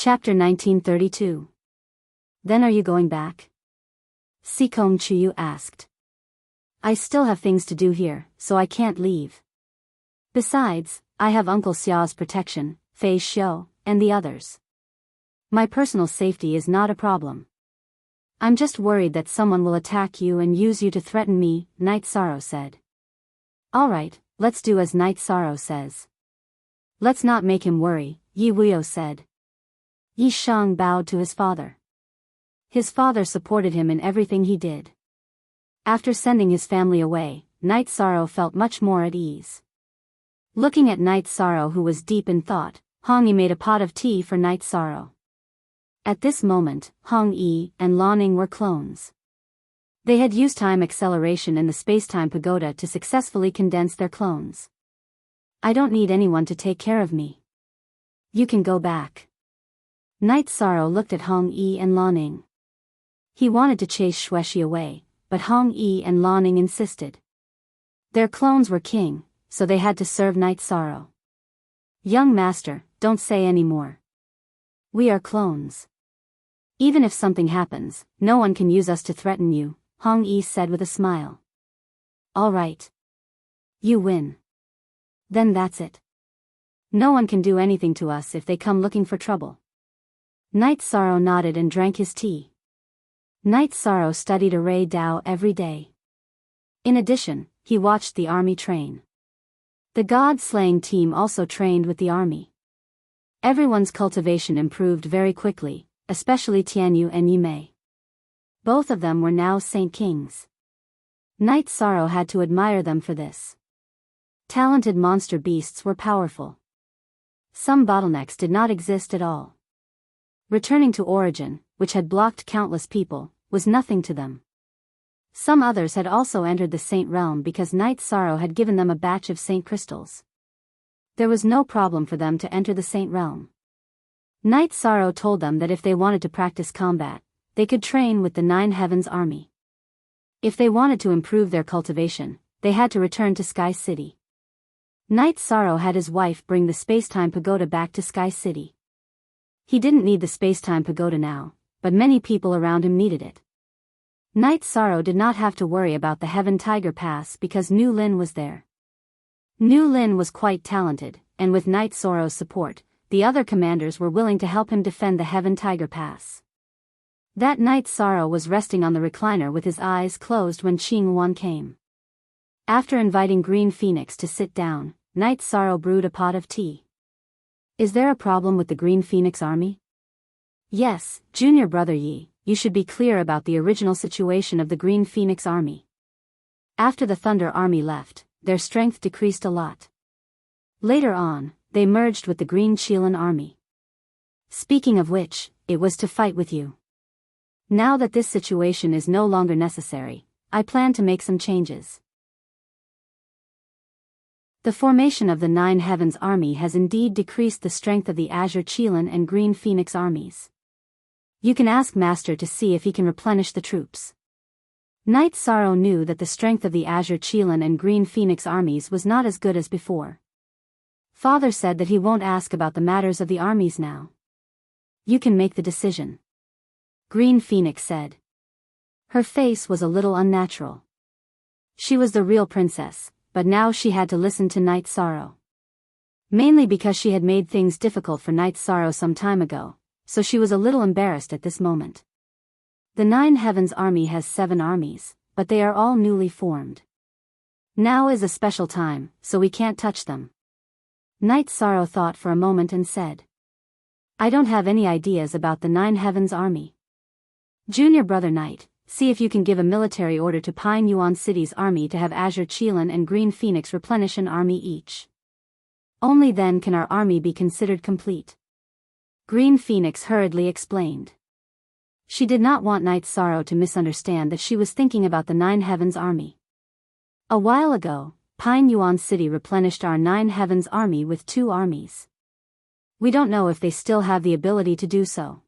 Chapter 1932. Then are you going back? Sikong Chuyu asked. I still have things to do here, so I can't leave. Besides, I have Uncle Xiao's protection, Fei Xiao, and the others. My personal safety is not a problem. I'm just worried that someone will attack you and use you to threaten me, Night Sorrow said. Alright, let's do as Night Sorrow says. Let's not make him worry, Yi Wuyo said. Yi Shang bowed to his father. His father supported him in everything he did. After sending his family away, Night Sorrow felt much more at ease. Looking at Night Sorrow, who was deep in thought, Hong Yi made a pot of tea for Night Sorrow. At this moment, Hong Yi and Lanning were clones. They had used time acceleration in the space-time pagoda to successfully condense their clones. I don't need anyone to take care of me. You can go back. Night Sorrow looked at Hong Yi and Lanning. He wanted to chase Xueshi away, but Hong Yi and Lanning insisted. Their clones were king, so they had to serve Night Sorrow. Young master, don't say any more. We are clones. Even if something happens, no one can use us to threaten you, Hong Yi said with a smile. All right. You win. Then that's it. No one can do anything to us if they come looking for trouble. Night Sorrow nodded and drank his tea. Night Sorrow studied Array Dao every day. In addition, he watched the army train. The god-slaying team also trained with the army. Everyone's cultivation improved very quickly, especially Tianyu and Yimei. Both of them were now Saint Kings. Night Sorrow had to admire them for this. Talented monster beasts were powerful. Some bottlenecks did not exist at all. Returning to Origin, which had blocked countless people, was nothing to them. Some others had also entered the Saint Realm because Night Sorrow had given them a batch of Saint Crystals. There was no problem for them to enter the Saint Realm. Night Sorrow told them that if they wanted to practice combat, they could train with the Nine Heavens Army. If they wanted to improve their cultivation, they had to return to Sky City. Night Sorrow had his wife bring the Space-Time Pagoda back to Sky City. He didn't need the Space-Time Pagoda now, but many people around him needed it. Night Sorrow did not have to worry about the Heaven Tiger Pass because Nu Lin was there. Nu Lin was quite talented, and with Night Sorrow's support, the other commanders were willing to help him defend the Heaven Tiger Pass. That night Sorrow was resting on the recliner with his eyes closed when Qing Wan came. After inviting Green Phoenix to sit down, Night Sorrow brewed a pot of tea. Is there a problem with the Green Phoenix army? Yes, Junior Brother Yi, you should be clear about the original situation of the Green Phoenix army. After the Thunder army left, their strength decreased a lot. Later on, they merged with the Green Qilin army. Speaking of which, it was to fight with you. Now that this situation is no longer necessary, I plan to make some changes. The formation of the Nine Heavens Army has indeed decreased the strength of the Azure Qilin and Green Phoenix armies. You can ask Master to see if he can replenish the troops. Night Sorrow knew that the strength of the Azure Qilin and Green Phoenix armies was not as good as before. Father said that he won't ask about the matters of the armies now. You can make the decision. Green Phoenix said. Her face was a little unnatural. She was the real princess, but now she had to listen to Night Sorrow. Mainly because she had made things difficult for Night Sorrow some time ago, so she was a little embarrassed at this moment. The Nine Heavens Army has 7 armies, but they are all newly formed. Now is a special time, so we can't touch them. Night Sorrow thought for a moment and said. I don't have any ideas about the Nine Heavens Army. Junior Brother Night, see if you can give a military order to Pine Yuan City's army to have Azure Qilin and Green Phoenix replenish an army each. Only then can our army be considered complete. Green Phoenix hurriedly explained. She did not want Night Sorrow to misunderstand that she was thinking about the Nine Heavens Army. A while ago, Pine Yuan City replenished our Nine Heavens Army with 2 armies. We don't know if they still have the ability to do so.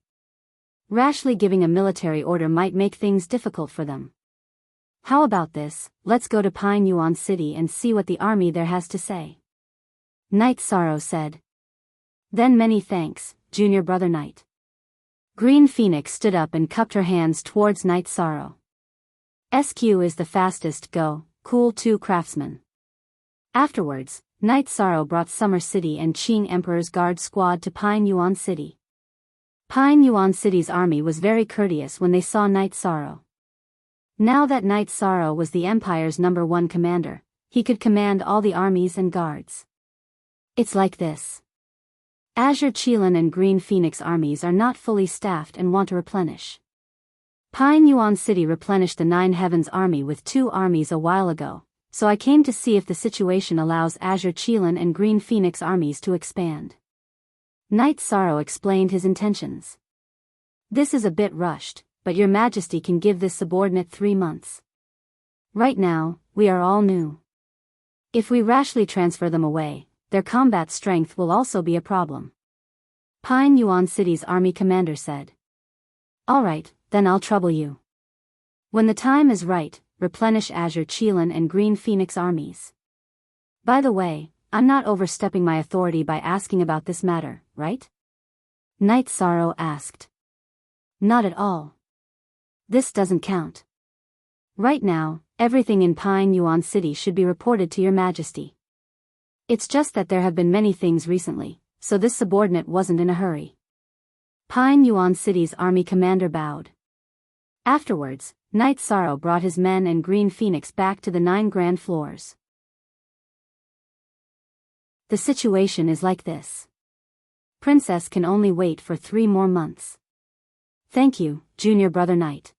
Rashly giving a military order might make things difficult for them. How about this, let's go to Pine Yuan City and see what the army there has to say. Night Sorrow said. Then many thanks, Junior Brother Night. Green Phoenix stood up and cupped her hands towards Night Sorrow. SQ is the fastest, go, cool 2 craftsman. Afterwards, Night Sorrow brought Summer City and Qing Emperor's guard squad to Pine Yuan City. Pine Yuan City's army was very courteous when they saw Night Sorrow. Now that Night Sorrow was the Empire's #1 commander, he could command all the armies and guards. It's like this. Azure Qilin and Green Phoenix armies are not fully staffed and want to replenish. Pine Yuan City replenished the Nine Heavens army with 2 armies a while ago, so I came to see if the situation allows Azure Qilin and Green Phoenix armies to expand. Night Sorrow explained his intentions. This is a bit rushed, but your majesty can give this subordinate 3 months. Right now, we are all new. If we rashly transfer them away, their combat strength will also be a problem. Pine Yuan City's army commander said. Alright, then I'll trouble you. When the time is right, replenish Azure Qilin and Green Phoenix armies. By the way, I'm not overstepping my authority by asking about this matter, right? Night Sorrow asked. Not at all. This doesn't count. Right now, everything in Pine Yuan City should be reported to your majesty. It's just that there have been many things recently, so this subordinate wasn't in a hurry. Pine Yuan City's army commander bowed. Afterwards, Night Sorrow brought his men and Green Phoenix back to the 9 grand floors. The situation is like this. Princess can only wait for 3 more months. Thank you, Junior Brother Knight.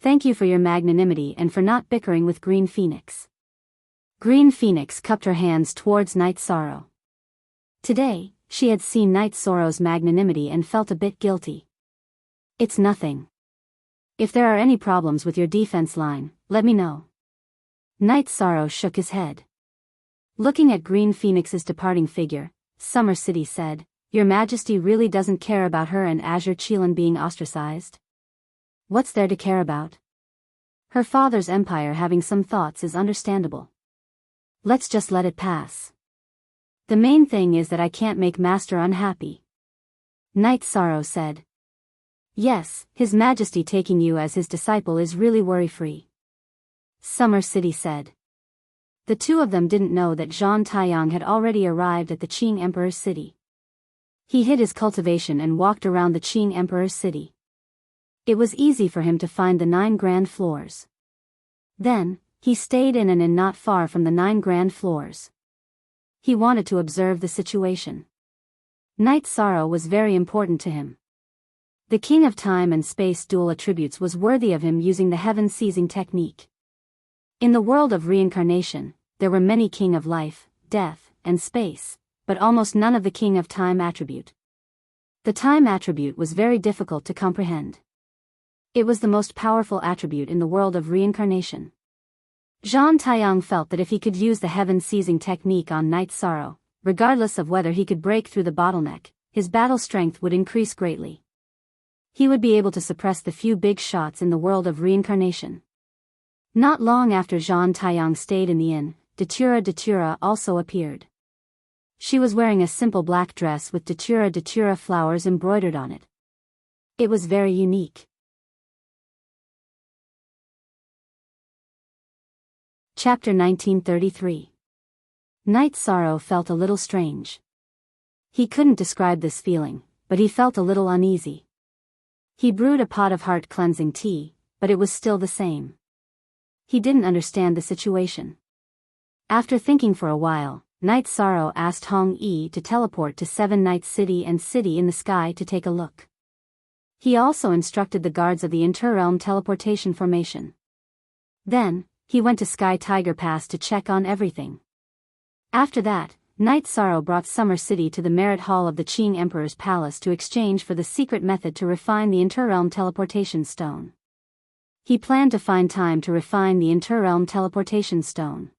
Thank you for your magnanimity and for not bickering with Green Phoenix. Green Phoenix cupped her hands towards Night Sorrow. Today, she had seen Night Sorrow's magnanimity and felt a bit guilty. It's nothing. If there are any problems with your defense line, let me know. Night Sorrow shook his head. Looking at Green Phoenix's departing figure, Summer City said, Your Majesty really doesn't care about her and Azure Qilin being ostracized? What's there to care about? Her father's empire having some thoughts is understandable. Let's just let it pass. The main thing is that I can't make Master unhappy. Night Sorrow said. Yes, His Majesty taking you as his disciple is really worry-free. Summer City said. The two of them didn't know that Zhang Taiyang had already arrived at the Qing Emperor's city. He hid his cultivation and walked around the Qing Emperor's city. It was easy for him to find the 9 grand floors. Then, he stayed in an inn not far from the 9 grand floors. He wanted to observe the situation. Night Sorrow was very important to him. The King of Time and Space dual attributes was worthy of him using the heaven-seizing technique. In the world of reincarnation, there were many King of Life, Death, and Space, but almost none of the King of Time attribute. The Time attribute was very difficult to comprehend. It was the most powerful attribute in the world of reincarnation. Zhang Taiyang felt that if he could use the heaven-seizing technique on Night Sorrow, regardless of whether he could break through the bottleneck, his battle strength would increase greatly. He would be able to suppress the few big shots in the world of reincarnation. Not long after Zhang Taiyang stayed in the inn, Datura also appeared. She was wearing a simple black dress with Datura flowers embroidered on it. It was very unique. Chapter 1933. Night Sorrow felt a little strange. He couldn't describe this feeling, but he felt a little uneasy. He brewed a pot of heart-cleansing tea, but it was still the same. He didn't understand the situation. After thinking for a while, Night Sorrow asked Hong Yi to teleport to 7 Night City and City in the Sky to take a look. He also instructed the guards of the Interrealm teleportation formation. Then, he went to Sky Tiger Pass to check on everything. After that, Night Sorrow brought Summer City to the Merit Hall of the Qing Emperor's palace to exchange for the secret method to refine the Interrealm teleportation stone. He planned to find time to refine the Interrealm teleportation stone.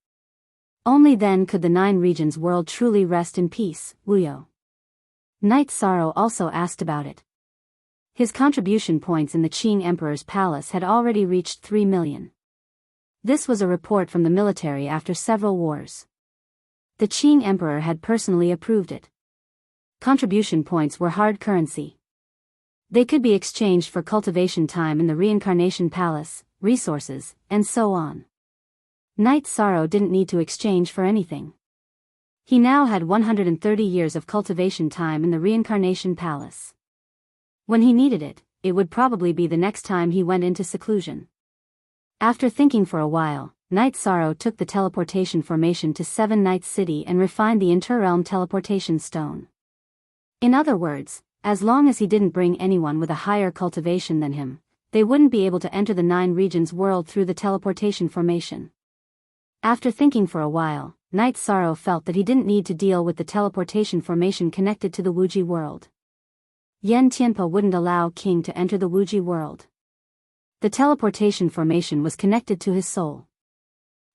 Only then could the 9 regions world truly rest in peace, Wuyo. Night Sorrow also asked about it. His contribution points in the Qing Emperor's palace had already reached 3 million. This was a report from the military after several wars. The Qing Emperor had personally approved it. Contribution points were hard currency. They could be exchanged for cultivation time in the reincarnation palace, resources, and so on. Knight Sorrow didn't need to exchange for anything. He now had 130 years of cultivation time in the reincarnation palace. When he needed it, it would probably be the next time he went into seclusion. After thinking for a while, Knight Sorrow took the teleportation formation to Seven Nights City and refined the Interrealm teleportation stone. In other words, as long as he didn't bring anyone with a higher cultivation than him, they wouldn't be able to enter the Nine Regions world through the teleportation formation. After thinking for a while, Knight Sorrow felt that he didn't need to deal with the teleportation formation connected to the Wuji world. Yen Tianpa wouldn't allow King to enter the Wuji world. The teleportation formation was connected to his soul.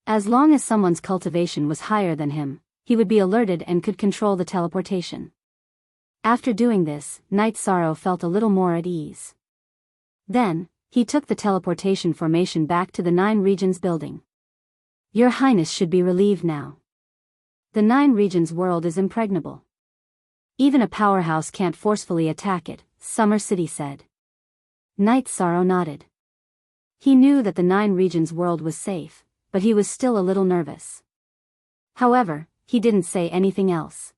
As long as someone's cultivation was higher than him, he would be alerted and could control the teleportation. After doing this, Knight Sorrow felt a little more at ease. Then, he took the teleportation formation back to the Nine Regions building. Your Highness should be relieved now. The Nine Regions world is impregnable. Even a powerhouse can't forcefully attack it, Summer City said. Knight Sorrow nodded. He knew that the Nine Regions world was safe, but he was still a little nervous. However, he didn't say anything else.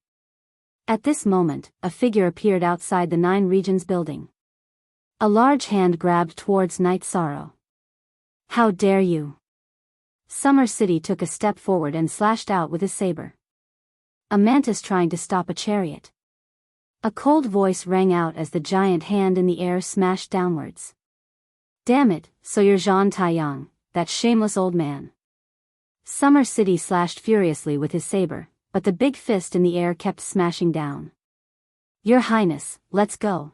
At this moment, a figure appeared outside the Nine Regions building. A large hand grabbed towards Knight Sorrow. How dare you! Summer City took a step forward and slashed out with his saber. A mantis trying to stop a chariot. A cold voice rang out as the giant hand in the air smashed downwards. Damn it, so you're Zhan Taiyang, that shameless old man. Summer City slashed furiously with his saber, but the big fist in the air kept smashing down. Your Highness, let's go.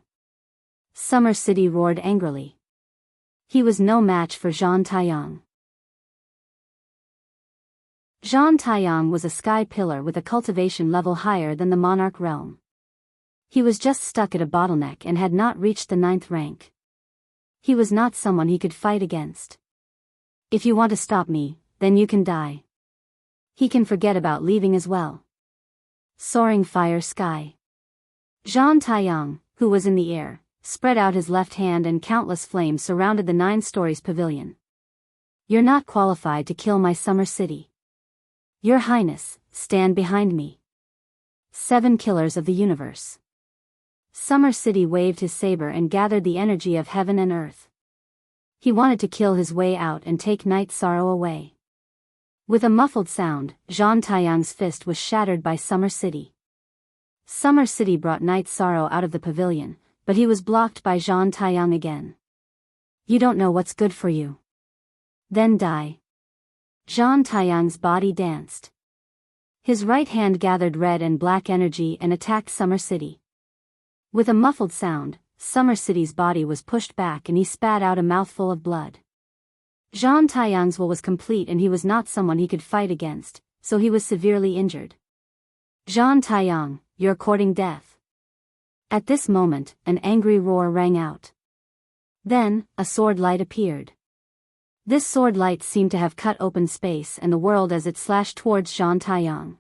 Summer City roared angrily. He was no match for Zhan Taiyang. Zhan Taiyang was a sky pillar with a cultivation level higher than the monarch realm. He was just stuck at a bottleneck and had not reached the 9th rank. He was not someone he could fight against. If you want to stop me, then you can die. He can forget about leaving as well. Soaring fire sky. Zhan Taiyang, who was in the air, spread out his left hand and countless flames surrounded the 9 stories pavilion. You're not qualified to kill my Summer City. Your Highness, stand behind me. 7 killers of the universe. Summer City waved his saber and gathered the energy of heaven and earth. He wanted to kill his way out and take Knight Sorrow away. With a muffled sound, Zhan Taiyang's fist was shattered by Summer City. Summer City brought Knight Sorrow out of the pavilion, but he was blocked by Zhan Taiyang again. You don't know what's good for you. Then die. Zhan Taiyang's body danced. His right hand gathered red and black energy and attacked Summer City. With a muffled sound, Summer City's body was pushed back and he spat out a mouthful of blood. Zhan Taiyang's will was complete and he was not someone he could fight against, so he was severely injured. Zhan Taiyang, you're courting death. At this moment, an angry roar rang out. Then, a sword light appeared. This sword light seemed to have cut open space and the world as it slashed towards Zhan Taiyang.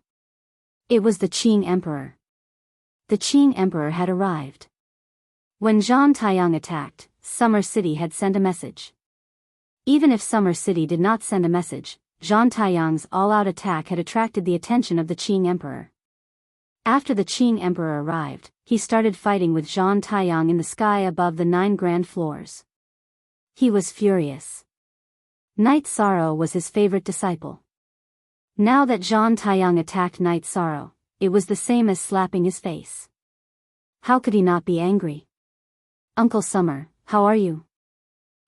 It was the Qing Emperor. The Qing Emperor had arrived. When Zhan Taiyang attacked, Summer City had sent a message. Even if Summer City did not send a message, Zhan Taiyang's all-out attack had attracted the attention of the Qing Emperor. After the Qing Emperor arrived, he started fighting with Zhan Taiyang in the sky above the 9 grand floors. He was furious. Knight Sorrow was his favorite disciple. Now that Zhan Taiyang attacked Knight Sorrow, it was the same as slapping his face. How could he not be angry? Uncle Summer, how are you?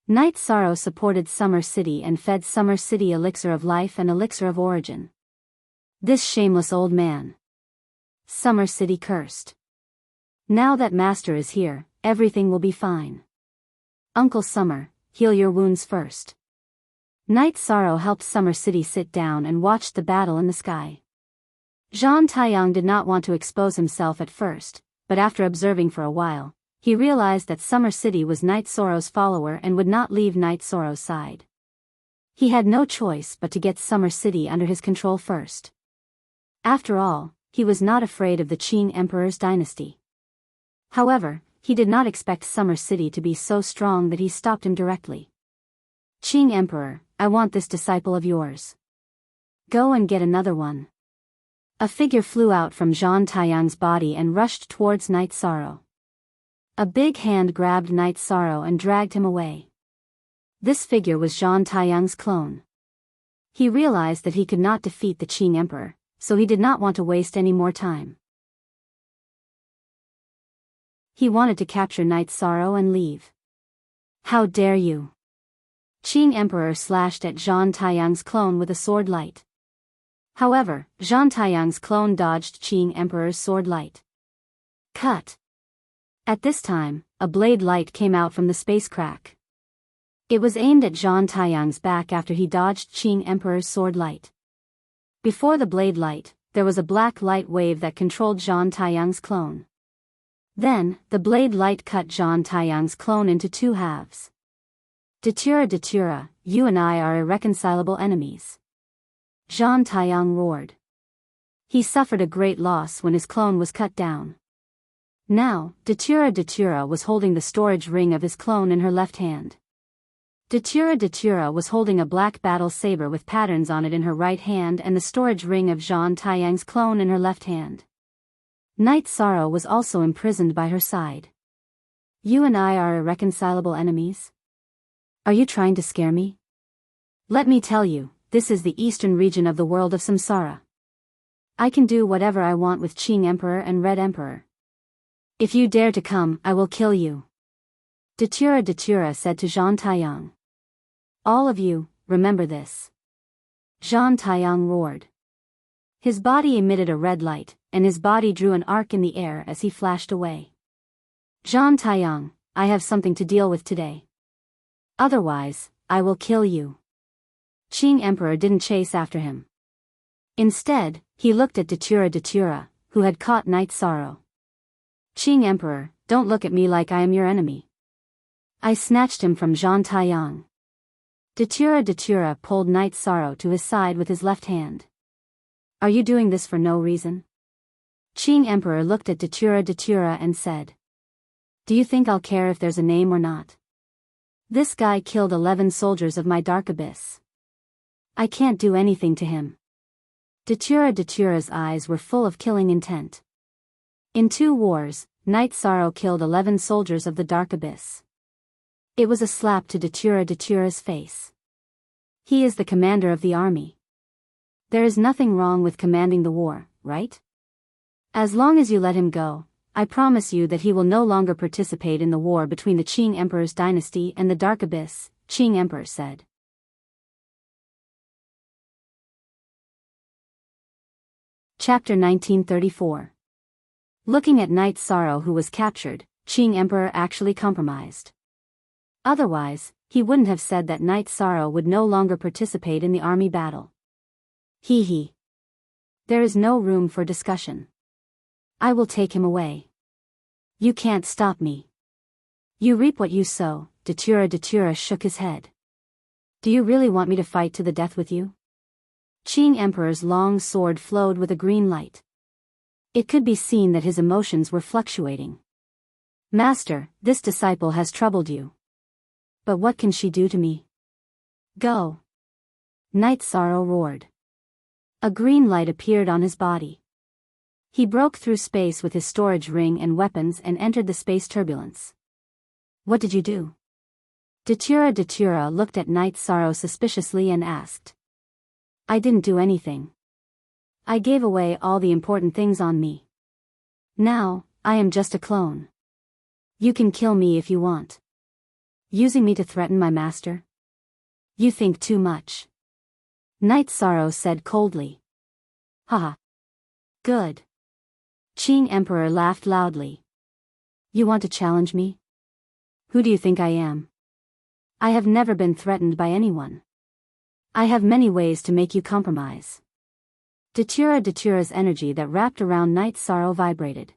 Knight Sorrow supported Summer City and fed Summer City elixir of life and elixir of origin. This shameless old man. Summer City cursed. Now that Master is here, everything will be fine. Uncle Summer, heal your wounds first. Knight Sorrow helped Summer City sit down and watched the battle in the sky. Zhan Taiyang did not want to expose himself at first, but after observing for a while, he realized that Summer City was Knight Sorrow's follower and would not leave Knight Sorrow's side. He had no choice but to get Summer City under his control first. After all, he was not afraid of the Qing Emperor's dynasty. However, He did not expect Summer City to be so strong that he stopped him directly. Qing Emperor, I want this disciple of yours. Go and get another one. A figure flew out from Zhang Taiyang's body and rushed towards Night Sorrow. A big hand grabbed Night Sorrow and dragged him away. This figure was Zhang Taiyang's clone. He realized that he could not defeat the Qing Emperor, so he did not want to waste any more time. He wanted to capture Night Sorrow and leave. How dare you! Qing Emperor slashed at Zhang Taiyang's clone with a sword light. However, Zhang Taiyang's clone dodged Qing Emperor's sword light. Cut! At this time, a blade light came out from the space crack. It was aimed at Zhang Taiyang's back after he dodged Qing Emperor's sword light. Before the blade light, there was a black light wave that controlled Zhang Taiyang's clone. Then, the blade light cut Zhang Taiyang's clone into two halves. Datura, you and I are irreconcilable enemies. Zhang Taiyang roared. He suffered a great loss when his clone was cut down. Now, Datura was holding the storage ring of his clone in her left hand. Datura was holding a black battle saber with patterns on it in her right hand and the storage ring of Zhang Taiyang's clone in her left hand. Night Sorrow was also imprisoned by her side. You and I are irreconcilable enemies? Are you trying to scare me? Let me tell you, this is the eastern region of the world of Samsara. I can do whatever I want with Qing Emperor and Red Emperor. If you dare to come, I will kill you. Datura said to Zhang Taiyang. All of you, remember this. Zhang Taiyang roared. His body emitted a red light, and his body drew an arc in the air as he flashed away. Zhang Taiyang, I have something to deal with today. Otherwise, I will kill you. Qing Emperor didn't chase after him. Instead, he looked at Datura, who had caught Night Sorrow. Qing Emperor, don't look at me like I am your enemy. I snatched him from Zhang Taiyang. Datura pulled Night Sorrow to his side with his left hand. Are you doing this for no reason? Qing Emperor looked at Datura and said. Do you think I'll care if there's a name or not? This guy killed 11 soldiers of my Dark Abyss. I can't do anything to him. Datura's eyes were full of killing intent. In 2 wars, Night Sorrow killed 11 soldiers of the Dark Abyss. It was a slap to Datura's face. He is the commander of the army. There is nothing wrong with commanding the war, right? As long as you let him go, I promise you that he will no longer participate in the war between the Qing Emperor's dynasty and the Dark Abyss, Qing Emperor said. Chapter 1934. Looking at Night Sorrow who was captured, Qing Emperor actually compromised. Otherwise, he wouldn't have said that Night Sorrow would no longer participate in the army battle. Hee. There is no room for discussion. I will take him away. You can't stop me. You reap what you sow. Datura shook his head. Do you really want me to fight to the death with you? Qing Emperor's long sword flowed with a green light. It could be seen that his emotions were fluctuating. Master, this disciple has troubled you. But what can she do to me? Go. Night Sorrow roared. A green light appeared on his body. He broke through space with his storage ring and weapons and entered the space turbulence. What did you do? Datura looked at Night Sorrow suspiciously and asked. I didn't do anything. I gave away all the important things on me. Now, I am just a clone. You can kill me if you want. Using me to threaten my master? You think too much. Night Sorrow said coldly. Haha. Good. Qing Emperor laughed loudly. You want to challenge me? Who do you think I am? I have never been threatened by anyone. I have many ways to make you compromise. Datura's energy that wrapped around Night Sorrow vibrated.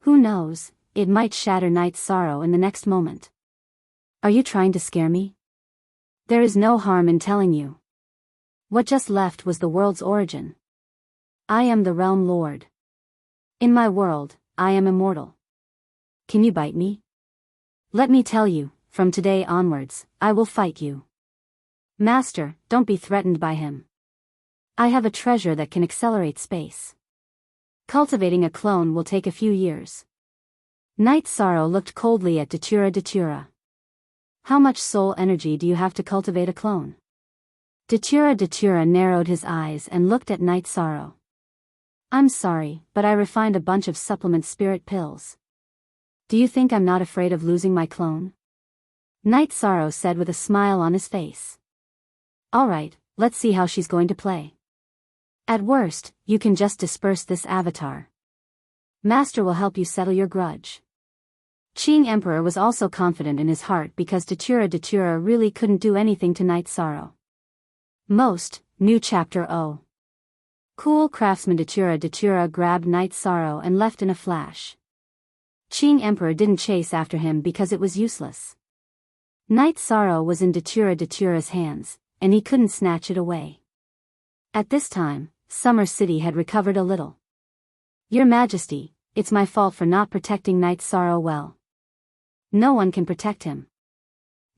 Who knows, it might shatter Night Sorrow in the next moment. Are you trying to scare me? There is no harm in telling you. What just left was the world's origin. I am the Realm Lord. In my world, I am immortal. can you bite me? Let me tell you, from today onwards, I will fight you. Master, don't be threatened by him. I have a treasure that can accelerate space. Cultivating a clone will take a few years. Knight Sorrow looked coldly at Datura. How much soul energy do you have to cultivate a clone? Datura narrowed his eyes and looked at Knight Sorrow. I'm sorry, but I refined a bunch of supplement spirit pills. Do you think I'm not afraid of losing my clone? Knight Sorrow said with a smile on his face. Alright, let's see how she's going to play. At worst, you can just disperse this avatar. Master will help you settle your grudge. Qing Emperor was also confident in his heart because Datura really couldn't do anything to Knight Sorrow. New Chapter O. Cool craftsman Datura grabbed Knight Sorrow and left in a flash. Qing Emperor didn't chase after him because it was useless. Knight Sorrow was in Datura's hands, and he couldn't snatch it away. At this time, Summer City had recovered a little. Your Majesty, it's my fault for not protecting Knight Sorrow well. No one can protect him.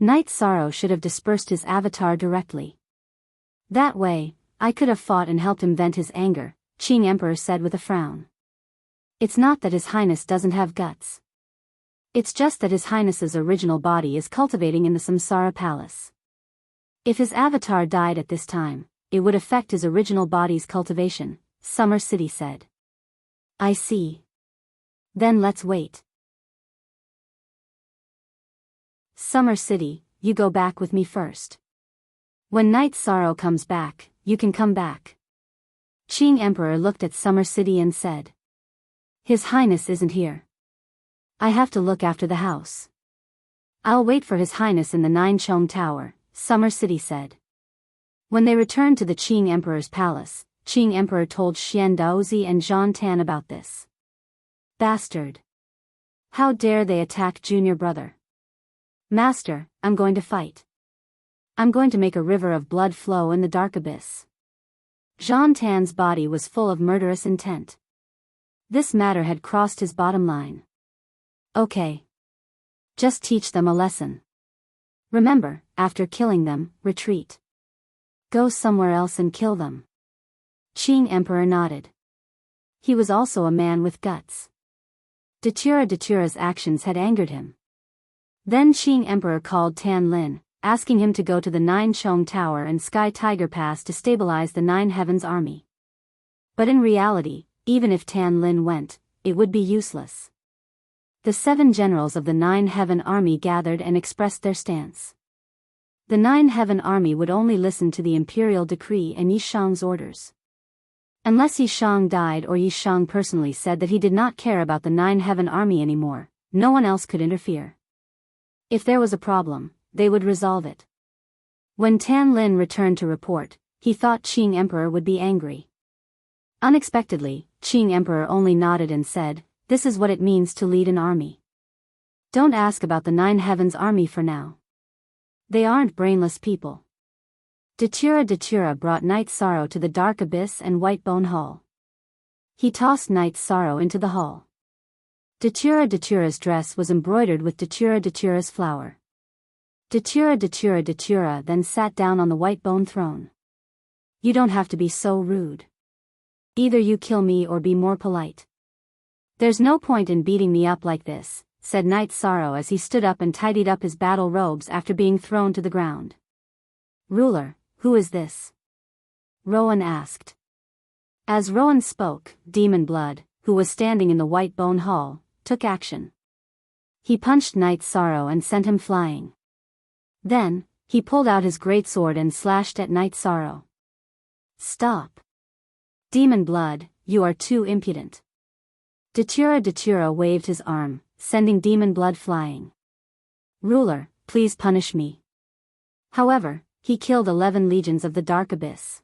Knight Sorrow should have dispersed his avatar directly. That way, I could have fought and helped him vent his anger, Qing Emperor said with a frown. It's not that His Highness doesn't have guts. It's just that His Highness's original body is cultivating in the Samsara Palace. If his avatar died at this time, it would affect his original body's cultivation, Summer City said. I see. Then let's wait. Summer City, you go back with me first. When Knight Sorrow comes back, you can come back. Qing Emperor looked at Summer City and said. His Highness isn't here. I have to look after the house. I'll wait for His Highness in the Nine Chong Tower, Summer City said. When they returned to the Qing Emperor's palace, Qing Emperor told Xian Daozi and Zhan Tan about this. Bastard! How dare they attack junior brother? Master, I'm going to fight. I'm going to make a river of blood flow in the dark abyss. Zhan Tan's body was full of murderous intent. This matter had crossed his bottom line. Okay. Just teach them a lesson. Remember, after killing them, retreat. Go somewhere else and kill them. Qing Emperor nodded. He was also a man with guts. Datura's actions had angered him. Then Qing Emperor called Tan Lin, asking him to go to the Nine Chong Tower and Sky Tiger Pass to stabilize the Nine Heavens army. But in reality, even if Tan Lin went, it would be useless. The 7 generals of the Nine Heaven army gathered and expressed their stance. The Nine Heaven army would only listen to the imperial decree and Yi Shang's orders. Unless Yi Shang died or Yi Shang personally said that he did not care about the Nine Heaven army anymore, no one else could interfere. If there was a problem, they would resolve it. When Tan Lin returned to report, he thought Qing Emperor would be angry. Unexpectedly, Qing Emperor only nodded and said, "This is what it means to lead an army. Don't ask about the Nine Heavens army for now. They aren't brainless people." Datura brought Knight Sorrow to the Dark Abyss and Whitebone Hall. He tossed Knight Sorrow into the hall. Datura's dress was embroidered with Datura's flower. Datura then sat down on the Whitebone throne. You don't have to be so rude. Either you kill me or be more polite. There's no point in beating me up like this, said Knight Sorrow as he stood up and tidied up his battle robes after being thrown to the ground. Ruler, who is this? Rowan asked. As Rowan spoke, Demon Blood, who was standing in the Whitebone Hall, took action. He punched Knight Sorrow and sent him flying. Then, he pulled out his greatsword and slashed at Knight Sorrow. Stop. Demon Blood, you are too impudent. Datura waved his arm, sending Demon Blood flying. Ruler, please punish me. However, he killed 11 legions of the Dark Abyss.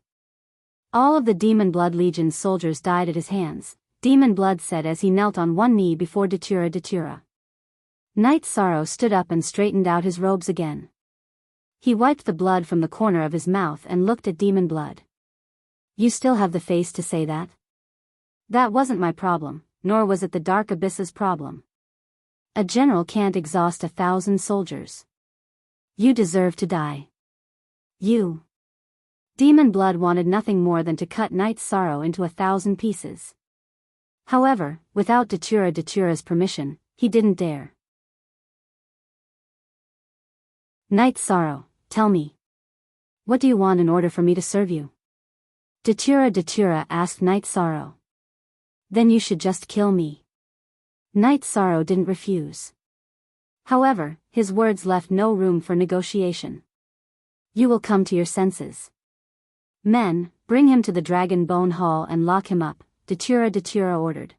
All of the Demon Blood Legion's soldiers died at his hands, Demon Blood said as he knelt on one knee before Datura. Knight Sorrow stood up and straightened out his robes again. He wiped the blood from the corner of his mouth and looked at Demon Blood. You still have the face to say that? That wasn't my problem, nor was it the Dark Abyss's problem. A general can't exhaust 1,000 soldiers. You deserve to die. You. Demon Blood wanted nothing more than to cut Night Sorrow into 1,000 pieces. However, without Datura's permission, he didn't dare. Night Sorrow, tell me. What do you want in order for me to serve you? Datura asked Night Sorrow. Then you should just kill me. Night Sorrow didn't refuse. However, his words left no room for negotiation. You will come to your senses. Men, bring him to the Dragon Bone Hall and lock him up, Datura ordered.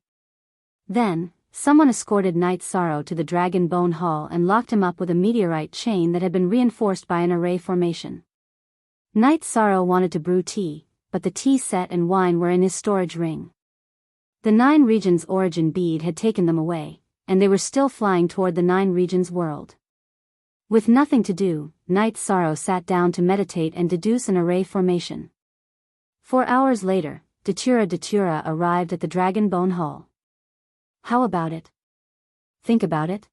Then, someone escorted Night Sorrow to the Dragon Bone Hall and locked him up with a meteorite chain that had been reinforced by an array formation. Night Sorrow wanted to brew tea, but the tea set and wine were in his storage ring. The 9 regions origin bead had taken them away, and they were still flying toward the 9 regions world. With nothing to do, Night Sorrow sat down to meditate and deduce an array formation. 4 hours later, Datura arrived at the Dragon Bone Hall. How about it? Think about it.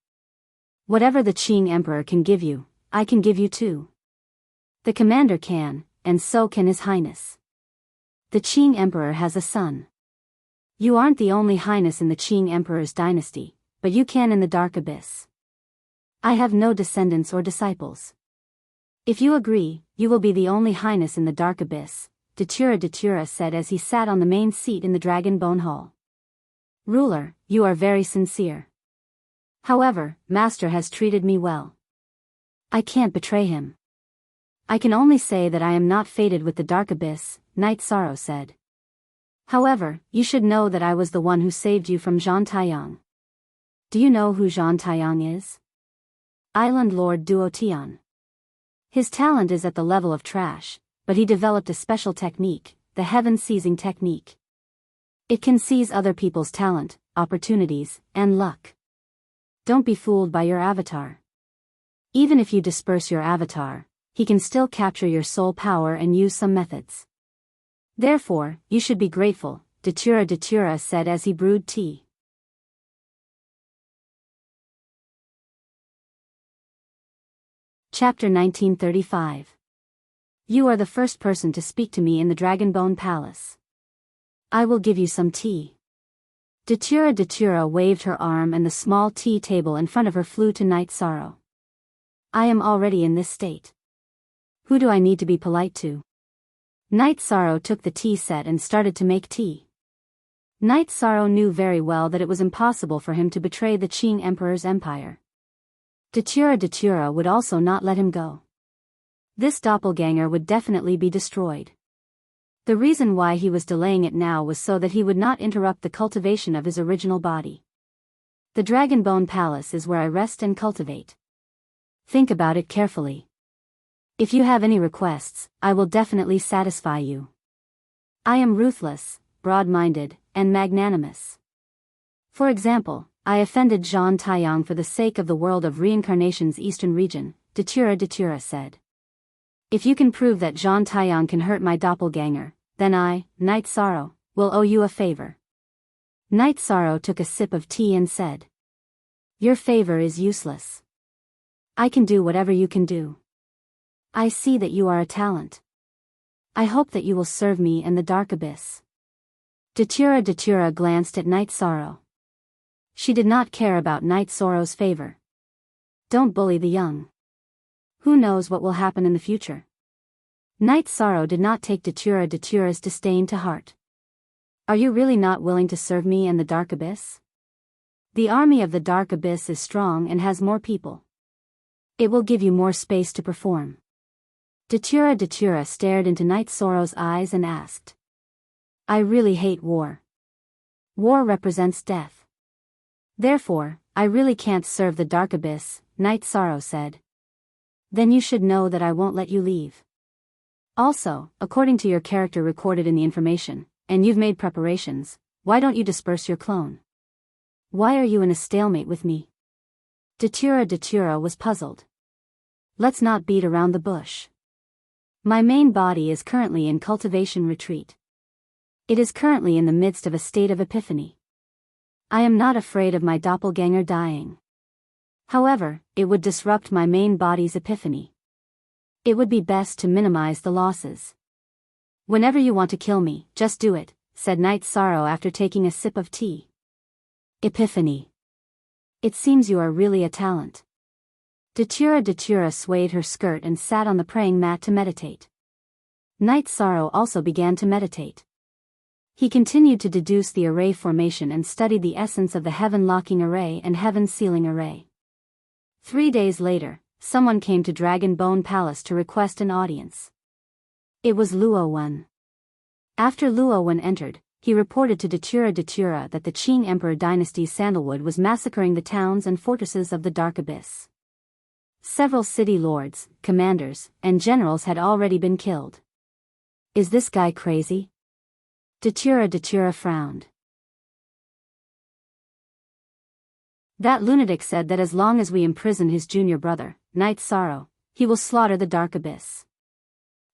Whatever the Qing Emperor can give you, I can give you too. The commander can, and so can His Highness. The Qing Emperor has a son. You aren't the only highness in the Qing Emperor's dynasty, but you can in the Dark Abyss. I have no descendants or disciples. If you agree, you will be the only highness in the Dark Abyss, Datura said as he sat on the main seat in the Dragon Bone Hall. Ruler, you are very sincere. However, Master has treated me well. I can't betray him. I can only say that I am not fated with the Dark Abyss, Night Sorrow said. However, you should know that I was the one who saved you from Zhang Taiyang. Do you know who Zhang Taiyang is? Island Lord Duotian. His talent is at the level of trash, but he developed a special technique, the heaven-seizing technique. It can seize other people's talent, opportunities, and luck. Don't be fooled by your avatar. Even if you disperse your avatar, he can still capture your soul power and use some methods. Therefore, you should be grateful, Datura said as he brewed tea. Chapter 1935. You are the first person to speak to me in the Dragonbone Palace. I will give you some tea. Datura waved her arm and the small tea table in front of her flew to Night Sorrow. I am already in this state. Who do I need to be polite to? Night Sorrow took the tea set and started to make tea. Night Sorrow knew very well that it was impossible for him to betray the Qing Emperor's empire. Datura would also not let him go. This doppelganger would definitely be destroyed. The reason why he was delaying it now was so that he would not interrupt the cultivation of his original body. The Dragonbone Palace is where I rest and cultivate. Think about it carefully. If you have any requests, I will definitely satisfy you. I am ruthless, broad-minded, and magnanimous. For example, I offended Zhang Taiyang for the sake of the world of reincarnation's eastern region, Datura said. If you can prove that Zhang Taiyang can hurt my doppelganger, then I, Night Sorrow, will owe you a favor. Night Sorrow took a sip of tea and said. Your favor is useless. I can do whatever you can do. I see that you are a talent. I hope that you will serve me and the Dark Abyss. Datura glanced at Night Sorrow. She did not care about Night Sorrow's favor. Don't bully the young. Who knows what will happen in the future? Night Sorrow did not take Datura's disdain to heart. Are you really not willing to serve me and the Dark Abyss? The army of the Dark Abyss is strong and has more people. It will give you more space to perform. Datura stared into Night Sorrow's eyes and asked. I really hate war. War represents death. Therefore, I really can't serve the Dark Abyss, Night Sorrow said. Then you should know that I won't let you leave. Also, according to your character recorded in the information, and you've made preparations, why don't you disperse your clone? Why are you in a stalemate with me? Datura was puzzled. Let's not beat around the bush. My main body is currently in cultivation retreat. It is currently in the midst of a state of epiphany. I am not afraid of my doppelganger dying. However, it would disrupt my main body's epiphany. It would be best to minimize the losses. Whenever you want to kill me, just do it, said Night Sorrow after taking a sip of tea. Epiphany. It seems you are really a talent. Datura swayed her skirt and sat on the praying mat to meditate. Night Sorrow also began to meditate. He continued to deduce the array formation and studied the essence of the heaven-locking array and heaven-sealing array. 3 days later, someone came to Dragon Bone Palace to request an audience. It was Luo Wen. After Luo Wen entered, he reported to Datura that the Qing Emperor dynasty's sandalwood was massacring the towns and fortresses of the Dark Abyss. Several city lords, commanders, and generals had already been killed. Is this guy crazy? Datura frowned. That lunatic said that as long as we imprison his junior brother, Night Sorrow, he will slaughter the Dark Abyss.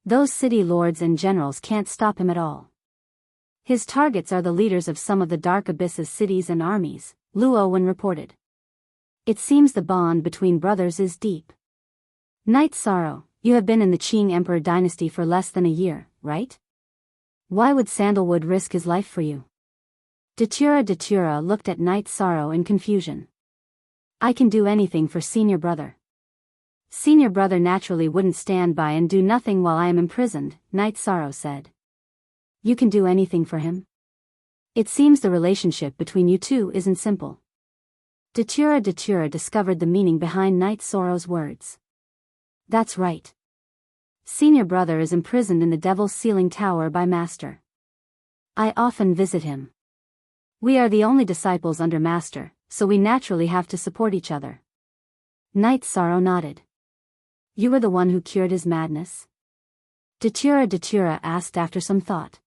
Those city lords and generals can't stop him at all. His targets are the leaders of some of the Dark Abyss's cities and armies, Luo Wen reported. It seems the bond between brothers is deep. Night Sorrow, you have been in the Qing Emperor dynasty for less than a year, right? Why would Sandalwood risk his life for you? Datura looked at Night Sorrow in confusion. I can do anything for senior brother. Senior brother naturally wouldn't stand by and do nothing while I am imprisoned, Night Sorrow said. You can do anything for him? It seems the relationship between you two isn't simple. Datura discovered the meaning behind Night Sorrow's words. That's right. Senior brother is imprisoned in the Devil's Ceiling Tower by Master. I often visit him. We are the only disciples under Master, so we naturally have to support each other. Night Sorrow nodded. You were the one who cured his madness? Datura asked after some thought.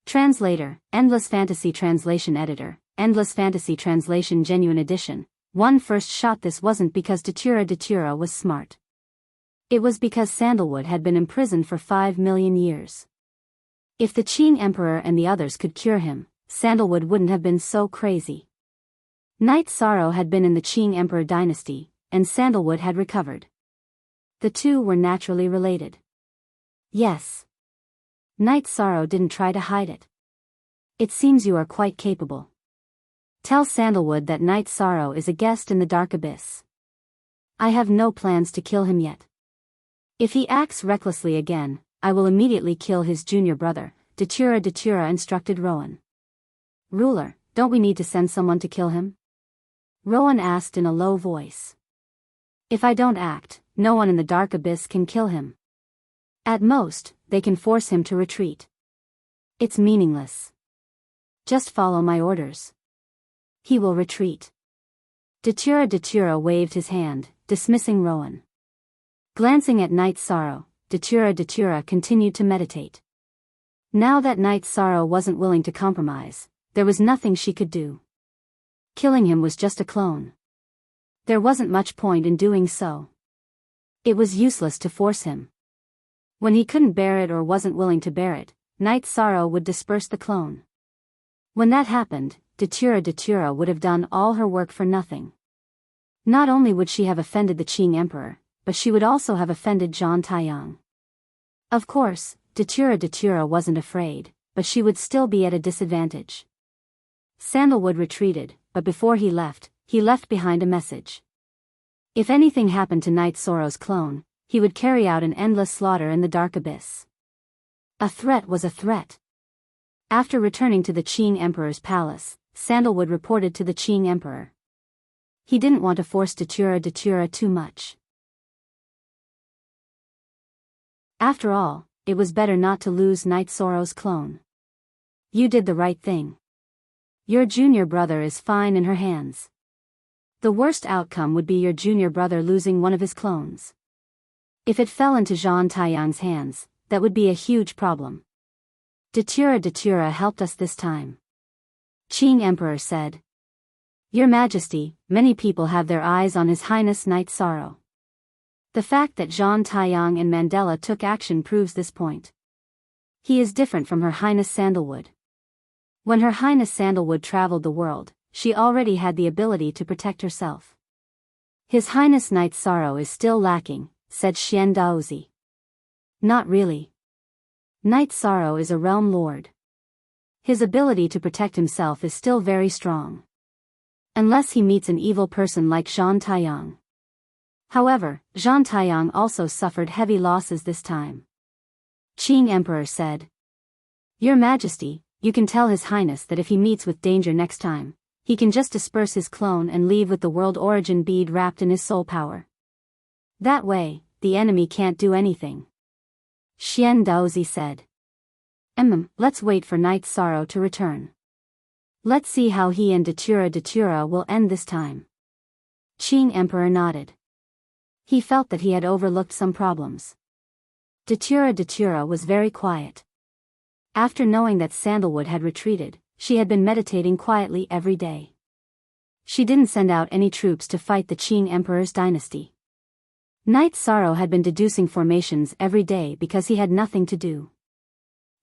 Translator, Endless Fantasy Translation Editor, Endless Fantasy Translation Genuine Edition. One first shot. This wasn't because Datura was smart. It was because Sandalwood had been imprisoned for 5 million years. If the Qing Emperor and the others could cure him, Sandalwood wouldn't have been so crazy. Night Sorrow had been in the Qing Emperor dynasty, and Sandalwood had recovered. The two were naturally related. Yes. Night Sorrow didn't try to hide it. It seems you are quite capable. Tell Sandalwood that Night Sorrow is a guest in the Dark Abyss. I have no plans to kill him yet. If he acts recklessly again, I will immediately kill his junior brother, Datura instructed Rowan. Ruler, don't we need to send someone to kill him? Rowan asked in a low voice. If I don't act, no one in the Dark Abyss can kill him. At most, they can force him to retreat. It's meaningless. Just follow my orders. He will retreat. Datura waved his hand, dismissing Rowan. Glancing at Night Sorrow, Datura continued to meditate. Now that Night Sorrow wasn't willing to compromise, there was nothing she could do. Killing him was just a clone. There wasn't much point in doing so. It was useless to force him. When he couldn't bear it or wasn't willing to bear it, Night Sorrow would disperse the clone. When that happened, Datura would have done all her work for nothing. Not only would she have offended the Qing Emperor, but she would also have offended Zhang Taiyang. Of course, Datura wasn't afraid, but she would still be at a disadvantage. Sandalwood retreated, but before he left behind a message. If anything happened to Night Sorrow's clone, he would carry out an endless slaughter in the Dark Abyss. A threat was a threat. After returning to the Qing Emperor's palace, Sandalwood reported to the Qing Emperor. He didn't want to force Datura too much. After all, it was better not to lose Night Sorrow's clone. You did the right thing. Your junior brother is fine in her hands. The worst outcome would be your junior brother losing one of his clones. If it fell into Zhang Taiyang's hands, that would be a huge problem. Datura helped us this time. Qing Emperor said. Your Majesty, many people have their eyes on His Highness Night Sorrow. The fact that Zhang Taiyang and Mandela took action proves this point. He is different from Her Highness Sandalwood. When Her Highness Sandalwood traveled the world, she already had the ability to protect herself. His Highness Night Sorrow is still lacking, said Xian Daozi. Not really. Night Sorrow is a realm lord. His ability to protect himself is still very strong. Unless he meets an evil person like Zhan Taiyang. However, Zhan Taiyang also suffered heavy losses this time. Qing Emperor said. Your Majesty, you can tell His Highness that if he meets with danger next time, he can just disperse his clone and leave with the world origin bead wrapped in his soul power. That way, the enemy can't do anything. Xian Daozi said. Let's wait for Night Sorrow to return. Let's see how he and Datura will end this time. Qing Emperor nodded. He felt that he had overlooked some problems. Datura was very quiet. After knowing that Sandalwood had retreated, she had been meditating quietly every day. She didn't send out any troops to fight the Qing Emperor's dynasty. Night Sorrow had been deducing formations every day because he had nothing to do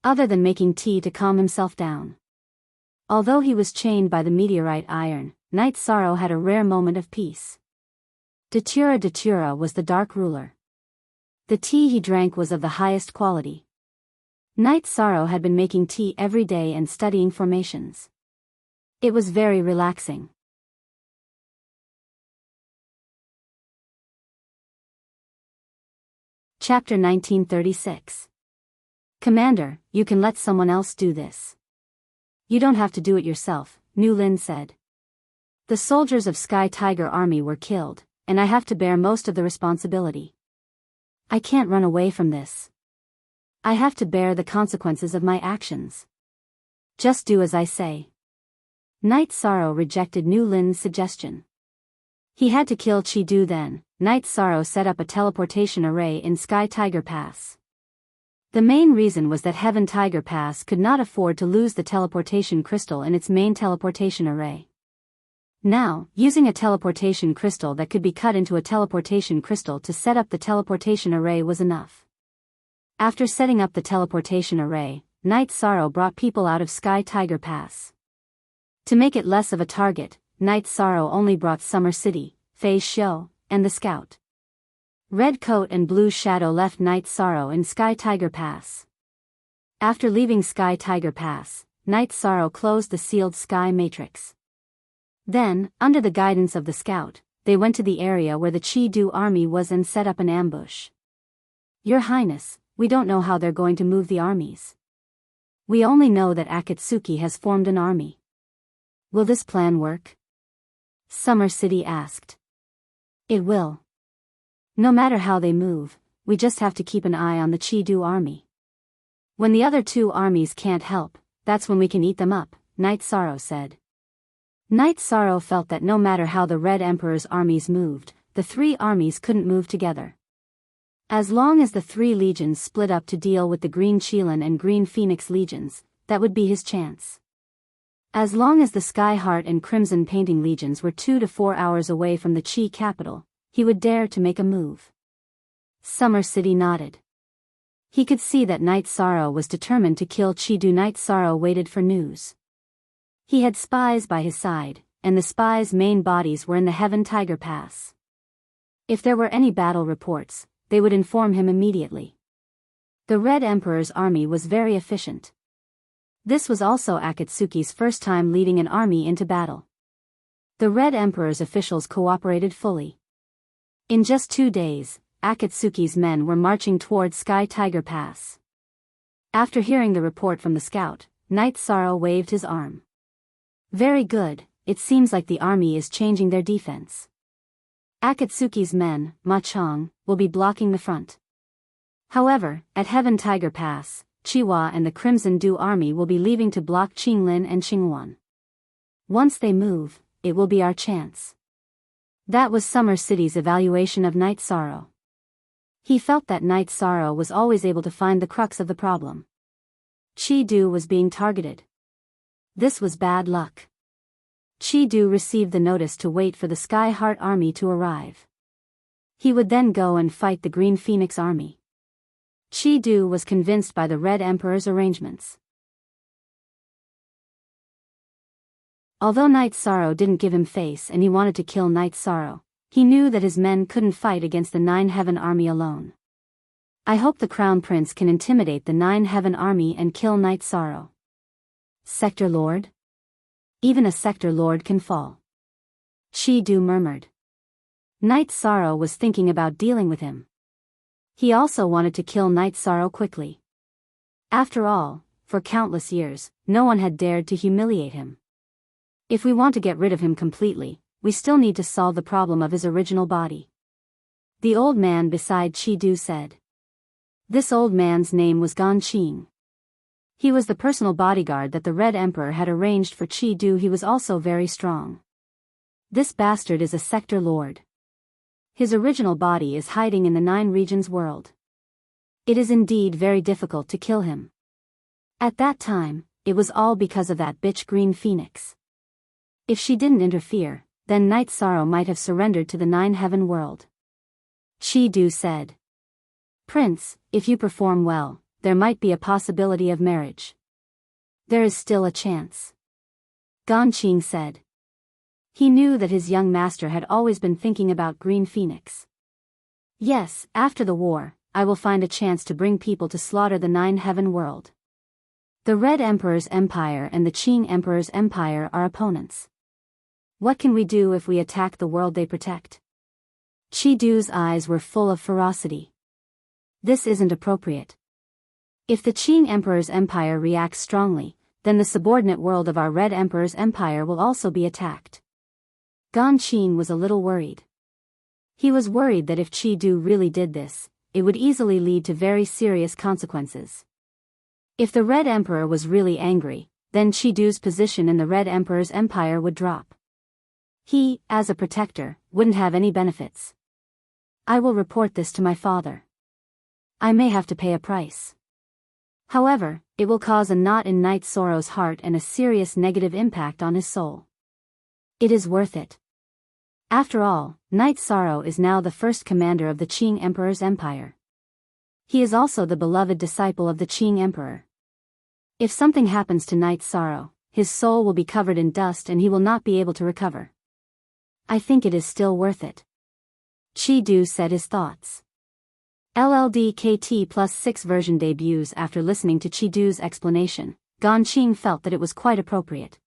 other than making tea to calm himself down. Although he was chained by the meteorite iron, Night Sorrow had a rare moment of peace. Datura was the dark ruler. The tea he drank was of the highest quality. Night Sorrow had been making tea every day and studying formations. It was very relaxing. Chapter 1936. Commander, you can let someone else do this. You don't have to do it yourself, Nu Lin said. The soldiers of Sky Tiger Army were killed, and I have to bear most of the responsibility. I can't run away from this. I have to bear the consequences of my actions. Just do as I say. Night Sorrow rejected Nu Lin's suggestion. He had to kill Chi Du then. Night Sorrow set up a teleportation array in Sky Tiger Pass. The main reason was that Heaven Tiger Pass could not afford to lose the teleportation crystal in its main teleportation array. Now, using a teleportation crystal that could be cut into a teleportation crystal to set up the teleportation array was enough. After setting up the teleportation array, Night Sorrow brought people out of Sky Tiger Pass. To make it less of a target, Night Sorrow only brought Summer City, Fei Xiu, and the Scout. Red Coat and Blue Shadow left Night Sorrow in Sky Tiger Pass. After leaving Sky Tiger Pass, Night Sorrow closed the sealed Sky Matrix. Then, under the guidance of the Scout, they went to the area where the Chi Du army was and set up an ambush. Your Highness, we don't know how they're going to move the armies. We only know that Akatsuki has formed an army. Will this plan work? Summer City asked. It will. No matter how they move, we just have to keep an eye on the Chi Du army. When the other two armies can't help, that's when we can eat them up, Night Sorrow said. Night Sorrow felt that no matter how the Red Emperor's armies moved, the three armies couldn't move together. As long as the three legions split up to deal with the Green Qilin and Green Phoenix legions, that would be his chance. As long as the Sky Heart and Crimson Painting legions were 2 to 4 hours away from the Qi capital, he would dare to make a move. Summer City nodded. He could see that Night Sorrow was determined to kill Chi Du. Night Sorrow waited for news. He had spies by his side, and the spies' main bodies were in the Heaven Tiger Pass. If there were any battle reports, they would inform him immediately. The Red Emperor's army was very efficient. This was also Akatsuki's first time leading an army into battle. The Red Emperor's officials cooperated fully. In just 2 days, Akatsuki's men were marching toward Sky Tiger Pass. After hearing the report from the Scout, Night Sorrow waved his arm. Very good, it seems like the army is changing their defense. Akatsuki's men, Ma Chong, will be blocking the front. However, at Heaven Tiger Pass, Chiwa and the Crimson Dew army will be leaving to block Qinglin and Qingwan. Once they move, it will be our chance. That was Summer City's evaluation of Night Sorrow. He felt that Night Sorrow was always able to find the crux of the problem. Chi Du was being targeted. This was bad luck. Chi Du received the notice to wait for the Sky Heart army to arrive. He would then go and fight the Green Phoenix army. Chi Du was convinced by the Red Emperor's arrangements. Although Night Sorrow didn't give him face and he wanted to kill Night Sorrow, He knew that his men couldn't fight against the Nine Heaven Army alone. I hope the Crown Prince can intimidate the Nine Heaven Army and kill Night Sorrow. Sector Lord? Even a Sector Lord can fall. Chi-Du murmured. Night Sorrow was thinking about dealing with him. He also wanted to kill Night Sorrow quickly. After all, for countless years, no one had dared to humiliate him. If we want to get rid of him completely, we still need to solve the problem of his original body. The old man beside Chi-Du said. This old man's name was Qing. He was the personal bodyguard that the Red Emperor had arranged for Chi-Du. He was also very strong. This bastard is a Sector Lord. His original body is hiding in the Nine Regions world. It is indeed very difficult to kill him. At that time, it was all because of that bitch Green Phoenix. If she didn't interfere, then Night Sorrow might have surrendered to the Nine Heaven world. Chi-Du said. Prince, if you perform well, there might be a possibility of marriage. There is still a chance. Qing said. He knew that his young master had always been thinking about Green Phoenix. Yes, after the war, I will find a chance to bring people to slaughter the Nine Heaven world. The Red Emperor's empire and the Qing Emperor's empire are opponents. What can we do if we attack the world they protect? Chi-Du's eyes were full of ferocity. This isn't appropriate. If the Qing Emperor's empire reacts strongly, then the subordinate world of our Red Emperor's empire will also be attacked. Qing was a little worried. He was worried that if Chi-Du really did this, it would easily lead to very serious consequences. If the Red Emperor was really angry, then Chi-Du's position in the Red Emperor's empire would drop. He, as a protector, wouldn't have any benefits. I will report this to my father. I may have to pay a price. However, it will cause a knot in Night Sorrow's heart and a serious negative impact on his soul. It is worth it. After all, Night Sorrow is now the first commander of the Qing Emperor's empire. He is also the beloved disciple of the Qing Emperor. If something happens to Night Sorrow, his soul will be covered in dust and he will not be able to recover. I think it is still worth it. Chi-Du said his thoughts. LLDKT+6 version debuts. After listening to Chi-Du's explanation, Qing felt that it was quite appropriate.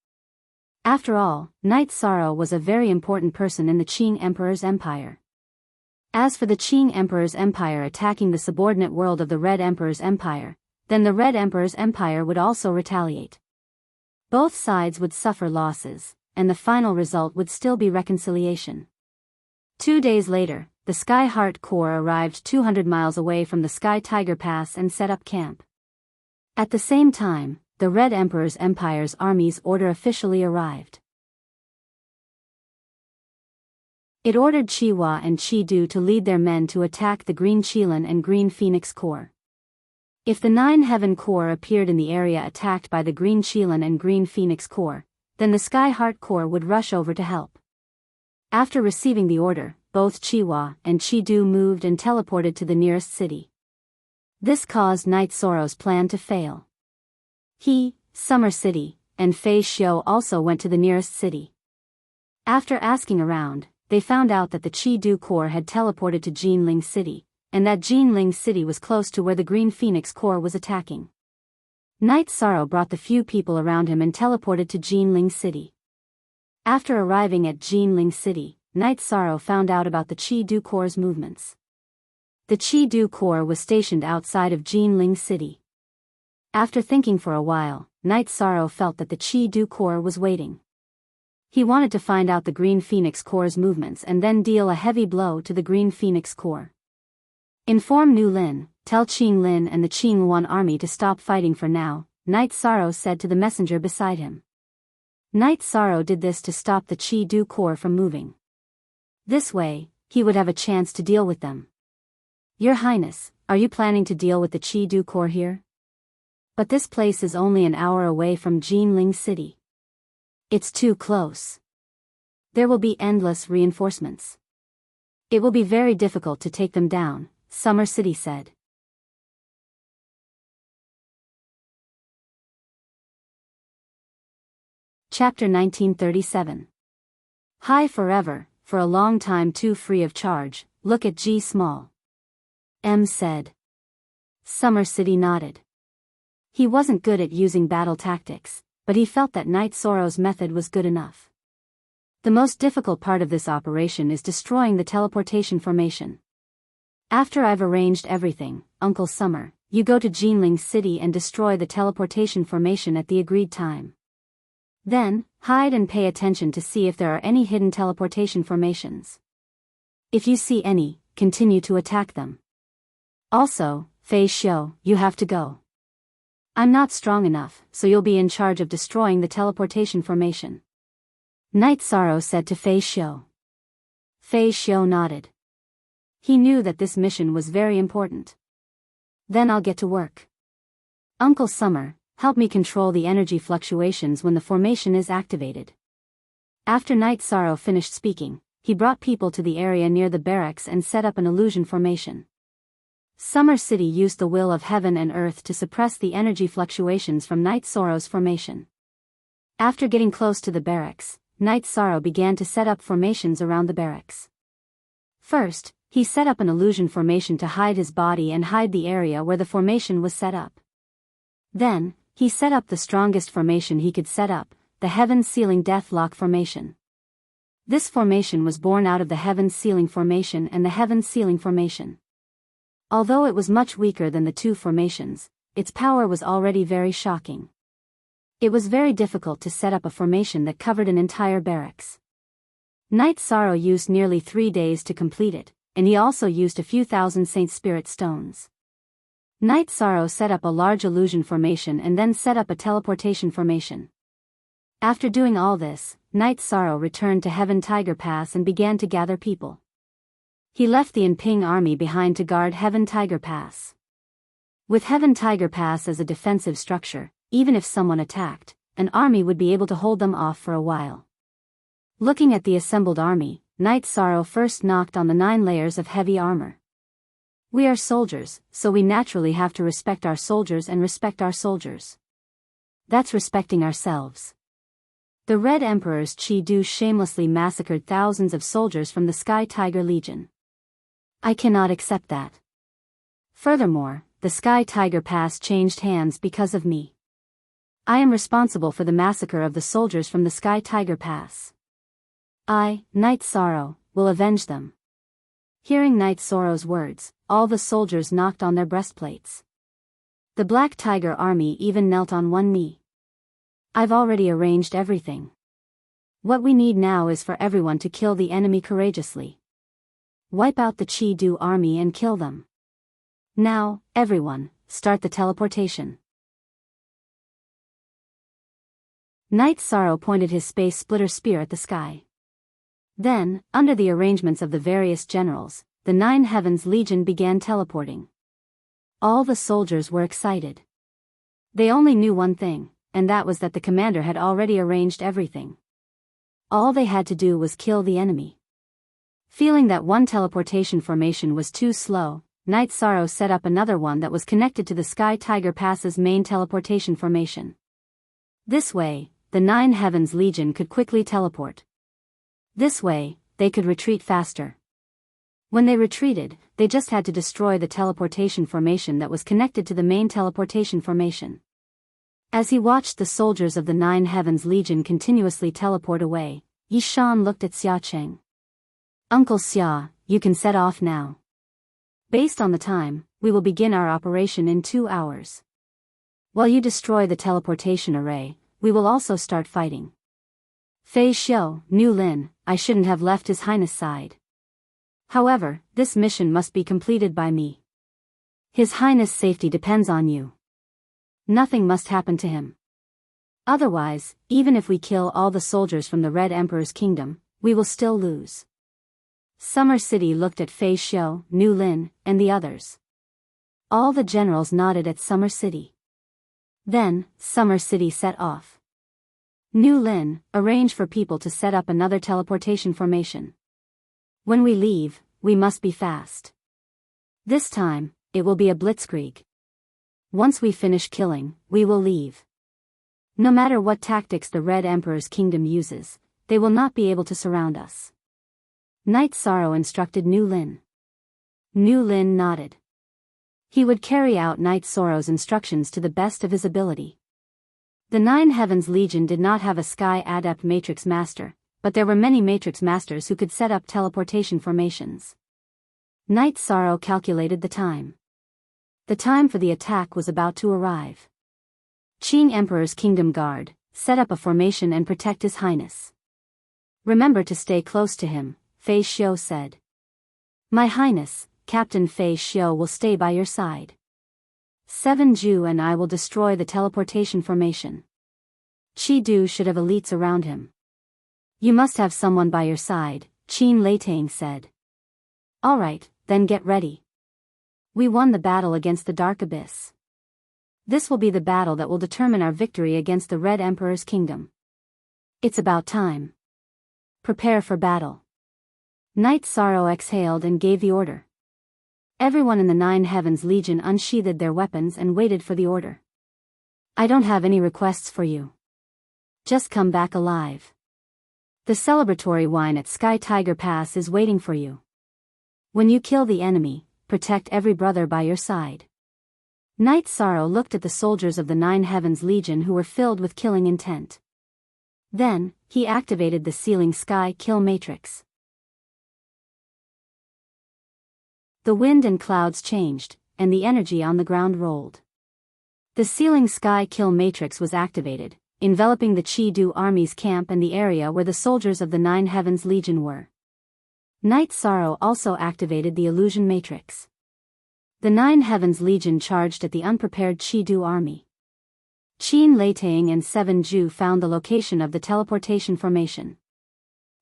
After all, Night Sorrow was a very important person in the Qing Emperor's empire. As for the Qing Emperor's empire attacking the subordinate world of the Red Emperor's empire, then the Red Emperor's empire would also retaliate. Both sides would suffer losses, and the final result would still be reconciliation. 2 days later, the Sky Heart Corps arrived 200 miles away from the Sky Tiger Pass and set up camp. At the same time, the Red Emperor's empire's army's order officially arrived. It ordered Chiwa and Chi-Du to lead their men to attack the Green Qilin and Green Phoenix Corps. If the Nine Heaven Corps appeared in the area attacked by the Green Qilin and Green Phoenix Corps, then the Sky Heart Corps would rush over to help. After receiving the order, both Chiwa and Chi-Du moved and teleported to the nearest city. This caused Night Sorrow's plan to fail. He, Summer City, and Fei Xiu also went to the nearest city. After asking around, they found out that the Chi-Du Corps had teleported to Jinling City, and that Jinling City was close to where the Green Phoenix Corps was attacking. Night Sorrow brought the few people around him and teleported to Jinling City. After arriving at Jinling City, Night Sorrow found out about the Chi-Du Corps' movements. The Chi-Du Corps was stationed outside of Jinling City. After thinking for a while, Night Sorrow felt that the Chi-Du Corps was waiting. He wanted to find out the Green Phoenix Corps' movements and then deal a heavy blow to the Green Phoenix Corps. Inform Nu Lin, tell Qing Lin and the Qing Yuan army to stop fighting for now, Night Sorrow said to the messenger beside him. Night Sorrow did this to stop the Chi-Du Corps from moving. This way, he would have a chance to deal with them. Your Highness, are you planning to deal with the Chi-Du Corps here? But this place is only an hour away from Jinling City. It's too close. There will be endless reinforcements. It will be very difficult to take them down, Summer City said. Chapter 1937. High forever, for a long time too free of charge, look at G small. M said. Summer City nodded. He wasn't good at using battle tactics, but he felt that Night Sorrow's method was good enough. The most difficult part of this operation is destroying the teleportation formation. After I've arranged everything, Uncle Summer, you go to Jinling City and destroy the teleportation formation at the agreed time. Then, hide and pay attention to see if there are any hidden teleportation formations. If you see any, continue to attack them. Also, Fei Xiu, you have to go. I'm not strong enough, so you'll be in charge of destroying the teleportation formation. Night Sorrow said to Fei Xiu. Fei Xiu nodded. He knew that this mission was very important. Then I'll get to work. Uncle Summer, help me control the energy fluctuations when the formation is activated. After Night Sorrow finished speaking, he brought people to the area near the barracks and set up an illusion formation. Summer City used the will of heaven and earth to suppress the energy fluctuations from Night Sorrow's formation. After getting close to the barracks, Night Sorrow began to set up formations around the barracks. First, he set up an illusion formation to hide his body and hide the area where the formation was set up. Then, he set up the strongest formation he could set up, the Heaven Sealing Deathlock formation. This formation was born out of the Heaven Sealing formation and the Heaven Sealing formation. Although it was much weaker than the two formations, its power was already very shocking. It was very difficult to set up a formation that covered an entire barracks. Night Sorrow used nearly 3 days to complete it, and he also used a few thousand Saint Spirit stones. Night Sorrow set up a large illusion formation and then set up a teleportation formation. After doing all this, Night Sorrow returned to Heaven Tiger Pass and began to gather people. He left the Enping army behind to guard Heaven Tiger Pass. With Heaven Tiger Pass as a defensive structure, even if someone attacked, an army would be able to hold them off for a while. Looking at the assembled army, Night Sorrow first knocked on the 9 layers of heavy armor. We are soldiers, so we naturally have to respect our soldiers and respect our soldiers. That's respecting ourselves. The Red Emperor's Chi Du shamelessly massacred thousands of soldiers from the Sky Tiger Legion. I cannot accept that. Furthermore, the Sky Tiger Pass changed hands because of me. I am responsible for the massacre of the soldiers from the Sky Tiger Pass. I, Night Sorrow, will avenge them. Hearing Night Sorrow's words, all the soldiers knocked on their breastplates. The Black Tiger army even knelt on one knee. I've already arranged everything. What we need now is for everyone to kill the enemy courageously. Wipe out the Chi Du army and kill them. Now, everyone, start the teleportation. Night Sorrow pointed his space splitter spear at the sky. Then, under the arrangements of the various generals, the 9 Heavens Legion began teleporting. All the soldiers were excited. They only knew one thing, and that was that the commander had already arranged everything. All they had to do was kill the enemy. Feeling that one teleportation formation was too slow, Night Sorrow set up another one that was connected to the Sky Tiger Pass's main teleportation formation. This way, the 9 Heavens Legion could quickly teleport. This way, they could retreat faster. When they retreated, they just had to destroy the teleportation formation that was connected to the main teleportation formation. As he watched the soldiers of the 9 Heavens Legion continuously teleport away, Yi Shan looked at Xia Cheng. Uncle Xia, you can set off now. Based on the time, we will begin our operation in 2 hours. While you destroy the teleportation array, we will also start fighting. Fei Xiu, Nu Lin, I shouldn't have left His Highness' side. However, this mission must be completed by me. His Highness' safety depends on you. Nothing must happen to him. Otherwise, even if we kill all the soldiers from the Red Emperor's kingdom, we will still lose. Summer City looked at Fei Xiu, Nu Lin, and the others. All the generals nodded at Summer City. Then, Summer City set off. Nu Lin, arrange for people to set up another teleportation formation. When we leave, we must be fast. This time, it will be a blitzkrieg. Once we finish killing, we will leave. No matter what tactics the Red Emperor's kingdom uses, they will not be able to surround us. Night Sorrow instructed Nu Lin. Nu Lin nodded. He would carry out Night Sorrow's instructions to the best of his ability. The Nine Heavens Legion did not have a Sky Adept Matrix Master, but there were many Matrix Masters who could set up teleportation formations. Night Sorrow calculated the time. The time for the attack was about to arrive. Qing Emperor's Kingdom Guard, set up a formation and protect His Highness. Remember to stay close to him, Fei Xiu said. My Highness, Captain Fei Xiu will stay by your side. 7 Ju and I will destroy the teleportation formation. Qi Du should have elites around him. You must have someone by your side, Qin Leitang said. Alright, then get ready. We won the battle against the Dark Abyss. This will be the battle that will determine our victory against the Red Emperor's kingdom. It's about time. Prepare for battle. Night Sorrow exhaled and gave the order. Everyone in the Nine Heavens Legion unsheathed their weapons and waited for the order. I don't have any requests for you. Just come back alive. The celebratory wine at Sky Tiger Pass is waiting for you. When you kill the enemy, protect every brother by your side. Night Sorrow looked at the soldiers of the Nine Heavens Legion who were filled with killing intent. Then, he activated the Sealing Sky Kill Matrix. The wind and clouds changed, and the energy on the ground rolled. The Sealing Sky Kill Matrix was activated, enveloping the Qi Du army's camp and the area where the soldiers of the Nine Heavens Legion were. Night Sorrow also activated the Illusion Matrix. The Nine Heavens Legion charged at the unprepared Qi Du army. Qin Leitang and 7 Ju found the location of the teleportation formation.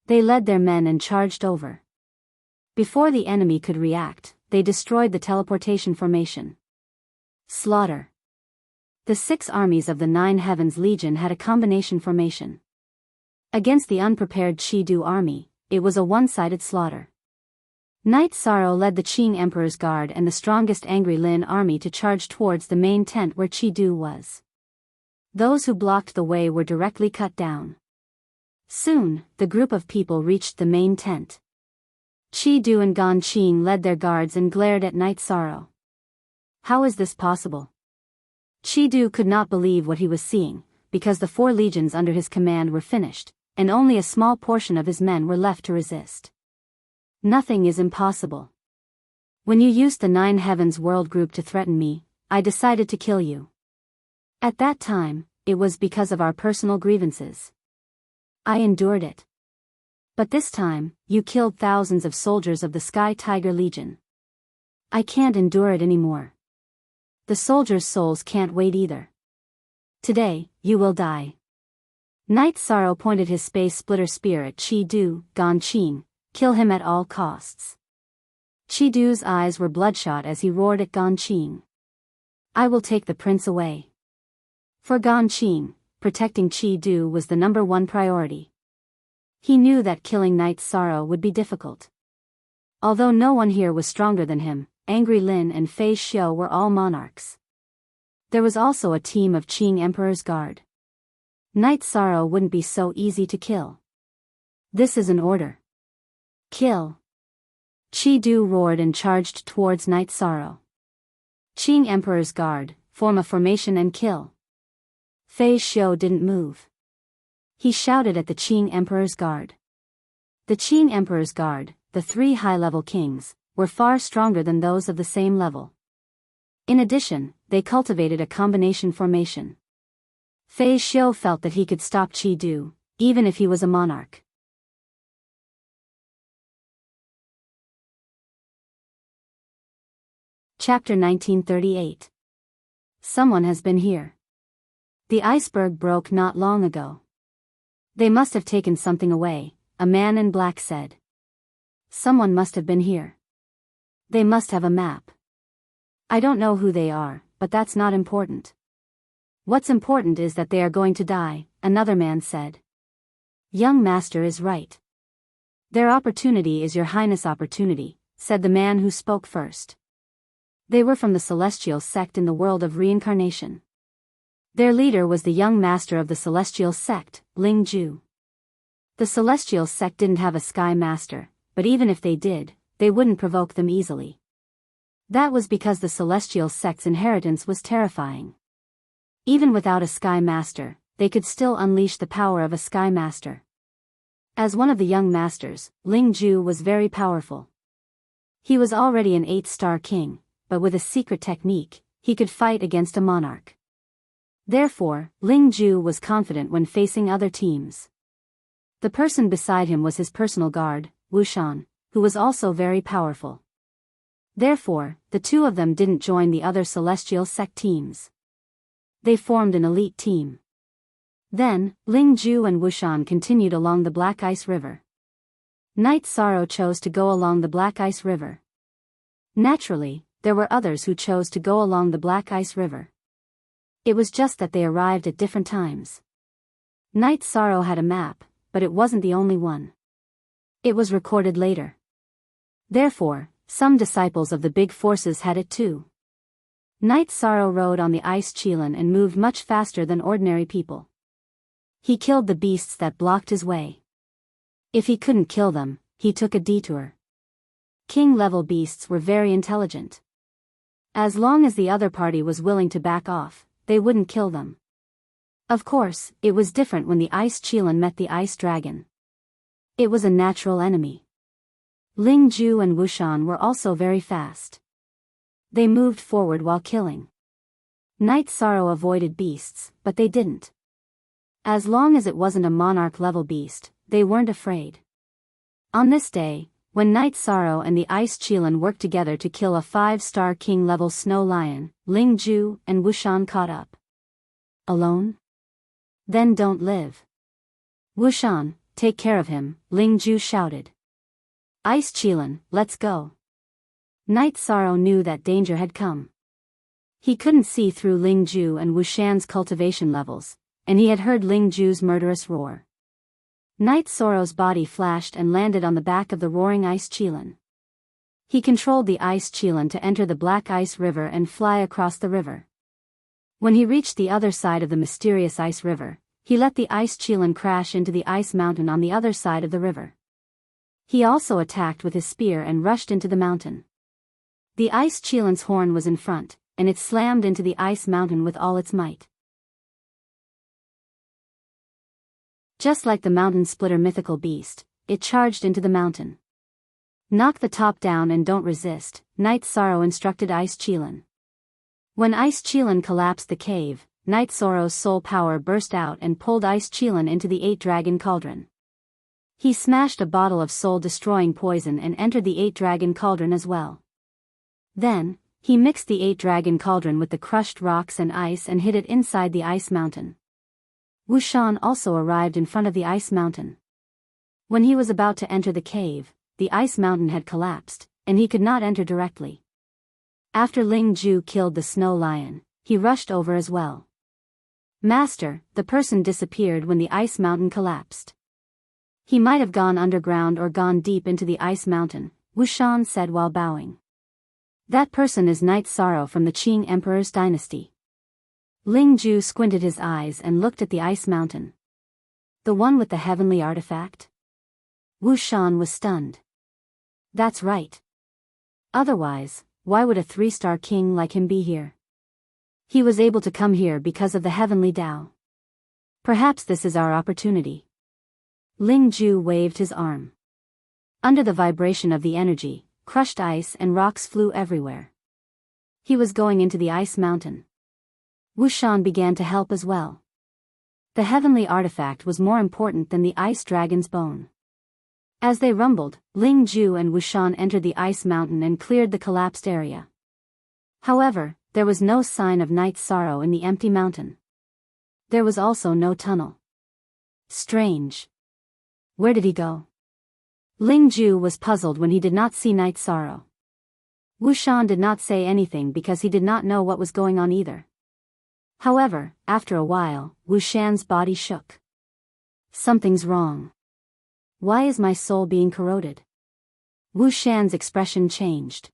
They led their men and charged over. Before the enemy could react, they destroyed the teleportation formation. Slaughter. The 6 armies of the Nine Heavens Legion had a combination formation. Against the unprepared Qi Du army, it was a one-sided slaughter. Night Sorrow led the Qing Emperor's Guard and the strongest Angry Lin army to charge towards the main tent where Qi Du was. Those who blocked the way were directly cut down. Soon, the group of people reached the main tent. Qi Du and Gan Qing led their guards and glared at Night Sorrow. How is this possible? Qi Du could not believe what he was seeing, because the 4 legions under his command were finished, and only a small portion of his men were left to resist. Nothing is impossible. When you used the Nine Heavens World Group to threaten me, I decided to kill you. At that time, it was because of our personal grievances. I endured it. But this time, you killed thousands of soldiers of the Sky Tiger Legion. I can't endure it anymore. The soldiers' souls can't wait either. Today, you will die. Night Sorrow pointed his space splitter spear at Qi Du, Gan Qing. Kill him at all costs. Qi Du's eyes were bloodshot as he roared at Gan Qing. I will take the prince away. For Gan Qing, protecting Qi Du was the #1 priority. He knew that killing Night Sorrow would be difficult. Although no one here was stronger than him, Angry Lin and Fei Xiu were all monarchs. There was also a team of Qing Emperor's Guard. Night Sorrow wouldn't be so easy to kill. This is an order. Kill. Qi Du roared and charged towards Night Sorrow. Qing Emperor's Guard, form a formation and kill. Fei Xiu didn't move. He shouted at the Qing Emperor's Guard. The Qing Emperor's Guard, the 3 high-level kings, were far stronger than those of the same level. In addition, they cultivated a combination formation. Fei Xiu felt that he could stop Qi Du, even if he was a monarch. Chapter 1938. Someone has been here. The iceberg broke not long ago. They must have taken something away, a man in black said. Someone must have been here. They must have a map. I don't know who they are, but that's not important. What's important is that they are going to die, another man said. Young master is right. Their opportunity is your highness' opportunity, said the man who spoke first. They were from the Celestial Sect in the world of reincarnation. Their leader was the young master of the Celestial Sect, Ling Ju. The Celestial Sect didn't have a Sky Master, but even if they did, they wouldn't provoke them easily. That was because the celestial sect's inheritance was terrifying. Even without a Sky Master, they could still unleash the power of a Sky Master. As one of the young masters, Ling Ju was very powerful. He was already an 8-star king, but with a secret technique, he could fight against a monarch. Therefore, Ling Ju was confident when facing other teams. The person beside him was his personal guard, Wu Shan, who was also very powerful. Therefore, the two of them didn't join the other celestial sect teams. They formed an elite team. Then, Ling Ju and Wu Shan continued along the Black Ice River. Night Sorrow chose to go along the Black Ice River. Naturally, there were others who chose to go along the Black Ice River. It was just that they arrived at different times. Night Sorrow had a map, but it wasn't the only one. It was recorded later. Therefore, some disciples of the big forces had it too. Night Sorrow rode on the ice Qilin and moved much faster than ordinary people. He killed the beasts that blocked his way. If he couldn't kill them, he took a detour. King-level beasts were very intelligent. As long as the other party was willing to back off, they wouldn't kill them. Of course, it was different when the ice Qilin met the ice dragon. It was a natural enemy. Ling Ju and Wu Shan were also very fast. They moved forward while killing. Night Sorrow avoided beasts, but they didn't. As long as it wasn't a monarch-level beast, they weren't afraid. On this day, when Night Sorrow and the Ice Qilin worked together to kill a 5-star king-level snow lion, Ling Ju and Wu Shan caught up. Alone? Then don't live. Wu Shan, take care of him, Ling Ju shouted. Ice Qilin, let's go. Night Sorrow knew that danger had come. He couldn't see through Ling Ju and Wu Shan's cultivation levels, and he had heard Ling Ju's murderous roar. Night Sorrow's body flashed and landed on the back of the roaring Ice Qilin. He controlled the Ice Qilin to enter the Black Ice River and fly across the river. When he reached the other side of the mysterious Ice River, he let the Ice Qilin crash into the ice mountain on the other side of the river. He also attacked with his spear and rushed into the mountain. The Ice Qilin's horn was in front, and it slammed into the ice mountain with all its might. Just like the mountain splitter mythical beast, it charged into the mountain. Knock the top down and don't resist, Night Sorrow instructed Ice Qilin. When Ice Qilin collapsed the cave, Night Sorrow's soul power burst out and pulled Ice Qilin into the 8-dragon cauldron. He smashed a bottle of soul-destroying poison and entered the 8-dragon cauldron as well. Then, he mixed the 8-dragon cauldron with the crushed rocks and ice and hid it inside the ice mountain. Wu Shan also arrived in front of the ice mountain. When he was about to enter the cave, the ice mountain had collapsed, and he could not enter directly. After Ling Ju killed the snow lion, he rushed over as well. Master, the person disappeared when the ice mountain collapsed. He might have gone underground or gone deep into the ice mountain, Wu Shan said while bowing. That person is Night Sorrow from the Qing Emperor's dynasty. Ling Ju squinted his eyes and looked at the ice mountain. The one with the heavenly artifact? Wu Shan was stunned. That's right. Otherwise, why would a 3-star king like him be here? He was able to come here because of the heavenly Tao. Perhaps this is our opportunity. Ling Ju waved his arm. Under the vibration of the energy, crushed ice and rocks flew everywhere. He was going into the ice mountain. Wu Shan began to help as well. The heavenly artifact was more important than the ice dragon's bone. As they rumbled, Ling Ju and Wu Shan entered the ice mountain and cleared the collapsed area. However, there was no sign of Night Sorrow in the empty mountain. There was also no tunnel. Strange. Where did he go? Ling Ju was puzzled when he did not see Night Sorrow. Wu Shan did not say anything because he did not know what was going on either. However, after a while, Wu Shan's body shook. Something's wrong. Why is my soul being corroded? Wu Shan's expression changed.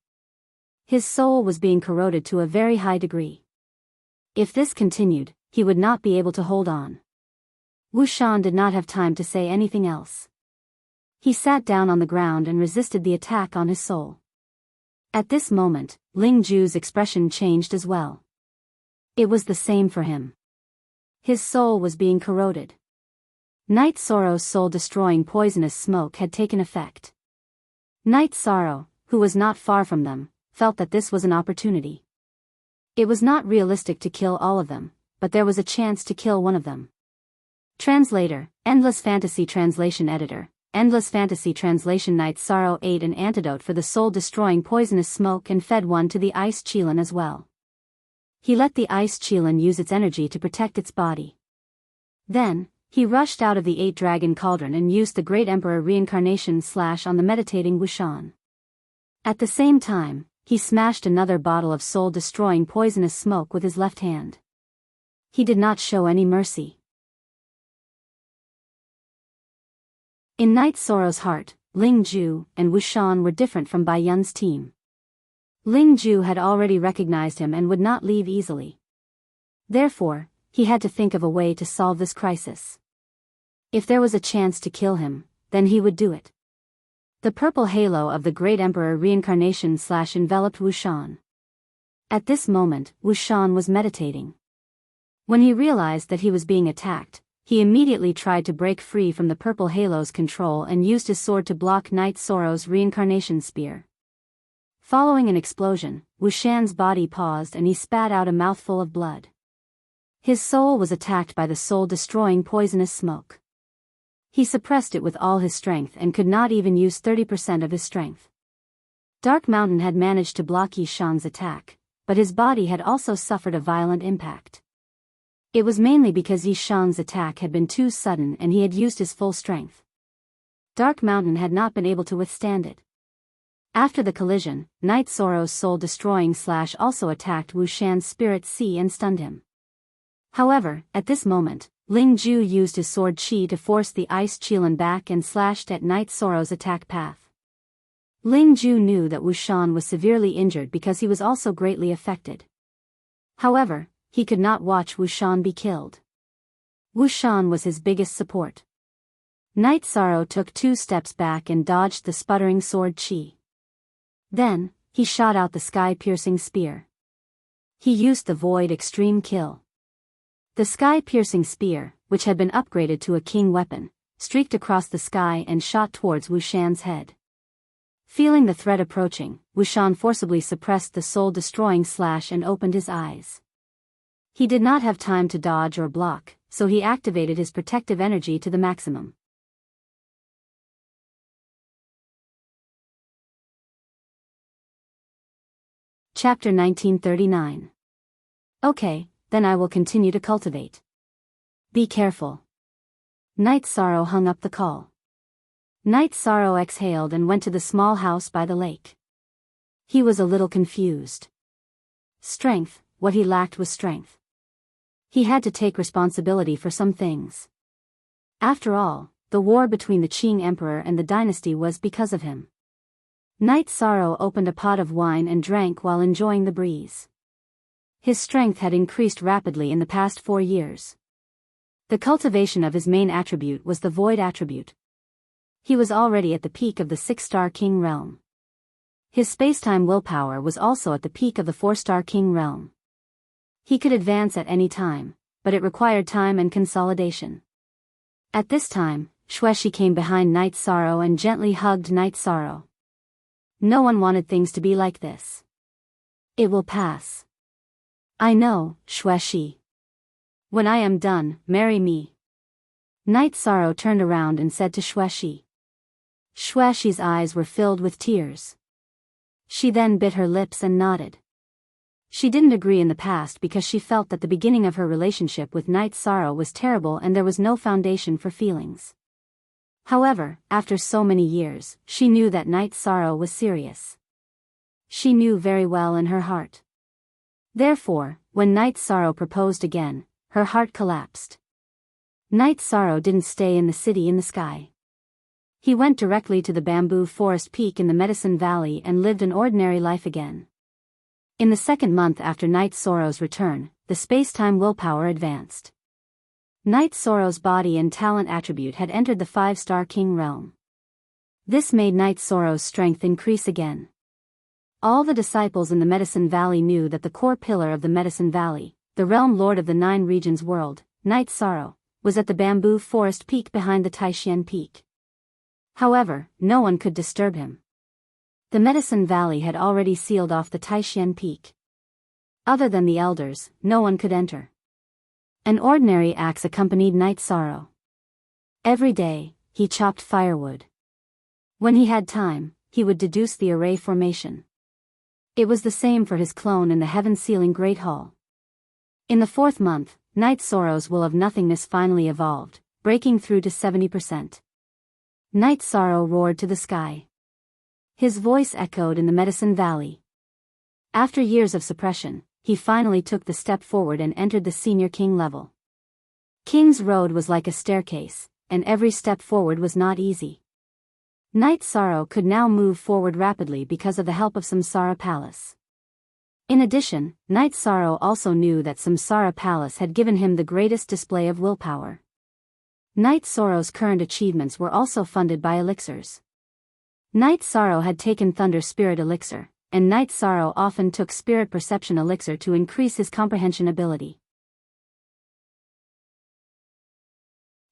His soul was being corroded to a very high degree. If this continued, he would not be able to hold on. Wu Shan did not have time to say anything else. He sat down on the ground and resisted the attack on his soul. At this moment, Ling Ju's expression changed as well. It was the same for him. His soul was being corroded. Night Sorrow's soul-destroying poisonous smoke had taken effect. Night Sorrow, who was not far from them, felt that this was an opportunity. It was not realistic to kill all of them, but there was a chance to kill one of them. Translator, Endless Fantasy Translation Editor, Endless Fantasy Translation. Night Sorrow ate an antidote for the soul-destroying poisonous smoke and fed one to the ice Qilin as well. He let the ice Qilin use its energy to protect its body. Then, he rushed out of the 8-dragon cauldron and used the Great Emperor reincarnation slash on the meditating Wushan. At the same time, he smashed another bottle of soul-destroying poisonous smoke with his left hand. He did not show any mercy. In Night Sorrow's heart, Ling Ju and Wushan were different from Bai Yun's team. Ling Ju had already recognized him and would not leave easily. Therefore, he had to think of a way to solve this crisis. If there was a chance to kill him, then he would do it. The purple halo of the Great Emperor reincarnation slash enveloped Wushan. At this moment, Wushan was meditating. When he realized that he was being attacked, he immediately tried to break free from the purple halo's control and used his sword to block Night Sorrow's reincarnation spear. Following an explosion, Wushan's body paused and he spat out a mouthful of blood. His soul was attacked by the soul-destroying poisonous smoke. He suppressed it with all his strength and could not even use 30% of his strength. Dark Mountain had managed to block Yishan's attack, but his body had also suffered a violent impact. It was mainly because Yishan's attack had been too sudden and he had used his full strength. Dark Mountain had not been able to withstand it. After the collision, Night Sorrow's soul-destroying slash also attacked Wushan's spirit sea and stunned him. However, at this moment, Ling Ju used his sword Qi to force the ice Qilin back and slashed at Night Sorrow's attack path. Ling Ju knew that Wushan was severely injured because he was also greatly affected. However, he could not watch Wushan be killed. Wushan was his biggest support. Night Sorrow took 2 steps back and dodged the sputtering sword Qi. Then, he shot out the sky-piercing spear. He used the Void Extreme Kill. The sky-piercing spear, which had been upgraded to a king weapon, streaked across the sky and shot towards Wushan's head. Feeling the threat approaching, Wushan forcibly suppressed the soul-destroying slash and opened his eyes. He did not have time to dodge or block, so he activated his protective energy to the maximum. Chapter 1939. Okay, then I will continue to cultivate. Be careful. Night Sorrow hung up the call. Night Sorrow exhaled and went to the small house by the lake. He was a little confused. Strength, what he lacked was strength. He had to take responsibility for some things. After all, the war between the Qing Emperor and the dynasty was because of him. Night Sorrow opened a pot of wine and drank while enjoying the breeze. His strength had increased rapidly in the past 4 years. The cultivation of his main attribute was the Void attribute. He was already at the peak of the 6-star King realm. His space-time willpower was also at the peak of the 4-star King realm. He could advance at any time, but it required time and consolidation. At this time, Xueshi came behind Night Sorrow and gently hugged Night Sorrow. No one wanted things to be like this. It will pass. I know, Xueshi. When I am done, marry me. Night Sorrow turned around and said to Xueshi. Xueshi's eyes were filled with tears. She then bit her lips and nodded. She didn't agree in the past because she felt that the beginning of her relationship with Night Sorrow was terrible and there was no foundation for feelings. However, after so many years, she knew that Night Sorrow was serious. She knew very well in her heart. Therefore, when Night Sorrow proposed again, her heart collapsed. Night Sorrow didn't stay in the city in the sky. He went directly to the bamboo forest peak in the Medicine Valley and lived an ordinary life again. In the 2nd month after Night Sorrow's return, the space-time willpower advanced. Night Sorrow's body and talent attribute had entered the 5-star King realm. This made Night Sorrow's strength increase again. All the disciples in the Medicine Valley knew that the core pillar of the Medicine Valley, the realm lord of the 9 regions world, Night Sorrow, was at the bamboo forest peak behind the Taishan Peak. However, no one could disturb him. The Medicine Valley had already sealed off the Taishan Peak. Other than the elders, no one could enter. An ordinary axe accompanied Night Sorrow. Every day, he chopped firewood. When he had time, he would deduce the array formation. It was the same for his clone in the heaven-sealing Great Hall. In the 4th month, Night Sorrow's will of nothingness finally evolved, breaking through to 70%. Night Sorrow roared to the sky. His voice echoed in the Medicine Valley. After years of suppression, he finally took the step forward and entered the Senior King level. King's Road was like a staircase, and every step forward was not easy. Night Sorrow could now move forward rapidly because of the help of Samsara Palace. In addition, Night Sorrow also knew that Samsara Palace had given him the greatest display of willpower. Night Sorrow's current achievements were also funded by elixirs. Night Sorrow had taken Thunder Spirit Elixir, and Night Sorrow often took Spirit Perception Elixir to increase his comprehension ability.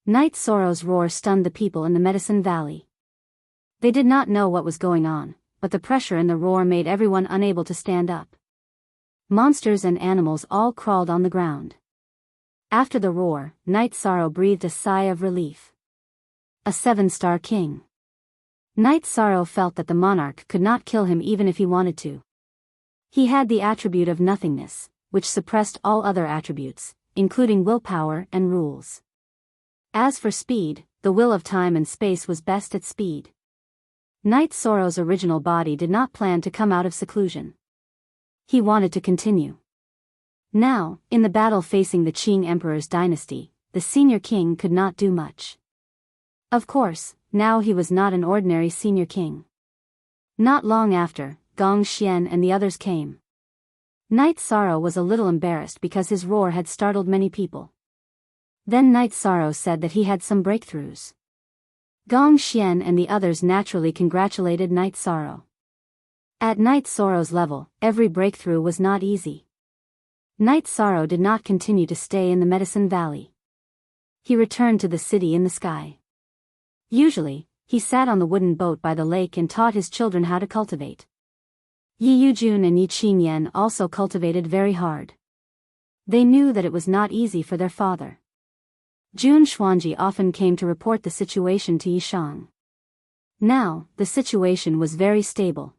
Night Sorrow's roar stunned the people in the Medicine Valley. They did not know what was going on, but the pressure in the roar made everyone unable to stand up. Monsters and animals all crawled on the ground. After the roar, Night Sorrow breathed a sigh of relief. A 7-star king. Night Sorrow felt that the monarch could not kill him even if he wanted to. He had the attribute of nothingness, which suppressed all other attributes, including willpower and rules. As for speed, the will of time and space was best at speed. Night Sorrow's original body did not plan to come out of seclusion. He wanted to continue. Now, in the battle facing the Qing Emperor's dynasty, the senior king could not do much. Of course, now he was not an ordinary senior king. Not long after, Gong Xian and the others came. Night Sorrow was a little embarrassed because his roar had startled many people. Then Night Sorrow said that he had some breakthroughs. Gong Xian and the others naturally congratulated Night Sorrow. At Night Sorrow's level, every breakthrough was not easy. Night Sorrow did not continue to stay in the Medicine Valley. He returned to the city in the sky. Usually, he sat on the wooden boat by the lake and taught his children how to cultivate. Yi Yujun and Yi Qingyan also cultivated very hard. They knew that it was not easy for their father. Jun Xuanji often came to report the situation to Yishang. Now, the situation was very stable.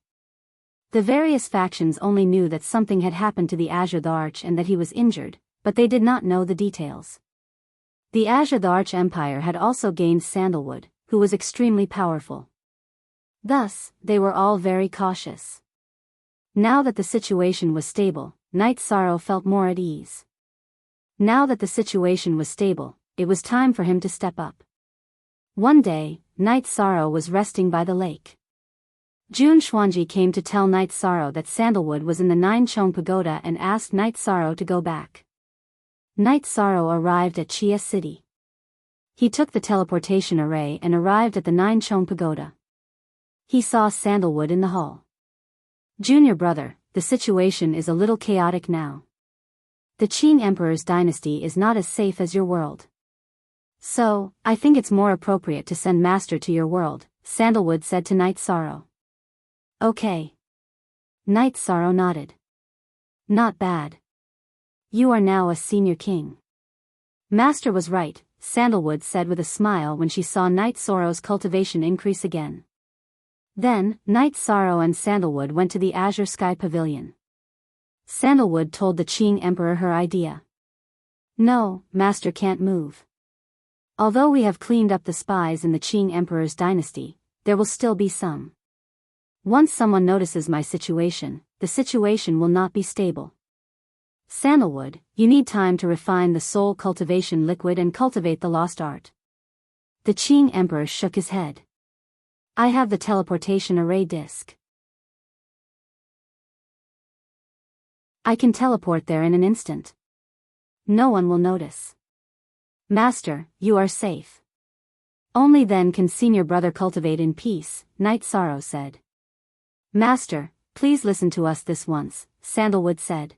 The various factions only knew that something had happened to the Azure the Arch and that he was injured, but they did not know the details. The Azure the Arch Empire had also gained Sandalwood, who was extremely powerful. Thus, they were all very cautious. Now that the situation was stable, Night Sorrow felt more at ease. Now that the situation was stable, it was time for him to step up. One day, Night Sorrow was resting by the lake. Jun Xuanji came to tell Night Sorrow that Sandalwood was in the 9-Chong Pagoda and asked Night Sorrow to go back. Night Sorrow arrived at Chia City. He took the teleportation array and arrived at the 9-Chong Pagoda. He saw Sandalwood in the hall. Junior brother, the situation is a little chaotic now. The Qing Emperor's dynasty is not as safe as your world. So, I think it's more appropriate to send Master to your world, Sandalwood said to Night Sorrow. Okay. Night Sorrow nodded. Not bad. You are now a senior king. Master was right, Sandalwood said with a smile when she saw Night Sorrow's cultivation increase again. Then, Night Sorrow and Sandalwood went to the Azure Sky Pavilion. Sandalwood told the Qing Emperor her idea. No, Master can't move. Although we have cleaned up the spies in the Qing Emperor's dynasty, there will still be some. Once someone notices my situation, the situation will not be stable. Sandalwood, you need time to refine the soul cultivation liquid and cultivate the lost art. The Qing Emperor shook his head. I have the teleportation array disk. I can teleport there in an instant. No one will notice. Master, you are safe. Only then can senior brother cultivate in peace, Night Sorrow said. Master, please listen to us this once, Sandalwood said.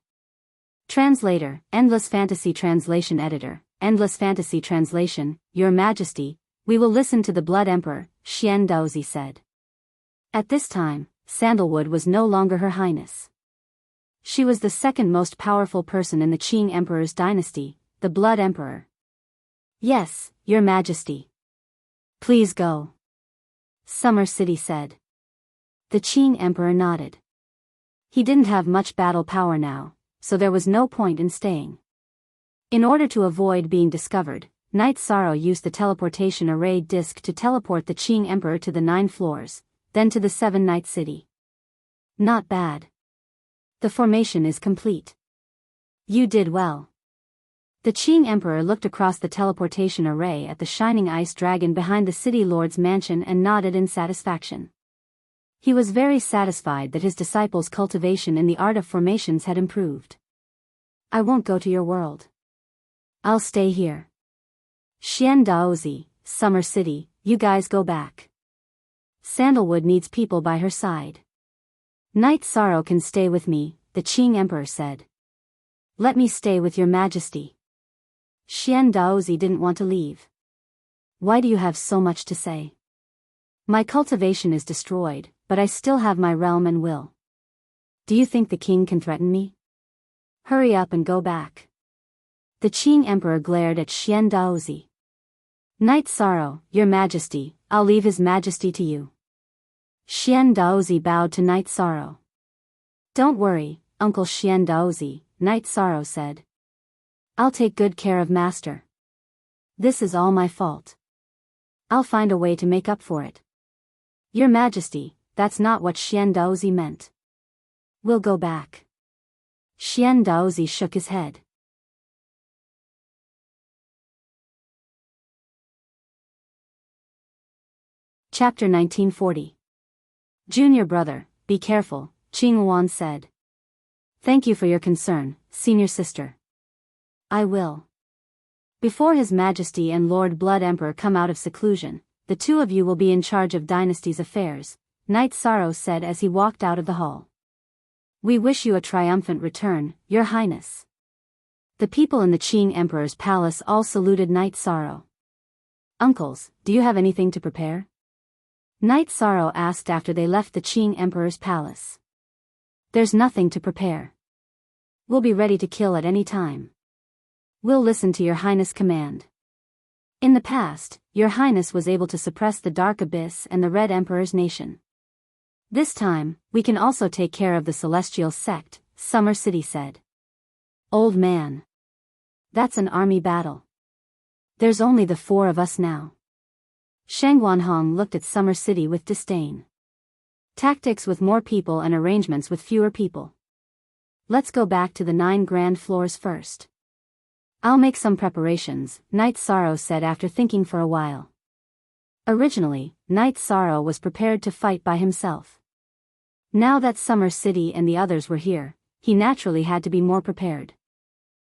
Translator, Endless Fantasy Translation Editor, Endless Fantasy Translation, Your Majesty, we will listen to the Blood Emperor, Xian Daozi said. At this time, Sandalwood was no longer Her Highness. She was the second most powerful person in the Qing Emperor's dynasty, the Blood Emperor. Yes, Your Majesty. Please go. Summer City said. The Qing Emperor nodded. He didn't have much battle power now, so there was no point in staying. In order to avoid being discovered, Night Sorrow used the teleportation array disk to teleport the Qing Emperor to the 9 floors, then to the 7-night city. Not bad. The formation is complete. You did well. The Qing Emperor looked across the teleportation array at the shining ice dragon behind the city lord's mansion and nodded in satisfaction. He was very satisfied that his disciples' cultivation in the art of formations had improved. I won't go to your world. I'll stay here. Xian Daozi, Summer City, you guys go back. Sandalwood needs people by her side. Night Sorrow can stay with me, the Qing Emperor said. Let me stay with your majesty. Xian Daozi didn't want to leave. Why do you have so much to say? My cultivation is destroyed, but I still have my realm and will. Do you think the king can threaten me? Hurry up and go back. The Qing Emperor glared at Xian Daozi. Night Sorrow, your majesty, I'll leave his majesty to you. Xian Daozi bowed to Night Sorrow. Don't worry, Uncle Xian Daozi, Night Sorrow said. I'll take good care of Master. This is all my fault. I'll find a way to make up for it. Your Majesty, that's not what Xian Daozi meant. We'll go back. Xian Daozi shook his head. Chapter 1940. Junior brother, be careful, Qing Wan said. Thank you for your concern, senior sister. I will. Before His Majesty and Lord Blood Emperor come out of seclusion, the two of you will be in charge of dynasty's affairs, Night Sorrow said as he walked out of the hall. We wish you a triumphant return, Your Highness. The people in the Qing Emperor's palace all saluted Night Sorrow. Uncles, do you have anything to prepare? Night Sorrow asked after they left the Qing Emperor's palace. There's nothing to prepare. We'll be ready to kill at any time. We'll listen to Your Highness' command. In the past, Your Highness was able to suppress the Dark Abyss and the Red Emperor's nation. This time, we can also take care of the Celestial Sect, Summer City said. Old man. That's an army battle. There's only the 4 of us now. Shang Wanhong looked at Summer City with disdain. Tactics with more people and arrangements with fewer people. Let's go back to the 9 grand floors first. I'll make some preparations, Night Sorrow said after thinking for a while. Originally, Night Sorrow was prepared to fight by himself. Now that Summer City and the others were here, he naturally had to be more prepared.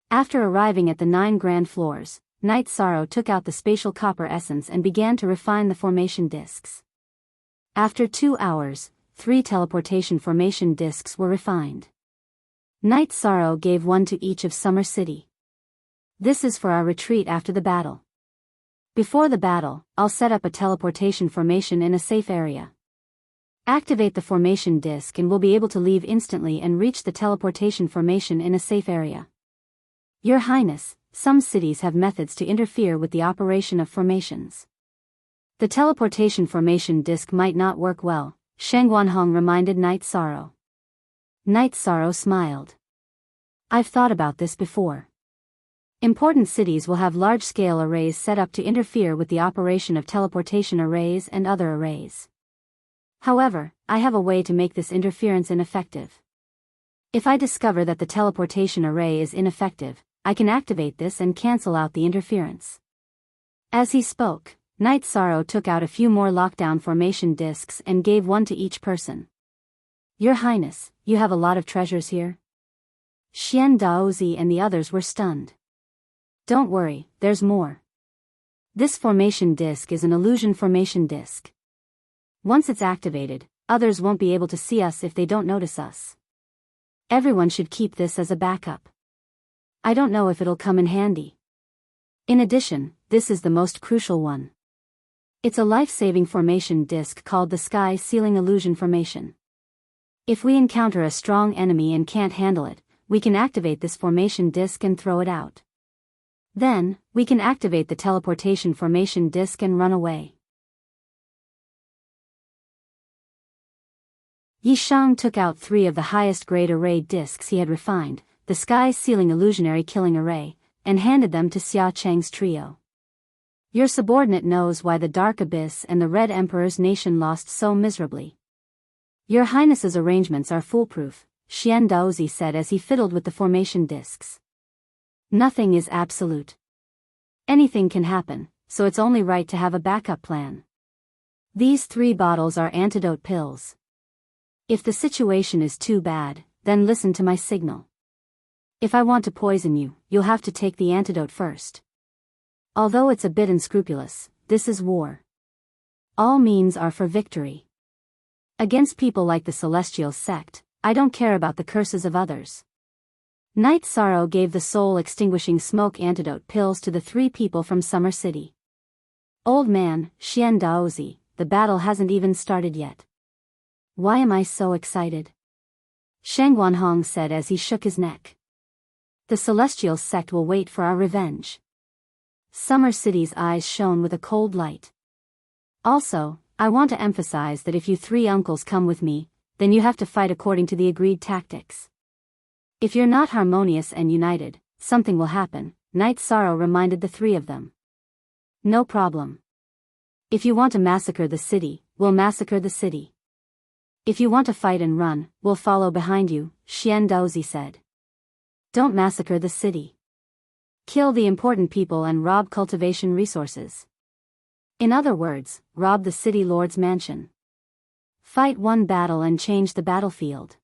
After arriving at the 9 grand floors, Night Sorrow took out the spatial copper essence and began to refine the formation discs. After 2 hours, 3 teleportation formation discs were refined. Night Sorrow gave one to each of Summer City. This is for our retreat after the battle. Before the battle, I'll set up a teleportation formation in a safe area. Activate the formation disc and we'll be able to leave instantly and reach the teleportation formation in a safe area. Your Highness, some cities have methods to interfere with the operation of formations. The teleportation formation disc might not work well, Shang Wanhong reminded Night Sorrow. Night Sorrow smiled. I've thought about this before. Important cities will have large-scale arrays set up to interfere with the operation of teleportation arrays and other arrays. However, I have a way to make this interference ineffective. If I discover that the teleportation array is ineffective, I can activate this and cancel out the interference. As he spoke, Night Sorrow took out a few more lockdown formation discs and gave one to each person. Your Highness, you have a lot of treasures here? Xian Daozi and the others were stunned. Don't worry, there's more. This formation disk is an illusion formation disk. Once it's activated, others won't be able to see us if they don't notice us. Everyone should keep this as a backup. I don't know if it'll come in handy. In addition, this is the most crucial one. It's a life-saving formation disk called the Sky Sealing Illusion Formation. If we encounter a strong enemy and can't handle it, we can activate this formation disk and throw it out. Then, we can activate the teleportation formation disk and run away. Yishang took out 3 of the highest-grade array disks he had refined, the Sky Sealing Illusionary Killing Array, and handed them to Xia Cheng's trio. Your subordinate knows why the Dark Abyss and the Red Emperor's nation lost so miserably. Your Highness's arrangements are foolproof, Xian Daozi said as he fiddled with the formation disks. Nothing is absolute. Anything can happen, so it's only right to have a backup plan. These 3 bottles are antidote pills. If the situation is too bad, then listen to my signal. If I want to poison you, you'll have to take the antidote first. Although it's a bit unscrupulous, this is war. All means are for victory. Against people like the Celestial Sect, I don't care about the curses of others. Night Sorrow gave the soul-extinguishing smoke antidote pills to the 3 people from Summer City. Old man, Xian Daozi, the battle hasn't even started yet. Why am I so excited? Shang Guanhong said as he shook his neck. The Celestial Sect will wait for our revenge. Summer City's eyes shone with a cold light. Also, I want to emphasize that if you 3 uncles come with me, then you have to fight according to the agreed tactics. If you're not harmonious and united, something will happen, Night Sorrow reminded the 3 of them. No problem. If you want to massacre the city, we'll massacre the city. If you want to fight and run, we'll follow behind you, Xian Daozi said. Don't massacre the city. Kill the important people and rob cultivation resources. In other words, rob the city lord's mansion. Fight one battle and change the battlefield.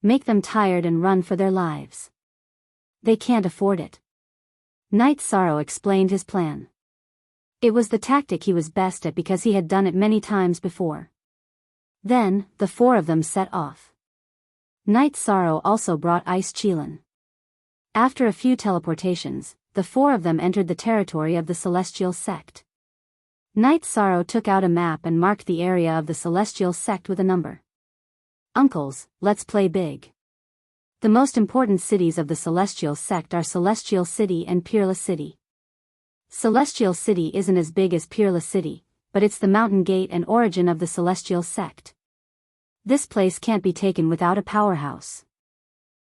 Make them tired and run for their lives. They can't afford it. Night Sorrow explained his plan. It was the tactic he was best at because he had done it many times before. Then, the 4 of them set off. Night Sorrow also brought Ice Qilin. After a few teleportations, the 4 of them entered the territory of the Celestial Sect. Night Sorrow took out a map and marked the area of the Celestial Sect with a number. Uncles, let's play big. The most important cities of the Celestial Sect are Celestial City and Peerless City. Celestial City isn't as big as Peerless City, but it's the mountain gate and origin of the Celestial Sect. This place can't be taken without a powerhouse.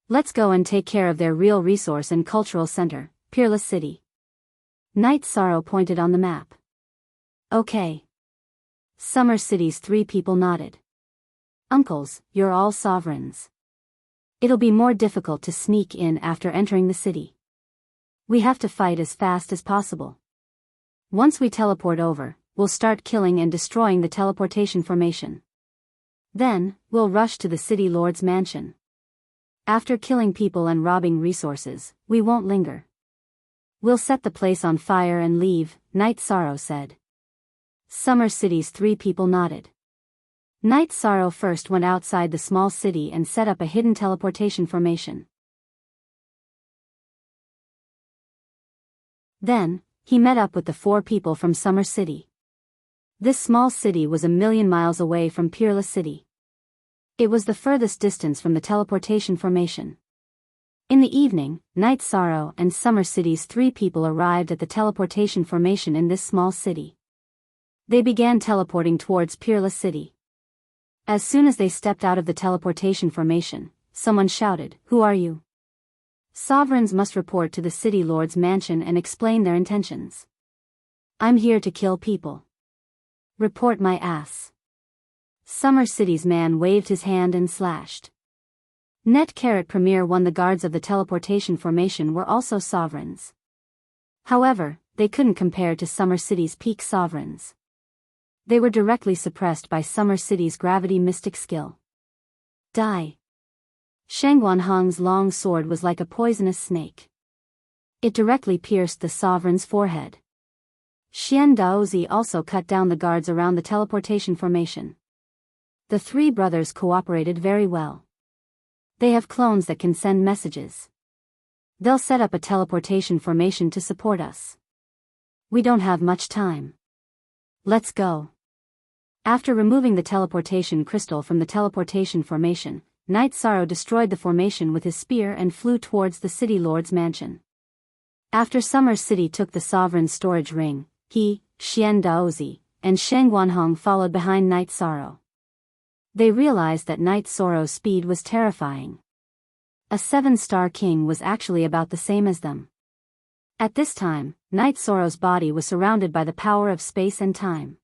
Let's go and take care of their real resource and cultural center, Peerless City. Night Sorrow pointed on the map. Okay. Summer City's 3 people nodded. Uncles, you're all sovereigns. It'll be more difficult to sneak in after entering the city. We have to fight as fast as possible. Once we teleport over, we'll start killing and destroying the teleportation formation. Then, we'll rush to the city lord's mansion. After killing people and robbing resources, we won't linger. We'll set the place on fire and leave, Night Sorrow said. Summer City's 3 people nodded. Night Sorrow first went outside the small city and set up a hidden teleportation formation. Then, he met up with the 4 people from Summer City. This small city was 1,000,000 miles away from Peerless City. It was the furthest distance from the teleportation formation. In the evening, Night Sorrow and Summer City's 3 people arrived at the teleportation formation in this small city. They began teleporting towards Peerless City. As soon as they stepped out of the teleportation formation, someone shouted, "Who are you?" Sovereigns must report to the city lord's mansion and explain their intentions. I'm here to kill people. Report my ass. Summer City's man waved his hand and slashed. Net Carrot Premier won. The guards of the teleportation formation were also sovereigns. However, they couldn't compare to Summer City's peak sovereigns. They were directly suppressed by Summer City's gravity mystic skill. Die. Shangguanhong's long sword was like a poisonous snake. It directly pierced the sovereign's forehead. Xian Daozi also cut down the guards around the teleportation formation. The three brothers cooperated very well. They have clones that can send messages. They'll set up a teleportation formation to support us. We don't have much time. Let's go. After removing the teleportation crystal from the teleportation formation, Knight Sorrow destroyed the formation with his spear and flew towards the city lord's mansion. After Summer City took the sovereign's storage ring, he, Xian Daozi, and Sheng Guanhong followed behind Knight Sorrow. They realized that Knight Sorrow's speed was terrifying. A 7-star king was actually about the same as them. At this time, Knight Sorrow's body was surrounded by the power of space and time.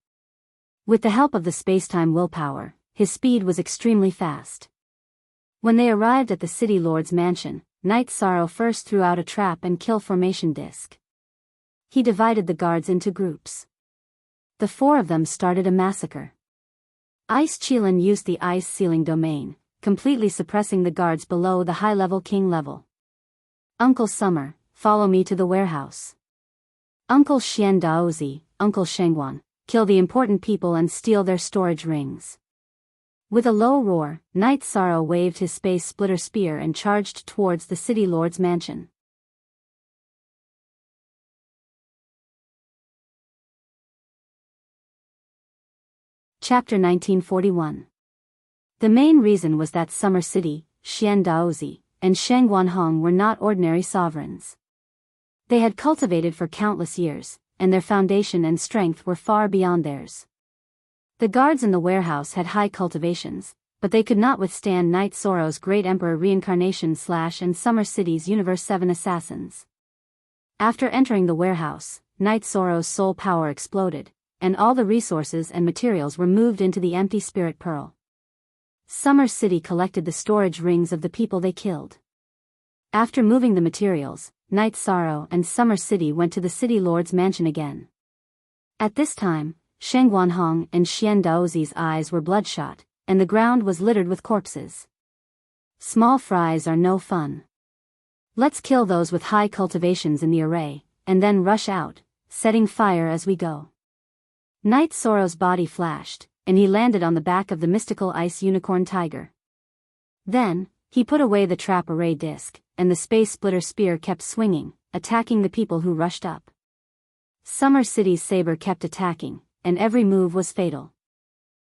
With the help of the space-time willpower, his speed was extremely fast. When they arrived at the city lord's mansion, Knight Sorrow first threw out a trap and kill formation disc. He divided the guards into groups. The 4 of them started a massacre. Ice Qilin used the ice sealing domain, completely suppressing the guards below the high-level king level. Uncle Summer, follow me to the warehouse. Uncle Xian Daozi, Uncle Shengguan, kill the important people and steal their storage rings. With a low roar, Knight Sorrow waved his space splitter spear and charged towards the city lord's mansion. Chapter 1941. The main reason was that Summer City, Xian Daozi, and Sheng Guanhong were not ordinary sovereigns. They had cultivated for countless years, and their foundation and strength were far beyond theirs. The guards in the warehouse had high cultivations, but they could not withstand Knight Sorrow's Great Emperor Reincarnation / and Summer City's Universe 7 assassins. After entering the warehouse, Knight Sorrow's soul power exploded, and all the resources and materials were moved into the empty spirit pearl. Summer City collected the storage rings of the people they killed. After moving the materials, Knight Sorrow and Summer City went to the city lord's mansion again. At this time, Sheng Guanhong and Xian Daozi's eyes were bloodshot, and the ground was littered with corpses. Small fries are no fun. Let's kill those with high cultivations in the array, and then rush out, setting fire as we go. Knight Sorrow's body flashed, and he landed on the back of the mystical ice unicorn tiger. Then, he put away the trap array disc, and the space splitter spear kept swinging, attacking the people who rushed up. Summer City's saber kept attacking, and every move was fatal.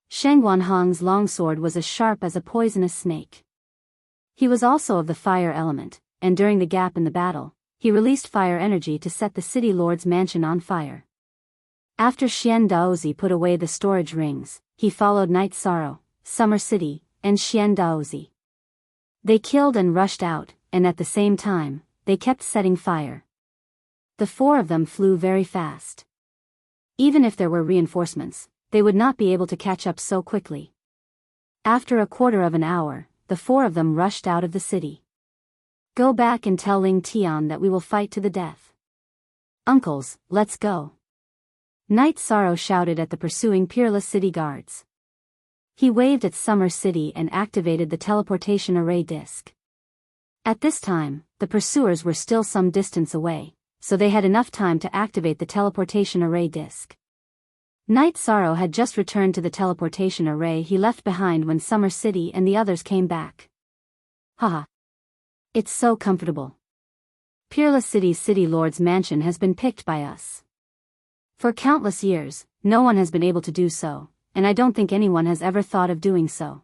Sheng Guanhong's longsword was as sharp as a poisonous snake. He was also of the fire element, and during the gap in the battle, he released fire energy to set the city lord's mansion on fire. After Xian Daozi put away the storage rings, he followed Knight Sorrow, Summer City, and Xian Daozi. They killed and rushed out, and at the same time, they kept setting fire. The 4 of them flew very fast. Even if there were reinforcements, they would not be able to catch up so quickly. After a quarter of an hour, the 4 of them rushed out of the city. Go back and tell Ling Tian that we will fight to the death. Uncles, let's go. Knight Sorrow shouted at the pursuing peerless city guards. He waved at Summer City and activated the teleportation array disc. At this time, the pursuers were still some distance away, so they had enough time to activate the teleportation array disc. Knight Sorrow had just returned to the teleportation array he left behind when Summer City and the others came back. Haha. It's so comfortable. Peerless City's city lord's mansion has been picked by us. For countless years, no one has been able to do so, and I don't think anyone has ever thought of doing so.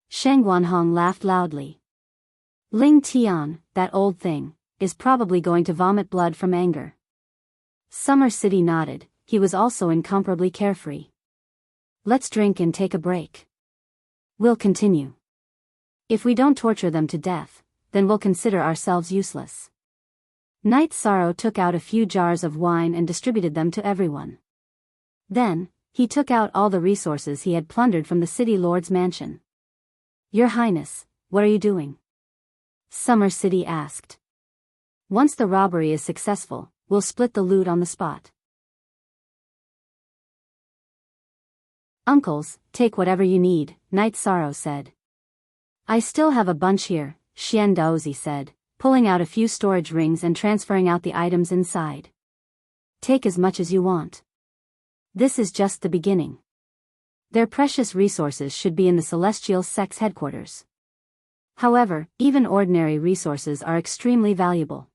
Sheng Guanhong laughed loudly. Ling Tian, that old thing, is probably going to vomit blood from anger. Summer City nodded, he was also incomparably carefree. Let's drink and take a break. We'll continue. If we don't torture them to death, then we'll consider ourselves useless. Knight Sorrow took out a few jars of wine and distributed them to everyone. Then, he took out all the resources he had plundered from the city lord's mansion. Your Highness, what are you doing? Summer City asked. Once the robbery is successful, we'll split the loot on the spot. Uncles, take whatever you need, Knight Sorrow said. I still have a bunch here, Xian Daozi said, pulling out a few storage rings and transferring out the items inside. Take as much as you want. This is just the beginning. Their precious resources should be in the celestial sect's headquarters. However, even ordinary resources are extremely valuable.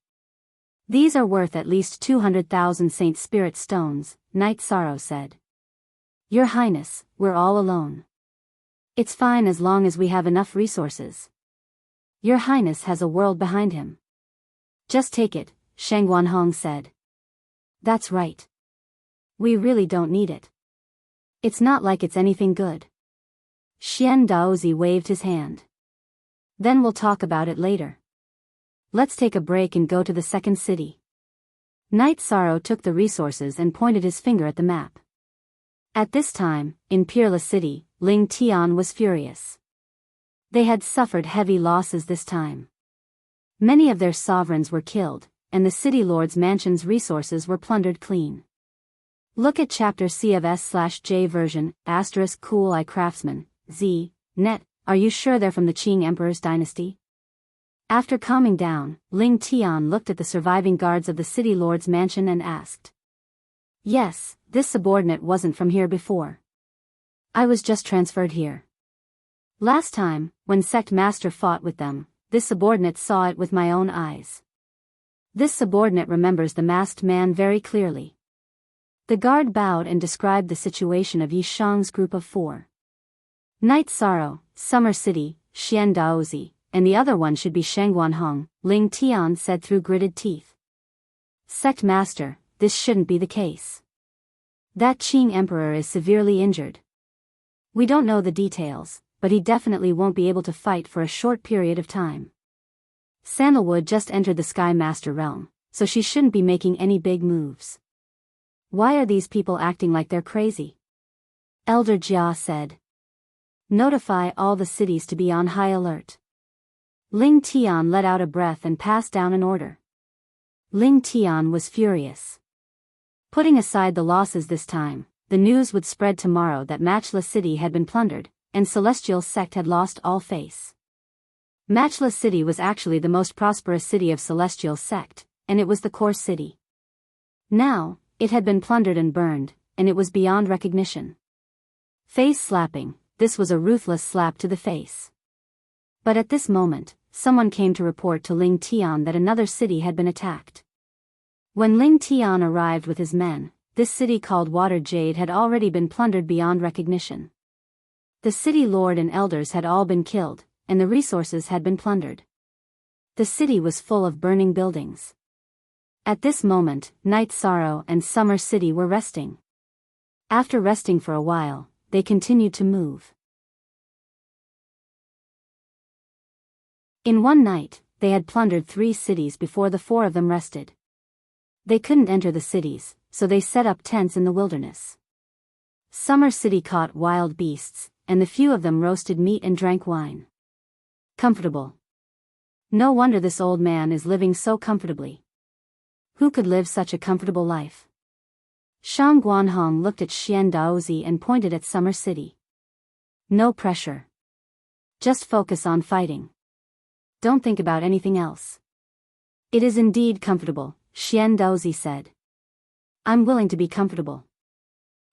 These are worth at least 200,000 Saint Spirit stones, Knight Sorrow said. Your Highness, we're all alone. It's fine as long as we have enough resources. Your Highness has a world behind him. Just take it, Shangguanhong said. That's right. We really don't need it. It's not like it's anything good. Xian Daozi waved his hand. Then we'll talk about it later. Let's take a break and go to the second city. Knight Sorrow took the resources and pointed his finger at the map. At this time, in Peerless City, Ling Tian was furious. They had suffered heavy losses this time. Many of their sovereigns were killed, and the city lord's mansion's resources were plundered clean. Look at chapter C of S/J version, *cool eye craftsman, Z, net, are you sure they're from the Qing Emperor's dynasty? After calming down, Ling Tian looked at the surviving guards of the city lord's mansion and asked. Yes, this subordinate wasn't from here before. I was just transferred here. Last time, when Sect Master fought with them, this subordinate saw it with my own eyes. This subordinate remembers the masked man very clearly. The guard bowed and described the situation of Yi Shang's group of 4. Knight Sorrow, Summer City, Xian Daozi, and the other one should be Shangguanhong, Ling Tian said through gritted teeth. Sect Master, this shouldn't be the case. That Qing Emperor is severely injured. We don't know the details, but he definitely won't be able to fight for a short period of time. Sandalwood just entered the Sky Master realm, so she shouldn't be making any big moves. Why are these people acting like they're crazy? Elder Jia said. Notify all the cities to be on high alert. Ling Tian let out a breath and passed down an order. Ling Tian was furious. Putting aside the losses this time, the news would spread tomorrow that Matchless City had been plundered, and Celestial Sect had lost all face. Matchless City was actually the most prosperous city of Celestial Sect, and it was the core city. Now, it had been plundered and burned, and it was beyond recognition. Face slapping, this was a ruthless slap to the face. But at this moment, someone came to report to Ling Tian that another city had been attacked. When Ling Tian arrived with his men, this city called Water Jade had already been plundered beyond recognition. The city lord and elders had all been killed, and the resources had been plundered. The city was full of burning buildings. At this moment, Night Sorrow and Summer City were resting. After resting for a while, they continued to move. In one night, they had plundered 3 cities before the 4 of them rested. They couldn't enter the cities, so they set up tents in the wilderness. Summer City caught wild beasts, and the few of them roasted meat and drank wine. Comfortable. No wonder this old man is living so comfortably. Who could live such a comfortable life? Shang Guanhong looked at Xian Daozi and pointed at Summer City. No pressure. Just focus on fighting. Don't think about anything else. It is indeed comfortable, Xian Daozi said. I'm willing to be comfortable.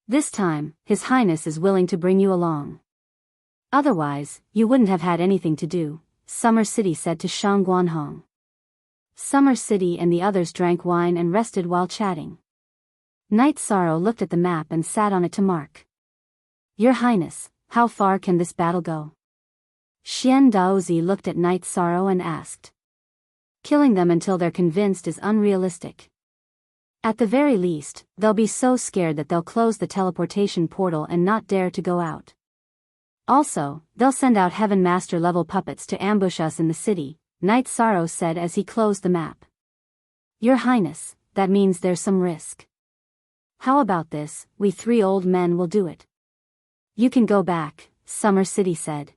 This time, His Highness is willing to bring you along. Otherwise, you wouldn't have had anything to do, Summer City said to Shang Guanhong. Summer City and the others drank wine and rested while chatting. Night Sorrow looked at the map and sat on it to mark. Your Highness, how far can this battle go? Xian Daozi looked at Night Sorrow and asked. Killing them until they're convinced is unrealistic. At the very least, they'll be so scared that they'll close the teleportation portal and not dare to go out. Also, they'll send out Heaven Master level puppets to ambush us in the city, Night Sorrow said as he closed the map. Your Highness, that means there's some risk. How about this, we 3 old men will do it. You can go back, Summer City said.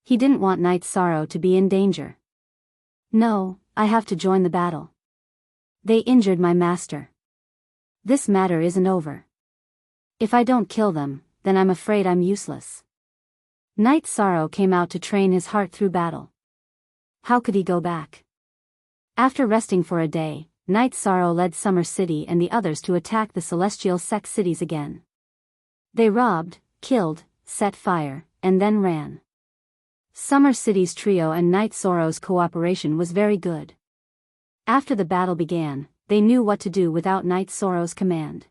He didn't want Night Sorrow to be in danger. No, I have to join the battle. They injured my master. This matter isn't over. If I don't kill them, then I'm afraid I'm useless. Night Sorrow came out to train his heart through battle. How could he go back? After resting for a day, Night Sorrow led Summer City and the others to attack the celestial sex cities again. They robbed, killed, set fire, and then ran. Summer City's trio and Night Sorrow's cooperation was very good. After the battle began, they knew what to do without Night Sorrow's command.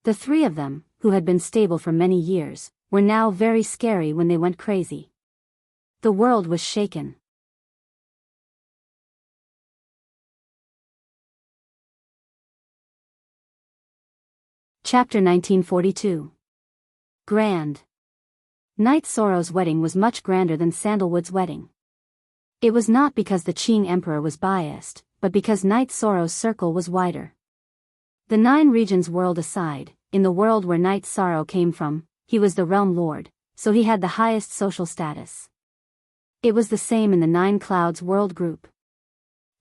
The three of them, who had been stable for many years, were now very scary when they went crazy. The world was shaken. Chapter 1942. Grand. Night Sorrow's wedding was much grander than Sandalwood's wedding. It was not because the Qing Emperor was biased, but because Night Sorrow's circle was wider. The 9 regions world aside, in the world where Night Sorrow came from, he was the realm lord, so he had the highest social status. It was the same in the 9 Clouds world group.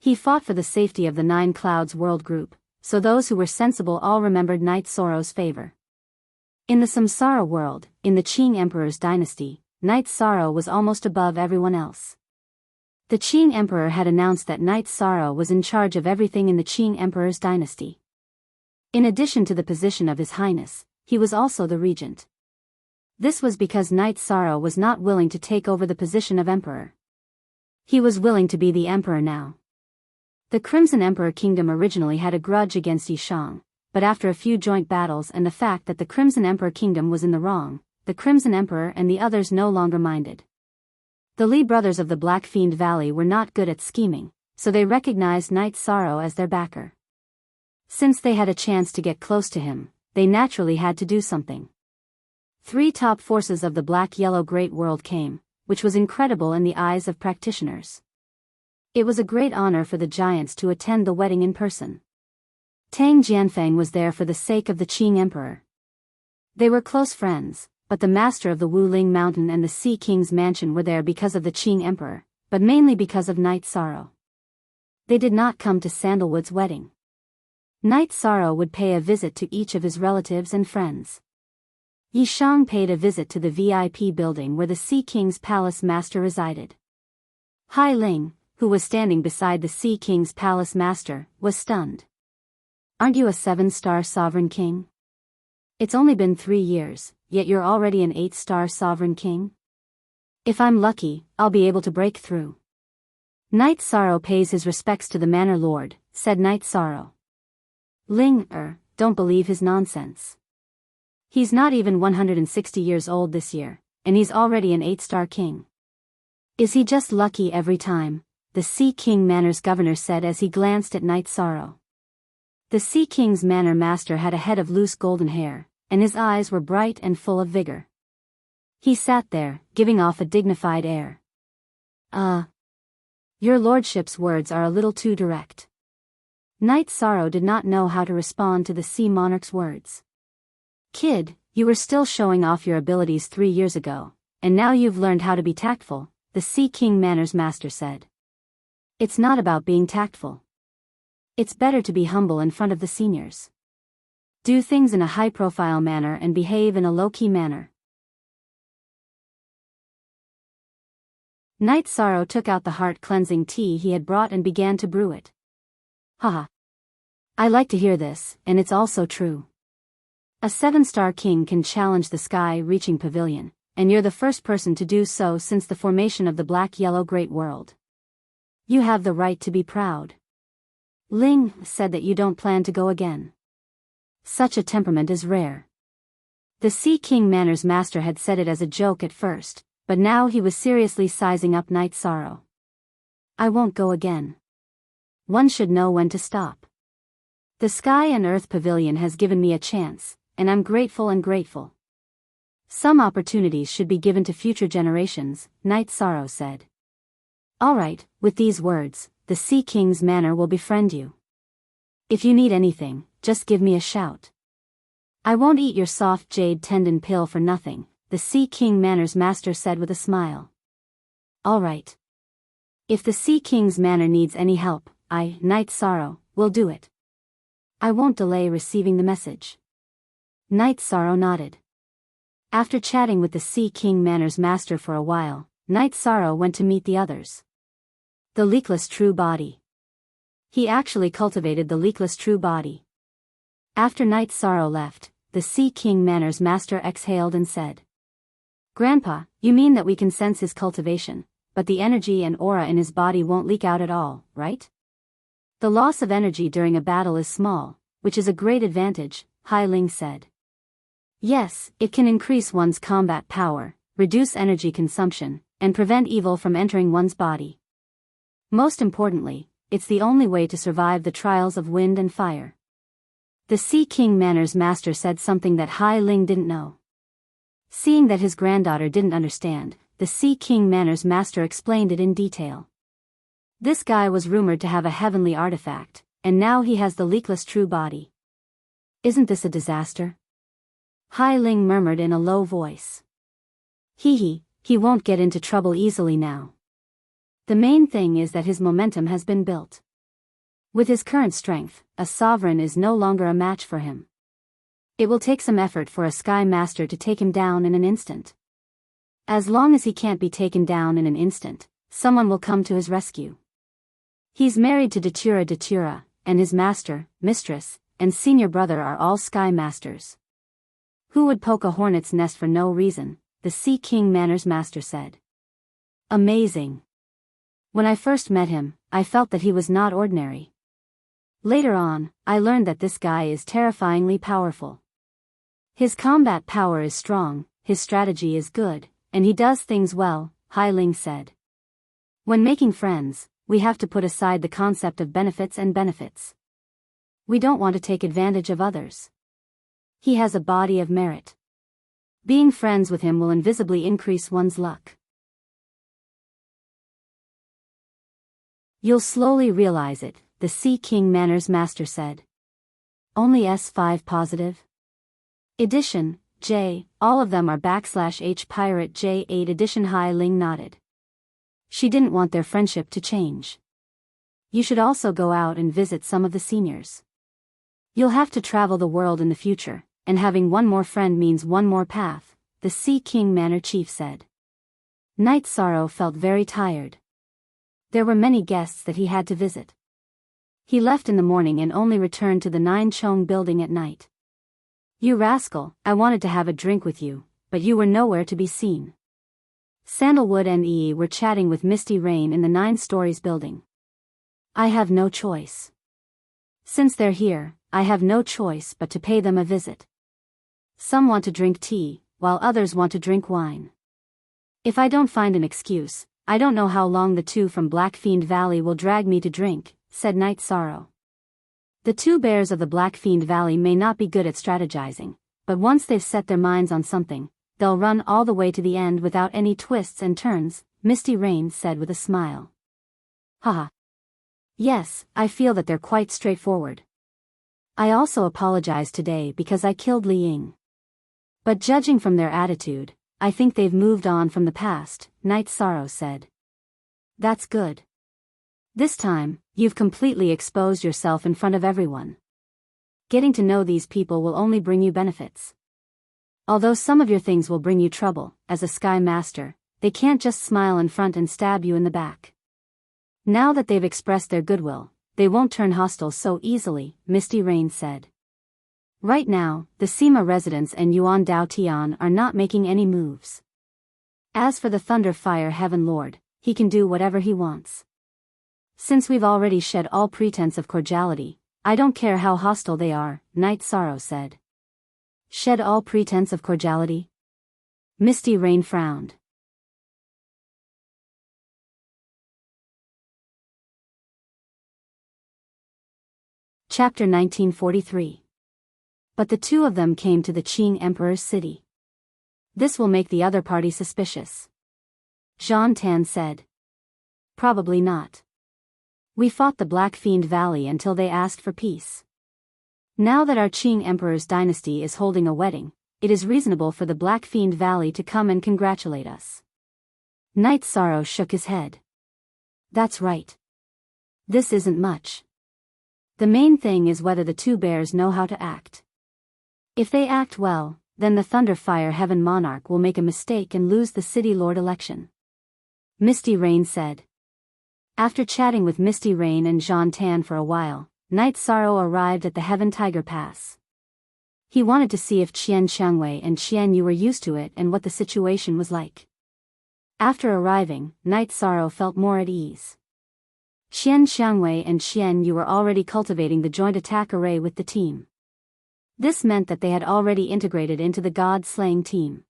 He fought for the safety of the 9 Clouds world group, so those who were sensible all remembered Night Sorrow's favor. In the Samsara world, in the Qing Emperor's dynasty, Night Sorrow was almost above everyone else. The Qing Emperor had announced that Night Sorrow was in charge of everything in the Qing Emperor's dynasty. In addition to the position of His Highness, he was also the regent. This was because Night Sorrow was not willing to take over the position of emperor. He was willing to be the emperor now. The Crimson Emperor Kingdom originally had a grudge against Yishang, but after a few joint battles and the fact that the Crimson Emperor Kingdom was in the wrong, the Crimson Emperor and the others no longer minded. The Li brothers of the Black Fiend Valley were not good at scheming, so they recognized Night Sorrow as their backer. Since they had a chance to get close to him, they naturally had to do something. 3 top forces of the Black-Yellow Great World came, which was incredible in the eyes of practitioners. It was a great honor for the giants to attend the wedding in person. Tang Jianfeng was there for the sake of the Qing Emperor. They were close friends, but the master of the Wuling Mountain and the Sea King's mansion were there because of the Qing Emperor, but mainly because of Night Sorrow. They did not come to Sandalwood's wedding. Night Sorrow would pay a visit to each of his relatives and friends. Yishang paid a visit to the VIP building where the Sea King's palace master resided. Hai Ling, who was standing beside the Sea King's palace master, was stunned. "Aren't you a 7-star sovereign king? It's only been 3 years, yet you're already an 8-star sovereign king? If I'm lucky, I'll be able to break through." "Night Sorrow pays his respects to the Manor Lord," said Night Sorrow. Ling, don't believe his nonsense. He's not even 160 years old this year, and he's already an 8-star king. Is he just lucky every time?" the Sea King Manor's governor said as he glanced at Night Sorrow. The Sea King's manor master had a head of loose golden hair, and his eyes were bright and full of vigor. He sat there, giving off a dignified air. Your lordship's words are a little too direct." Night Sorrow did not know how to respond to the Sea Monarch's words. "Kid, you were still showing off your abilities 3 years ago, and now you've learned how to be tactful," the Sea King Manor's master said. "It's not about being tactful. It's better to be humble in front of the seniors. Do things in a high-profile manner and behave in a low-key manner." Night Sorrow took out the heart-cleansing tea he had brought and began to brew it. "Haha. I like to hear this, and it's also true. A 7-star king can challenge the sky-reaching pavilion, and you're the first person to do so since the formation of the Black-Yellow Great World. You have the right to be proud. Ling said that you don't plan to go again. Such a temperament is rare." The Sea King Manor's master had said it as a joke at first, but now he was seriously sizing up Night Sorrow. "I won't go again. One should know when to stop. The Sky and Earth Pavilion has given me a chance, and I'm grateful. Some opportunities should be given to future generations," Night Sorrow said. "All right," with these words, the Sea King's manor will befriend you. If you need anything, just give me a shout. I won't eat your soft jade tendon pill for nothing, the Sea King Manor's master said with a smile. "All right. If the Sea King's manor needs any help, I, Night Sorrow, will do it. I won't delay receiving the message." Night Sorrow nodded. After chatting with the Sea King Manor's master for a while, Night Sorrow went to meet the others. The Leakless True Body. He actually cultivated the leakless true body. After Night Sorrow left, the Sea King Manor's master exhaled and said, "Grandpa, you mean that we can sense his cultivation, but the energy and aura in his body won't leak out at all, right? The loss of energy during a battle is small, which is a great advantage," Hai Ling said. "Yes, it can increase one's combat power, reduce energy consumption, and prevent evil from entering one's body. Most importantly, it's the only way to survive the trials of wind and fire." The Sea King Manor's master said something that Hai Ling didn't know. Seeing that his granddaughter didn't understand, the Sea King Manor's master explained it in detail. This guy was rumored to have a heavenly artifact, and now he has the leakless true body. Isn't this a disaster? Hai Ling murmured in a low voice. He won't get into trouble easily now. The main thing is that his momentum has been built. With his current strength, a sovereign is no longer a match for him. It will take some effort for a Sky Master to take him down in an instant. As long as he can't be taken down in an instant, someone will come to his rescue. He's married to Datura, and his master, mistress, and senior brother are all Sky Masters. Who would poke a hornet's nest for no reason, the Sea King Manor's master said. Amazing. When I first met him, I felt that he was not ordinary. Later on, I learned that this guy is terrifyingly powerful. His combat power is strong, his strategy is good, and he does things well, Hai Ling said. When making friends, we have to put aside the concept of benefits. We don't want to take advantage of others. He has a body of merit. Being friends with him will invisibly increase one's luck. You'll slowly realize it, the Sea King Manor's master said. Only S5 positive? Edition, J, all of them are /H Pirate J8 edition. Hai Ling nodded. She didn't want their friendship to change. You should also go out and visit some of the seniors. You'll have to travel the world in the future, and having one more friend means one more path, the Sea King Manor chief said. Night Sorrow felt very tired. There were many guests that he had to visit. He left in the morning and only returned to the Nine Chong building at night. You rascal, I wanted to have a drink with you, but you were nowhere to be seen. Sandalwood and Yi were chatting with Misty Rain in the 9 stories building. I have no choice. Since they're here, I have no choice but to pay them a visit. Some want to drink tea, while others want to drink wine. If I don't find an excuse, I don't know how long the two from Blackfiend Valley will drag me to drink, said Night Sorrow. The two bears of the Blackfiend Valley may not be good at strategizing, but once they've set their minds on something, they'll run all the way to the end without any twists and turns, Misty Rain said with a smile. Haha. Yes, I feel that they're quite straightforward. I also apologize today because I killed Li Ying. But judging from their attitude, I think they've moved on from the past, Night Sorrow said. That's good. This time, you've completely exposed yourself in front of everyone. Getting to know these people will only bring you benefits. Although some of your things will bring you trouble, as a Sky Master, they can't just smile in front and stab you in the back. Now that they've expressed their goodwill, they won't turn hostile so easily, Misty Rain said. Right now, the Sima residents and Yuan Dao Tian are not making any moves. As for the Thunder Fire Heaven Lord, he can do whatever he wants. Since we've already shed all pretense of cordiality, I don't care how hostile they are, Night Sorrow said. Shed all pretense of cordiality? Misty Rain frowned. Chapter 1943. But the two of them came to the Qing Emperor's city. This will make the other party suspicious. Zhan Tan said. Probably not. We fought the Blackfiend Valley until they asked for peace. Now that our Qing Emperor's dynasty is holding a wedding, it is reasonable for the Blackfiend Valley to come and congratulate us. Night Sorrow shook his head. That's right. This isn't much. The main thing is whether the two bears know how to act. If they act well, then the Thunderfire Heaven Monarch will make a mistake and lose the City Lord election. Misty Rain said. After chatting with Misty Rain and Jean Tan for a while, Night Sorrow arrived at the Heaven Tiger Pass. He wanted to see if Qian Xiangwei and Qian Yu were used to it and what the situation was like. After arriving, Night Sorrow felt more at ease. Qian Xiangwei and Qian Yu were already cultivating the joint attack array with the team. This meant that they had already integrated into the god-slaying team.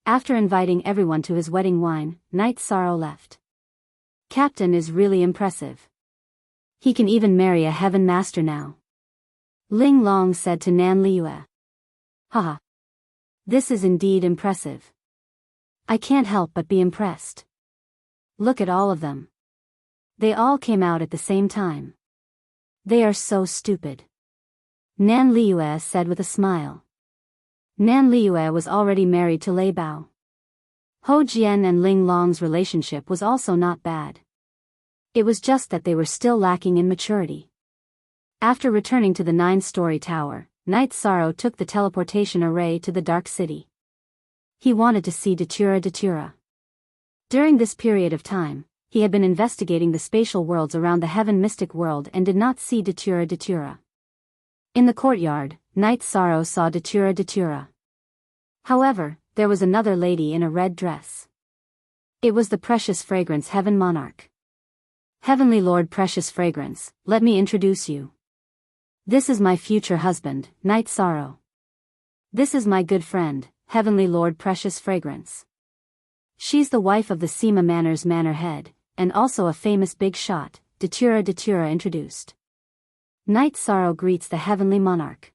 After inviting everyone to his wedding wine, Night Sorrow left. Captain is really impressive. He can even marry a heaven master now. Ling Long said to Nan Liyue. Haha. This is indeed impressive. I can't help but be impressed. Look at all of them. They all came out at the same time. They are so stupid. Nan Liyue said with a smile. Nan Liyue was already married to Lei Bao. Ho Jian and Ling Long's relationship was also not bad. It was just that they were still lacking in maturity. After returning to the 9-story tower, Night Sorrow took the teleportation array to the Dark City. He wanted to see Datura. During this period of time, he had been investigating the spatial worlds around the Heaven Mystic World and did not see Datura. In the courtyard, Night Sorrow saw Datura. However, there was another lady in a red dress. It was the Precious Fragrance Heaven Monarch. Heavenly Lord Precious Fragrance, let me introduce you. This is my future husband, Night Sorrow. This is my good friend, Heavenly Lord Precious Fragrance. She's the wife of the Sima Manor's manor head, and also a famous big shot, Datura introduced. Night Sorrow greets the Heavenly Monarch.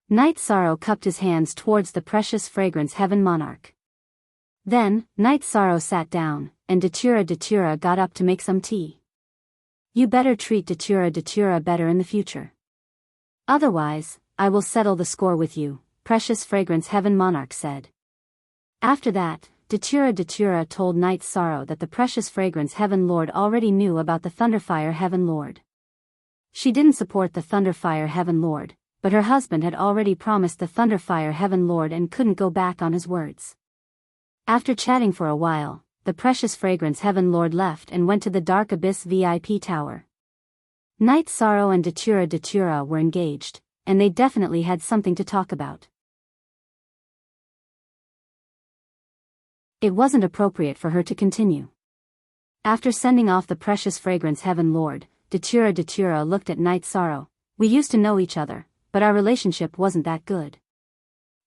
Night Sorrow cupped his hands towards the Precious Fragrance Heaven Monarch. Then, Night Sorrow sat down, and Datura got up to make some tea. You better treat Datura better in the future. Otherwise, I will settle the score with you, Precious Fragrance Heaven Monarch said. After that, Datura told Night Sorrow that the Precious Fragrance Heaven Lord already knew about the Thunderfire Heaven Lord. She didn't support the Thunderfire Heaven Lord, but her husband had already promised the Thunderfire Heaven Lord and couldn't go back on his words. After chatting for a while, the Precious Fragrance Heaven Lord left and went to the Dark Abyss VIP Tower. Night Sorrow and Datura were engaged, and they definitely had something to talk about. It wasn't appropriate for her to continue. After sending off the Precious Fragrance Heaven Lord, Datura looked at Night Sorrow. We used to know each other, but our relationship wasn't that good.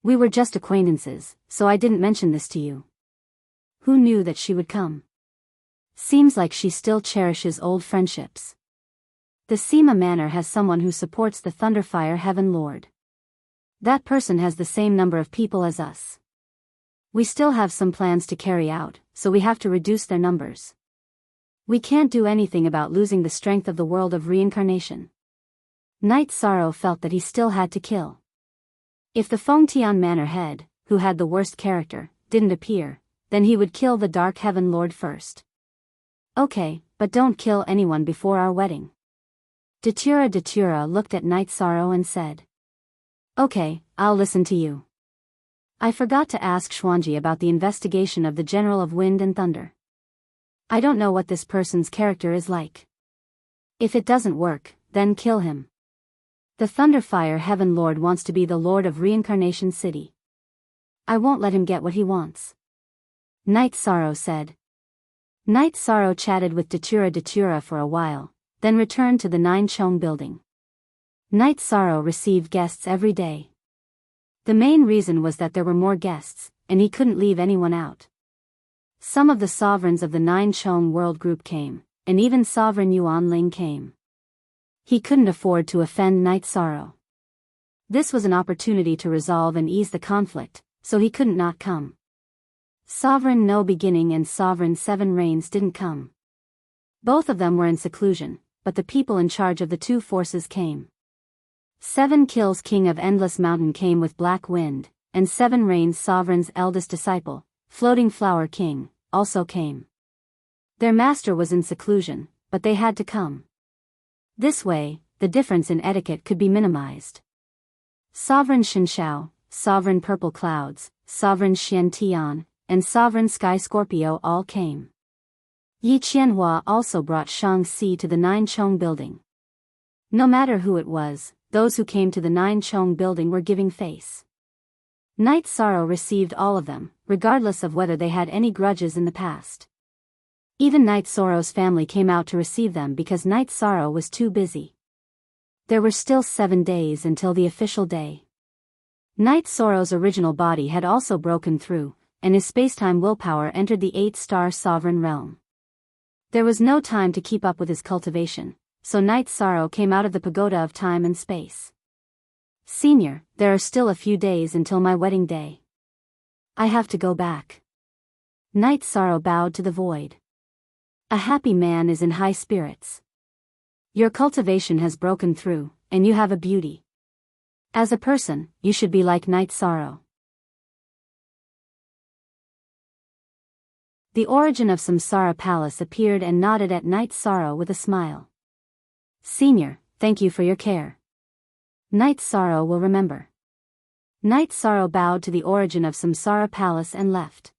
We were just acquaintances, so I didn't mention this to you. Who knew that she would come? Seems like she still cherishes old friendships. The Sima Manor has someone who supports the Thunderfire Heaven Lord. That person has the same number of people as us. We still have some plans to carry out, so we have to reduce their numbers. We can't do anything about losing the strength of the world of reincarnation. Night Sorrow felt that he still had to kill. If the Fengtian Manor head, who had the worst character, didn't appear, then he would kill the Dark Heaven Lord first. Okay, but don't kill anyone before our wedding. Datura looked at Night Sorrow and said. Okay, I'll listen to you. I forgot to ask Xuanji about the investigation of the General of Wind and Thunder. I don't know what this person's character is like. If it doesn't work, then kill him. The Thunderfire Heaven Lord wants to be the Lord of Reincarnation City. I won't let him get what he wants. Night Sorrow said. Night Sorrow chatted with Datura for a while, then returned to the 9-Chong building. Night Sorrow received guests every day. The main reason was that there were more guests, and he couldn't leave anyone out. Some of the sovereigns of the 9-Chong world group came, and even Sovereign Yuan Ling came. He couldn't afford to offend Night Sorrow. This was an opportunity to resolve and ease the conflict, so he couldn't not come. Sovereign No Beginning and Sovereign Seven Reigns didn't come. Both of them were in seclusion, but the people in charge of the two forces came. 7 Kills King of Endless Mountain came with Black Wind, and 7 Reigns Sovereign's eldest disciple, Floating Flower King, also came. Their master was in seclusion, but they had to come. This way, the difference in etiquette could be minimized. Sovereign Shinshao, Sovereign Purple Clouds, Sovereign Xian Tian, and Sovereign Sky Scorpio all came. Yi Qianhua also brought Shang-Si to the Nine Chong building. No matter who it was, those who came to the Nine Chong building were giving face. Night Sorrow received all of them, regardless of whether they had any grudges in the past. Even Night Sorrow's family came out to receive them because Night Sorrow was too busy. There were still 7 days until the official day. Night Sorrow's original body had also broken through, and his spacetime willpower entered the 8-star sovereign realm. There was no time to keep up with his cultivation, so Night Sorrow came out of the pagoda of time and space. Senior, there are still a few days until my wedding day. I have to go back. Night Sorrow bowed to the void. A happy man is in high spirits. Your cultivation has broken through, and you have a beauty. As a person, you should be like Night Sorrow. The origin of Samsara Palace appeared and nodded at Night Sorrow with a smile. Senior, thank you for your care. Night Sorrow will remember. Night Sorrow bowed to the origin of Samsara Palace and left.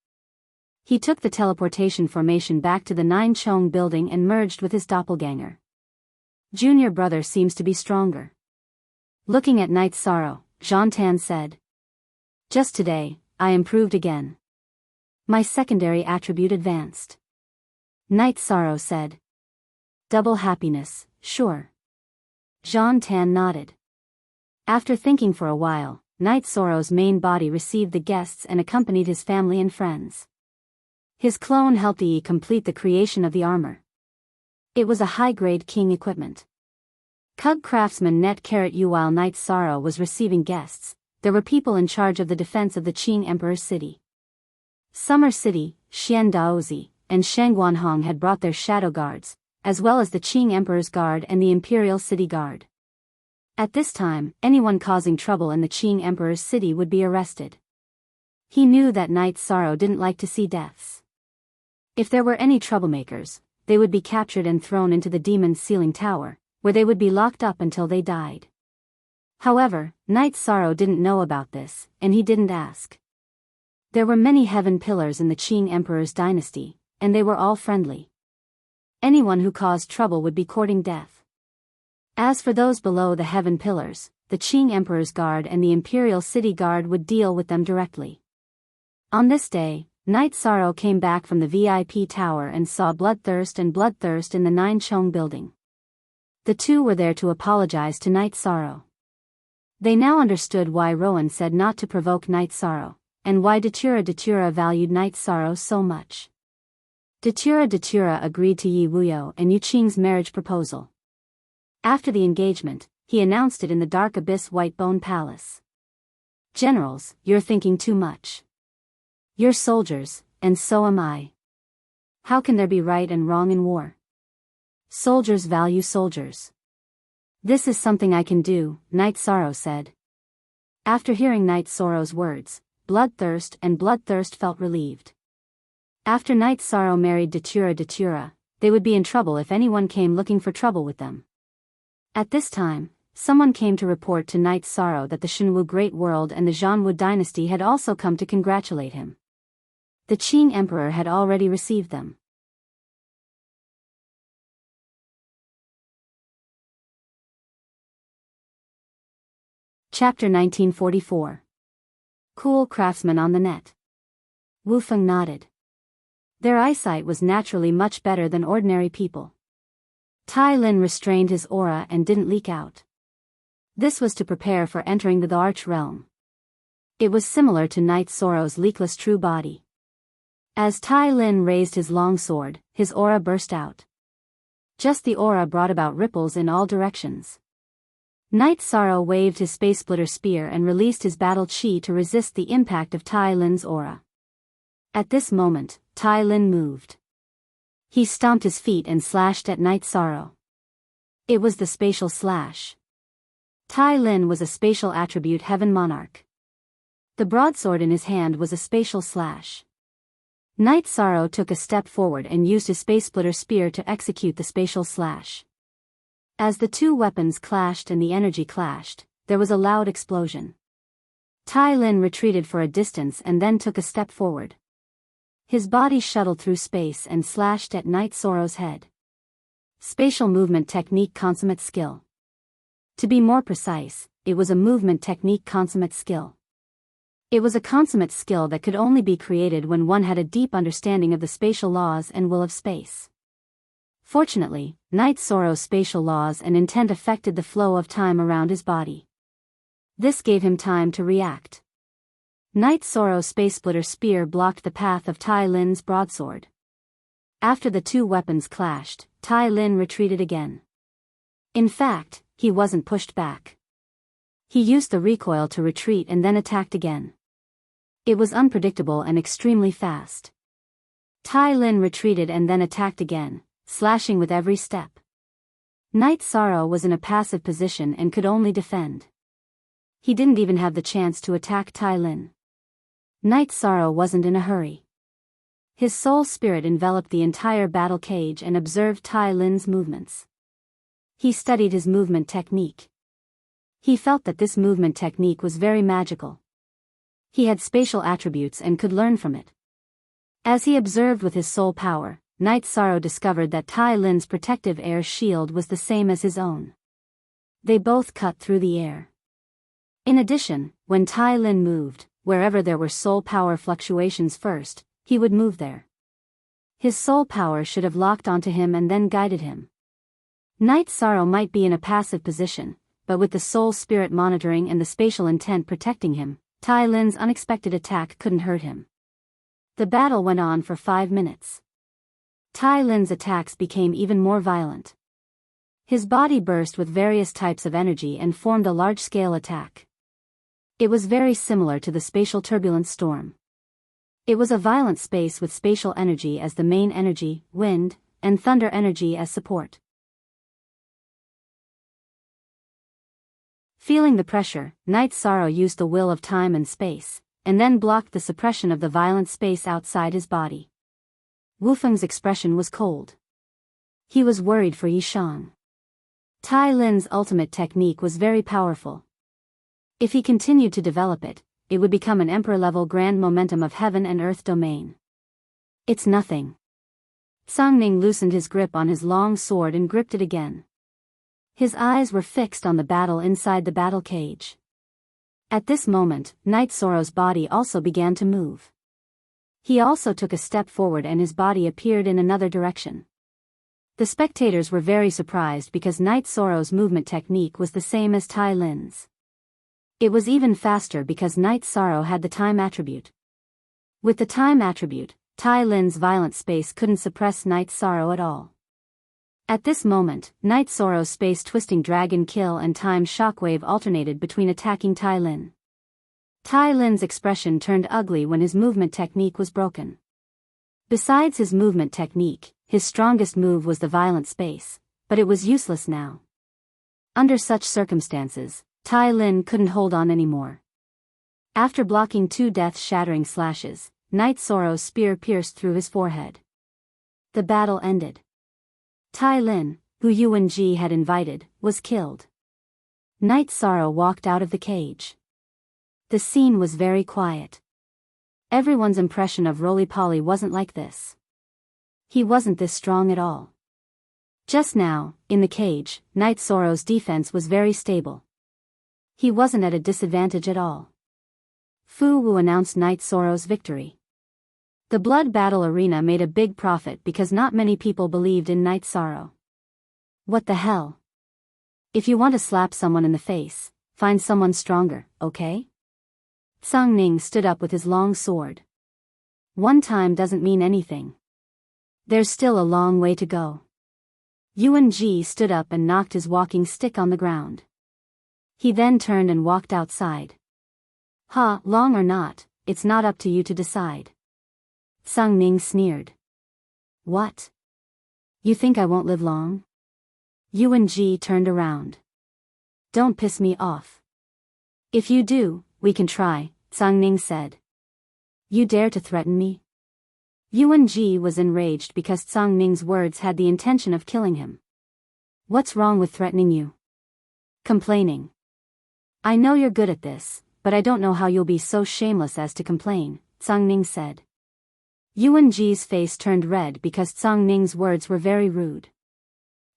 He took the teleportation formation back to the Nine Chong building and merged with his doppelganger. Junior brother seems to be stronger. Looking at Night Sorrow, Jean Tan said. Just today, I improved again. My secondary attribute advanced. Night Sorrow said. Double happiness, sure. Jean Tan nodded. After thinking for a while, Night Sorrow's main body received the guests and accompanied his family and friends. His clone helped Yi complete the creation of the armor. It was a high-grade king equipment. Cug craftsman Net Carrot Yu. While Night Sorrow was receiving guests, there were people in charge of the defense of the Qing Emperor's city. Summer City, Xian Daozi, and Shangguanhong had brought their shadow guards, as well as the Qing Emperor's Guard and the Imperial City Guard. At this time, anyone causing trouble in the Qing Emperor's city would be arrested. He knew that Night Sorrow didn't like to see deaths. If there were any troublemakers, they would be captured and thrown into the Demon's Ceiling Tower, where they would be locked up until they died. However, Night Sorrow didn't know about this, and he didn't ask. There were many heaven pillars in the Qing Emperor's dynasty, and they were all friendly. Anyone who caused trouble would be courting death. As for those below the heaven pillars, the Qing Emperor's Guard and the Imperial City Guard would deal with them directly. On this day, Night Sorrow came back from the VIP tower and saw Bloodthirst and Bloodthirst in the Nine Chong building. The two were there to apologize to Night Sorrow. They now understood why Rowan said not to provoke Night Sorrow, and why Datura valued Night Sorrow so much. Datura agreed to Yi Wuyo and Yu Qing's marriage proposal. After the engagement, he announced it in the Dark Abyss Whitebone Palace. Generals, you're thinking too much. You're soldiers, and so am I. How can there be right and wrong in war? Soldiers value soldiers. This is something I can do, Night Sorrow said. After hearing Night Sorrow's words, Bloodthirst and Bloodthirst felt relieved. After Night Sorrow married Datura, they would be in trouble if anyone came looking for trouble with them. At this time, someone came to report to Night Sorrow that the Shenwu Great World and the Zhanwu dynasty had also come to congratulate him. The Qing Emperor had already received them. Chapter 1944. Cool craftsman on the net. Wu Feng nodded. Their eyesight was naturally much better than ordinary people. Tai Lin restrained his aura and didn't leak out. This was to prepare for entering the Arch Realm. It was similar to Night Sorrow's leakless true body. As Tai Lin raised his long sword, his aura burst out. Just the aura brought about ripples in all directions. Night Sorrow waved his Space Splitter spear and released his battle chi to resist the impact of Tai Lin's aura. At this moment, Tai Lin moved. He stomped his feet and slashed at Night Sorrow. It was the spatial slash. Tai Lin was a spatial attribute heaven monarch. The broadsword in his hand was a spatial slash. Night Sorrow took a step forward and used his Space Splitter spear to execute the spatial slash. As the two weapons clashed and the energy clashed, there was a loud explosion. Tai Lin retreated for a distance and then took a step forward. His body shuttled through space and slashed at Night Sorrow's head. Spatial movement technique consummate skill. To be more precise, it was a movement technique consummate skill. It was a consummate skill that could only be created when one had a deep understanding of the spatial laws and will of space. Fortunately, Night Sorrow's spatial laws and intent affected the flow of time around his body. This gave him time to react. Night Sorrow's spacesplitter spear blocked the path of Tai Lin's broadsword. After the two weapons clashed, Tai Lin retreated again. In fact, he wasn't pushed back. He used the recoil to retreat and then attacked again. It was unpredictable and extremely fast. Tai Lin retreated and then attacked again, slashing with every step. Night Sorrow was in a passive position and could only defend. He didn't even have the chance to attack Tai Lin. Night Sorrow wasn't in a hurry. His soul spirit enveloped the entire battle cage and observed Tai Lin's movements. He studied his movement technique. He felt that this movement technique was very magical. He had spatial attributes and could learn from it. As he observed with his soul power, Night Sorrow discovered that Tai Lin's protective air shield was the same as his own. They both cut through the air. In addition, when Tai Lin moved, wherever there were soul power fluctuations first, he would move there. His soul power should have locked onto him and then guided him. Night Sorrow might be in a passive position, but with the soul spirit monitoring and the spatial intent protecting him, Tai Lin's unexpected attack couldn't hurt him. The battle went on for 5 minutes. Tai Lin's attacks became even more violent. His body burst with various types of energy and formed a large-scale attack. It was very similar to the spatial turbulence storm. It was a violent space with spatial energy as the main energy, wind, and thunder energy as support. Feeling the pressure, Night Sorrow used the will of time and space, and then blocked the suppression of the violent space outside his body. Wu Feng's expression was cold. He was worried for Yishang. Tai Lin's ultimate technique was very powerful. If he continued to develop it, it would become an emperor-level grand momentum of heaven and earth domain. It's nothing. Sangning loosened his grip on his long sword and gripped it again. His eyes were fixed on the battle inside the battle cage. At this moment, Night Sorrow's body also began to move. He also took a step forward and his body appeared in another direction. The spectators were very surprised because Night Sorrow's movement technique was the same as Tai Lin's. It was even faster because Night Sorrow had the time attribute. With the time attribute, Tai Lin's violent space couldn't suppress Night Sorrow at all. At this moment, Night Sorrow's space-twisting dragon kill and time shockwave alternated between attacking Tai Lin. Tai Lin's expression turned ugly when his movement technique was broken. Besides his movement technique, his strongest move was the violent space, but it was useless now. Under such circumstances, Tai Lin couldn't hold on anymore. After blocking 2 death-shattering slashes, Night Sorrow's spear pierced through his forehead. The battle ended. Tai Lin, who Yuan Ji had invited, was killed. Night Sorrow walked out of the cage. The scene was very quiet. Everyone's impression of Roly-Poly wasn't like this. He wasn't this strong at all. Just now, in the cage, Night Sorrow's defense was very stable. He wasn't at a disadvantage at all. Fu Wu announced Night Sorrow's victory. The blood battle arena made a big profit because not many people believed in Night Sorrow. What the hell? If you want to slap someone in the face, find someone stronger, okay? Song Ning stood up with his long sword. One time doesn't mean anything. There's still a long way to go. Yuan Ji stood up and knocked his walking stick on the ground. He then turned and walked outside. Long or not, it's not up to you to decide. Sung Ning sneered. What? You think I won't live long? Yuan Ji turned around. Don't piss me off. If you do, we can try, Sung Ning said. You dare to threaten me? Yuan Ji was enraged because Sung Ning's words had the intention of killing him. What's wrong with threatening you? Complaining. I know you're good at this, but I don't know how you'll be so shameless as to complain, Sung Ning said. Yuan-ji's face turned red because Tsang Ning's words were very rude.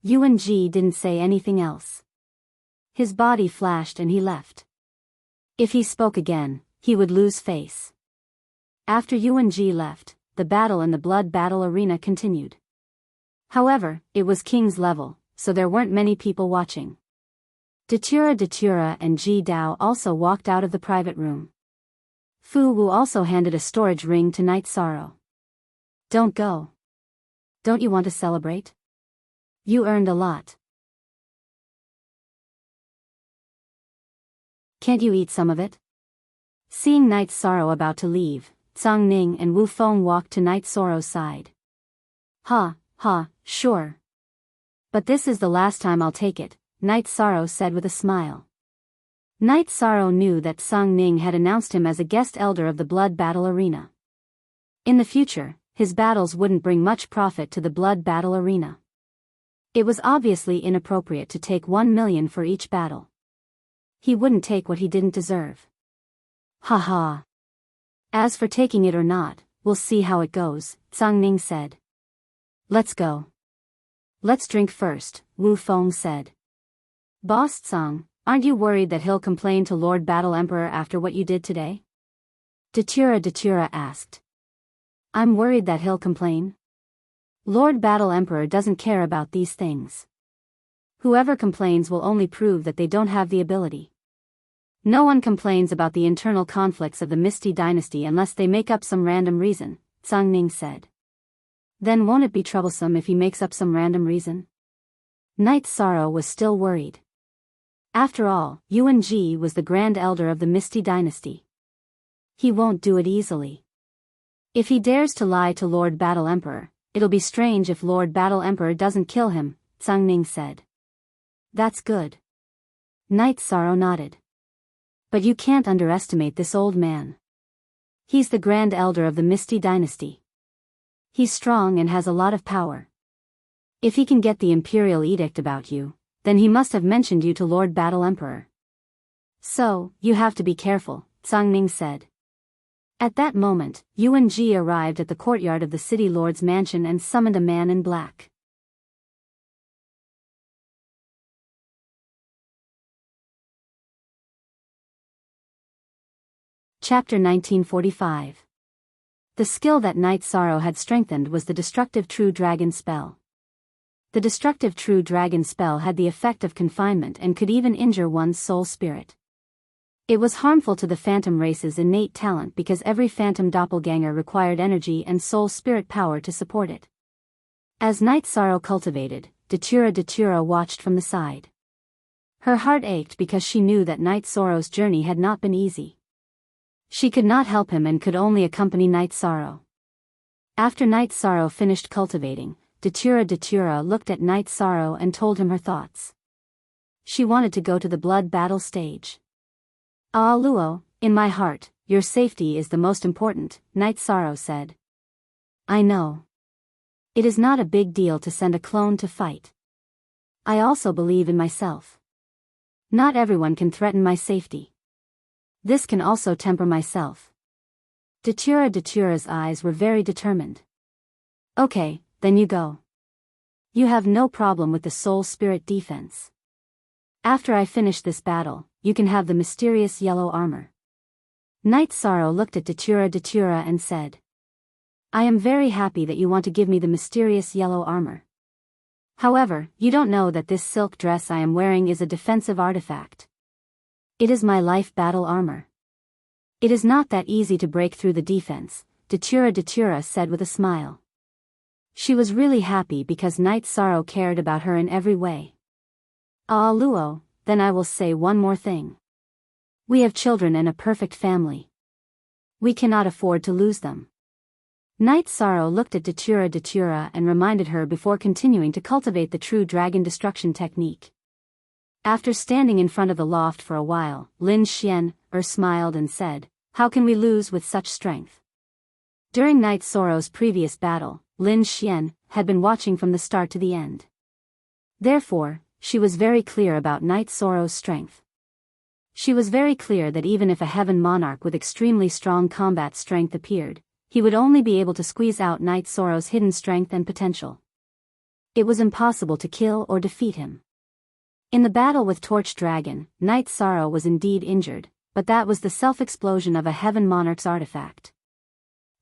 Yuan-ji didn't say anything else. His body flashed and he left. If he spoke again, he would lose face. After Yuan-ji left, the battle in the blood battle arena continued. However, it was King's level, so there weren't many people watching. Datura and Ji Dao also walked out of the private room. Fu Wu also handed a storage ring to Night Sorrow. Don't go. Don't you want to celebrate? You earned a lot. Can't you eat some of it? Seeing Night Sorrow about to leave, Tsang Ning and Wu Feng walked to Night Sorrow's side. Sure. But this is the last time I'll take it, Night Sorrow said with a smile. Night Sorrow knew that Tsang Ning had announced him as a guest elder of the blood battle arena. In the future, his battles wouldn't bring much profit to the blood battle arena. It was obviously inappropriate to take 1 million for each battle. He wouldn't take what he didn't deserve. Haha. As for taking it or not, we'll see how it goes, Tsang Ning said. Let's go. Let's drink first, Wu Feng said. Boss Tsang, aren't you worried that he'll complain to Lord Battle Emperor after what you did today? Datura asked. I'm worried that he'll complain. Lord Battle Emperor doesn't care about these things. Whoever complains will only prove that they don't have the ability. No one complains about the internal conflicts of the Misty Dynasty unless they make up some random reason, Tsang Ning said. Then won't it be troublesome if he makes up some random reason? Night Sorrow was still worried. After all, Yuan-ji was the Grand Elder of the Misty Dynasty. He won't do it easily. If he dares to lie to Lord Battle Emperor, it'll be strange if Lord Battle Emperor doesn't kill him, Tsang Ning said. That's good. Night Sorrow nodded. But you can't underestimate this old man. He's the Grand Elder of the Misty Dynasty. He's strong and has a lot of power. If he can get the Imperial Edict about you, then he must have mentioned you to Lord Battle Emperor. So, you have to be careful, Tsang Ning said. At that moment, Yuan-ji arrived at the courtyard of the city lord's mansion and summoned a man in black. Chapter 1945. The skill that Night Sorrow had strengthened was the Destructive True Dragon spell. The Destructive True Dragon spell had the effect of confinement and could even injure one's soul spirit. It was harmful to the phantom race's innate talent because every phantom doppelganger required energy and soul spirit power to support it. As Night Sorrow cultivated, Datura watched from the side. Her heart ached because she knew that Night Sorrow's journey had not been easy. She could not help him and could only accompany Night Sorrow. After Night Sorrow finished cultivating, Datura looked at Night Sorrow and told him her thoughts. She wanted to go to the blood battle stage. Ah Luo, in my heart, your safety is the most important, Night Sorrow said. I know. It is not a big deal to send a clone to fight. I also believe in myself. Not everyone can threaten my safety. This can also temper myself. Datura's eyes were very determined. Okay, then you go. You have no problem with the soul spirit defense. After I finish this battle, you can have the mysterious yellow armor. Night Sorrow looked at Datura and said. I am very happy that you want to give me the mysterious yellow armor. However, you don't know that this silk dress I am wearing is a defensive artifact. It is my life battle armor. It is not that easy to break through the defense, Datura said with a smile. She was really happy because Night Sorrow cared about her in every way. Ah Luo, then I will say one more thing. We have children and a perfect family. We cannot afford to lose them. Night Sorrow looked at Datura and reminded her before continuing to cultivate the true dragon destruction technique. After standing in front of the loft for a while, Lin Xian smiled and said, How can we lose with such strength? During Night Sorrow's previous battle, Lin Xian had been watching from the start to the end. Therefore, she was very clear about Night Sorrow's strength. She was very clear that even if a heaven monarch with extremely strong combat strength appeared, he would only be able to squeeze out Night Sorrow's hidden strength and potential. It was impossible to kill or defeat him. In the battle with Torch Dragon, Night Sorrow was indeed injured, but that was the self-explosion of a Heaven Monarch's artifact.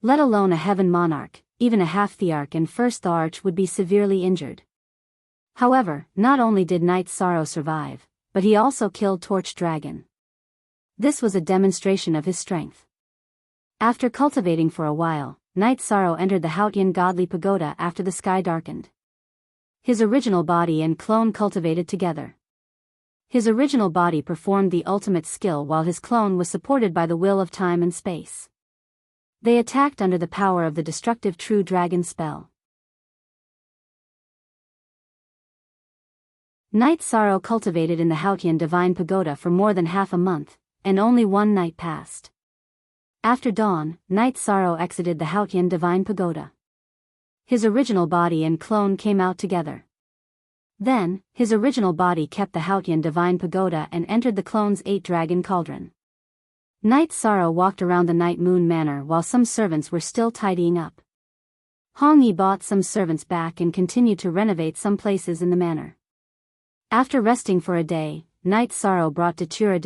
Let alone a Heaven Monarch, even a half-Thearch and First Thearch would be severely injured. However, not only did Night Sorrow survive, but he also killed Torch Dragon. This was a demonstration of his strength. After cultivating for a while, Night Sorrow entered the Hautian Godly Pagoda after the sky darkened. His original body and clone cultivated together. His original body performed the ultimate skill while his clone was supported by the will of time and space. They attacked under the power of the destructive True Dragon spell. Night Sorrow cultivated in the Hautian Divine Pagoda for more than half a month, and only one night passed. After dawn, Night Sorrow exited the Hautian Divine Pagoda. His original body and clone came out together. Then, his original body kept the Hautian Divine Pagoda and entered the clone's 8-dragon cauldron. Night Sorrow walked around the Night Moon Manor while some servants were still tidying up. Hong Yi bought some servants back and continued to renovate some places in the manor. After resting for a day, Night Sorrow brought Datura,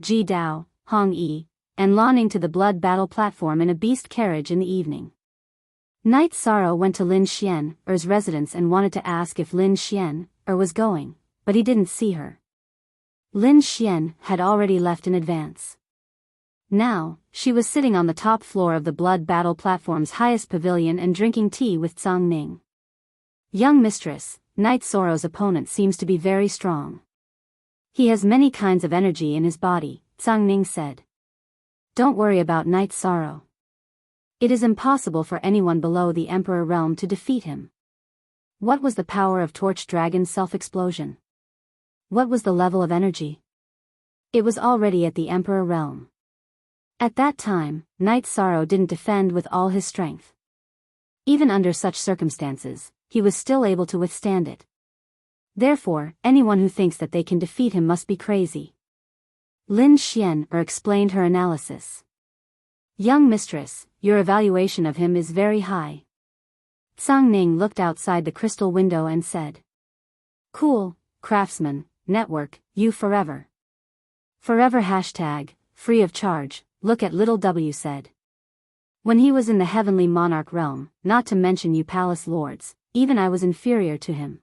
Ji Dao, Hong Yi, and Lanning to the blood battle platform in a beast carriage in the evening. Night Sorrow went to Lin Xian, Er's residence and wanted to ask if Lin Xian, was going, but he didn't see her. Lin Xian had already left in advance. Now, she was sitting on the top floor of the blood battle platform's highest pavilion and drinking tea with Tsang Ning. Young mistress, Night Sorrow's opponent seems to be very strong. He has many kinds of energy in his body, Tsang Ning said. Don't worry about Night Sorrow. It is impossible for anyone below the Emperor realm to defeat him. What was the power of Torch Dragon's self-explosion? What was the level of energy? It was already at the Emperor realm. At that time, Night Sorrow didn't defend with all his strength. Even under such circumstances, he was still able to withstand it. Therefore, anyone who thinks that they can defeat him must be crazy. Lin Xian explained her analysis. Young mistress, your evaluation of him is very high. Tsang Ning looked outside the crystal window and said. Cool, craftsman, network, you forever. Forever # free of charge, look at little W said. When he was in the heavenly monarch realm, not to mention you palace lords, even I was inferior to him.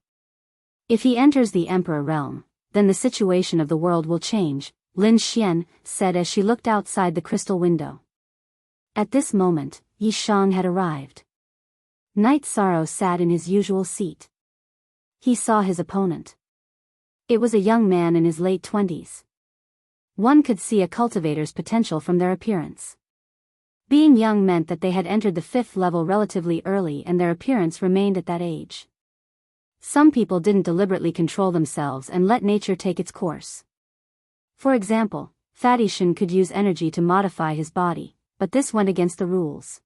If he enters the emperor realm, then the situation of the world will change, Lin Xian said as she looked outside the crystal window. At this moment, Yi Shang had arrived. Night Sorrow sat in his usual seat. He saw his opponent. It was a young man in his late 20s. One could see a cultivator's potential from their appearance. Being young meant that they had entered the 5th level relatively early and their appearance remained at that age. Some people didn't deliberately control themselves and let nature take its course. For example, Fatty Shen could use energy to modify his body, but this went against the rules.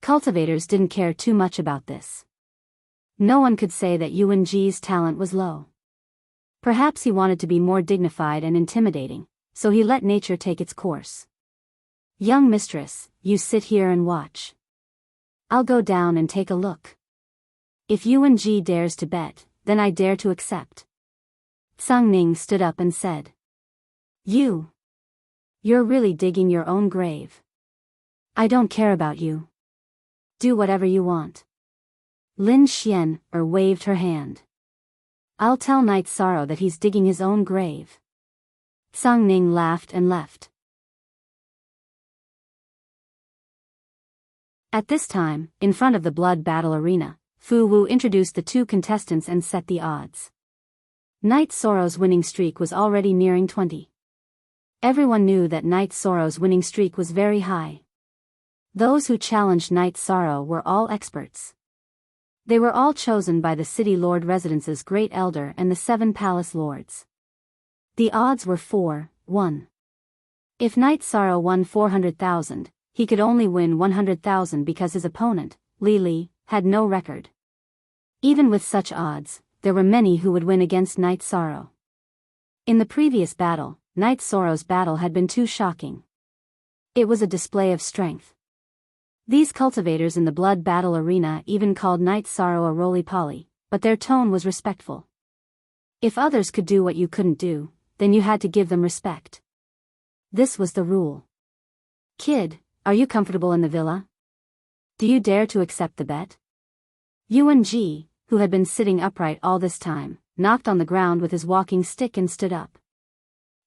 Cultivators didn't care too much about this. No one could say that Yuan Ji's talent was low. Perhaps he wanted to be more dignified and intimidating, so he let nature take its course. Young mistress, you sit here and watch. I'll go down and take a look. If Yuan Ji dares to bet, then I dare to accept. Tsang Ning stood up and said. You're really digging your own grave. I don't care about you. Do whatever you want. Lin Xian waved her hand. I'll tell Night Sorrow that he's digging his own grave. Tsang Ning laughed and left. At this time, in front of the blood battle arena, Fu Wu introduced the two contestants and set the odds. Night Sorrow's winning streak was already nearing 20. Everyone knew that Night Sorrow's winning streak was very high. Those who challenged Night Sorrow were all experts. They were all chosen by the City Lord Residence's Great Elder and the 7 Palace Lords. The odds were 4-1. If Night Sorrow won 400,000, he could only win 100,000 because his opponent, Li, had no record. Even with such odds, there were many who would win against Night Sorrow. In the previous battle, Night Sorrow's battle had been too shocking. It was a display of strength. These cultivators in the blood battle arena even called Night Sorrow a roly-poly, but their tone was respectful. If others could do what you couldn't do, then you had to give them respect. This was the rule. Kid, are you comfortable in the villa? Do you dare to accept the bet? Yuan Ji, who had been sitting upright all this time, knocked on the ground with his walking stick and stood up.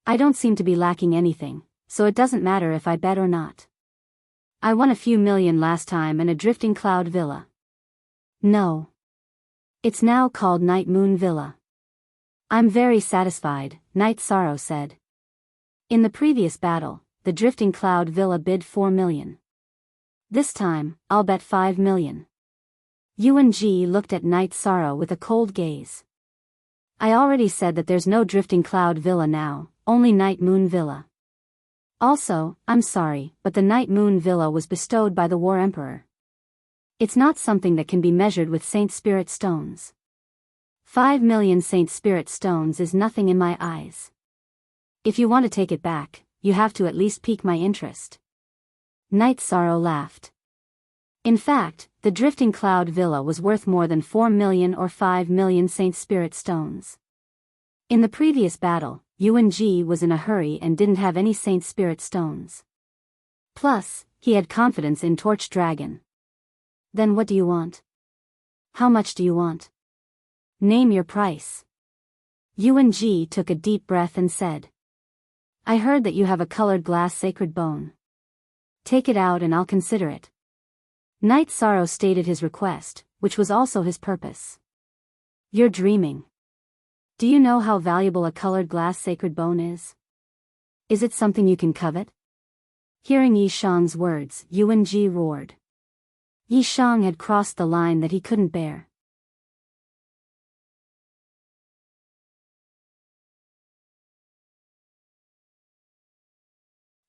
I don't seem to be lacking anything, so it doesn't matter if I bet or not. I won a few million last time in a drifting cloud villa. No. It's now called Night Moon Villa. I'm very satisfied, Night Sorrow said. In the previous battle, the drifting cloud villa bid 4 million. This time, I'll bet 5 million. Yuan Ji looked at Night Sorrow with a cold gaze. I already said that there's no drifting cloud villa now, only Night Moon Villa. Also, I'm sorry, but the Night Moon Villa was bestowed by the War Emperor. It's not something that can be measured with Saint Spirit stones. 5 million Saint Spirit stones is nothing in my eyes. If you want to take it back, you have to at least pique my interest. Night Sorrow laughed. In fact, the drifting cloud villa was worth more than 4 million or 5 million Saint Spirit stones. In the previous battle, Yuan Ji was in a hurry and didn't have any Saint Spirit stones. Plus, he had confidence in Torch Dragon. Then what do you want? How much do you want? Name your price. Yuan Ji took a deep breath and said. I heard that you have a colored glass sacred bone. Take it out and I'll consider it. Night Sorrow stated his request, which was also his purpose. You're dreaming. Do you know how valuable a colored glass sacred bone is? Is it something you can covet? Hearing Yi Shang's words, Yuan Ji roared. Yi Shang had crossed the line that he couldn't bear.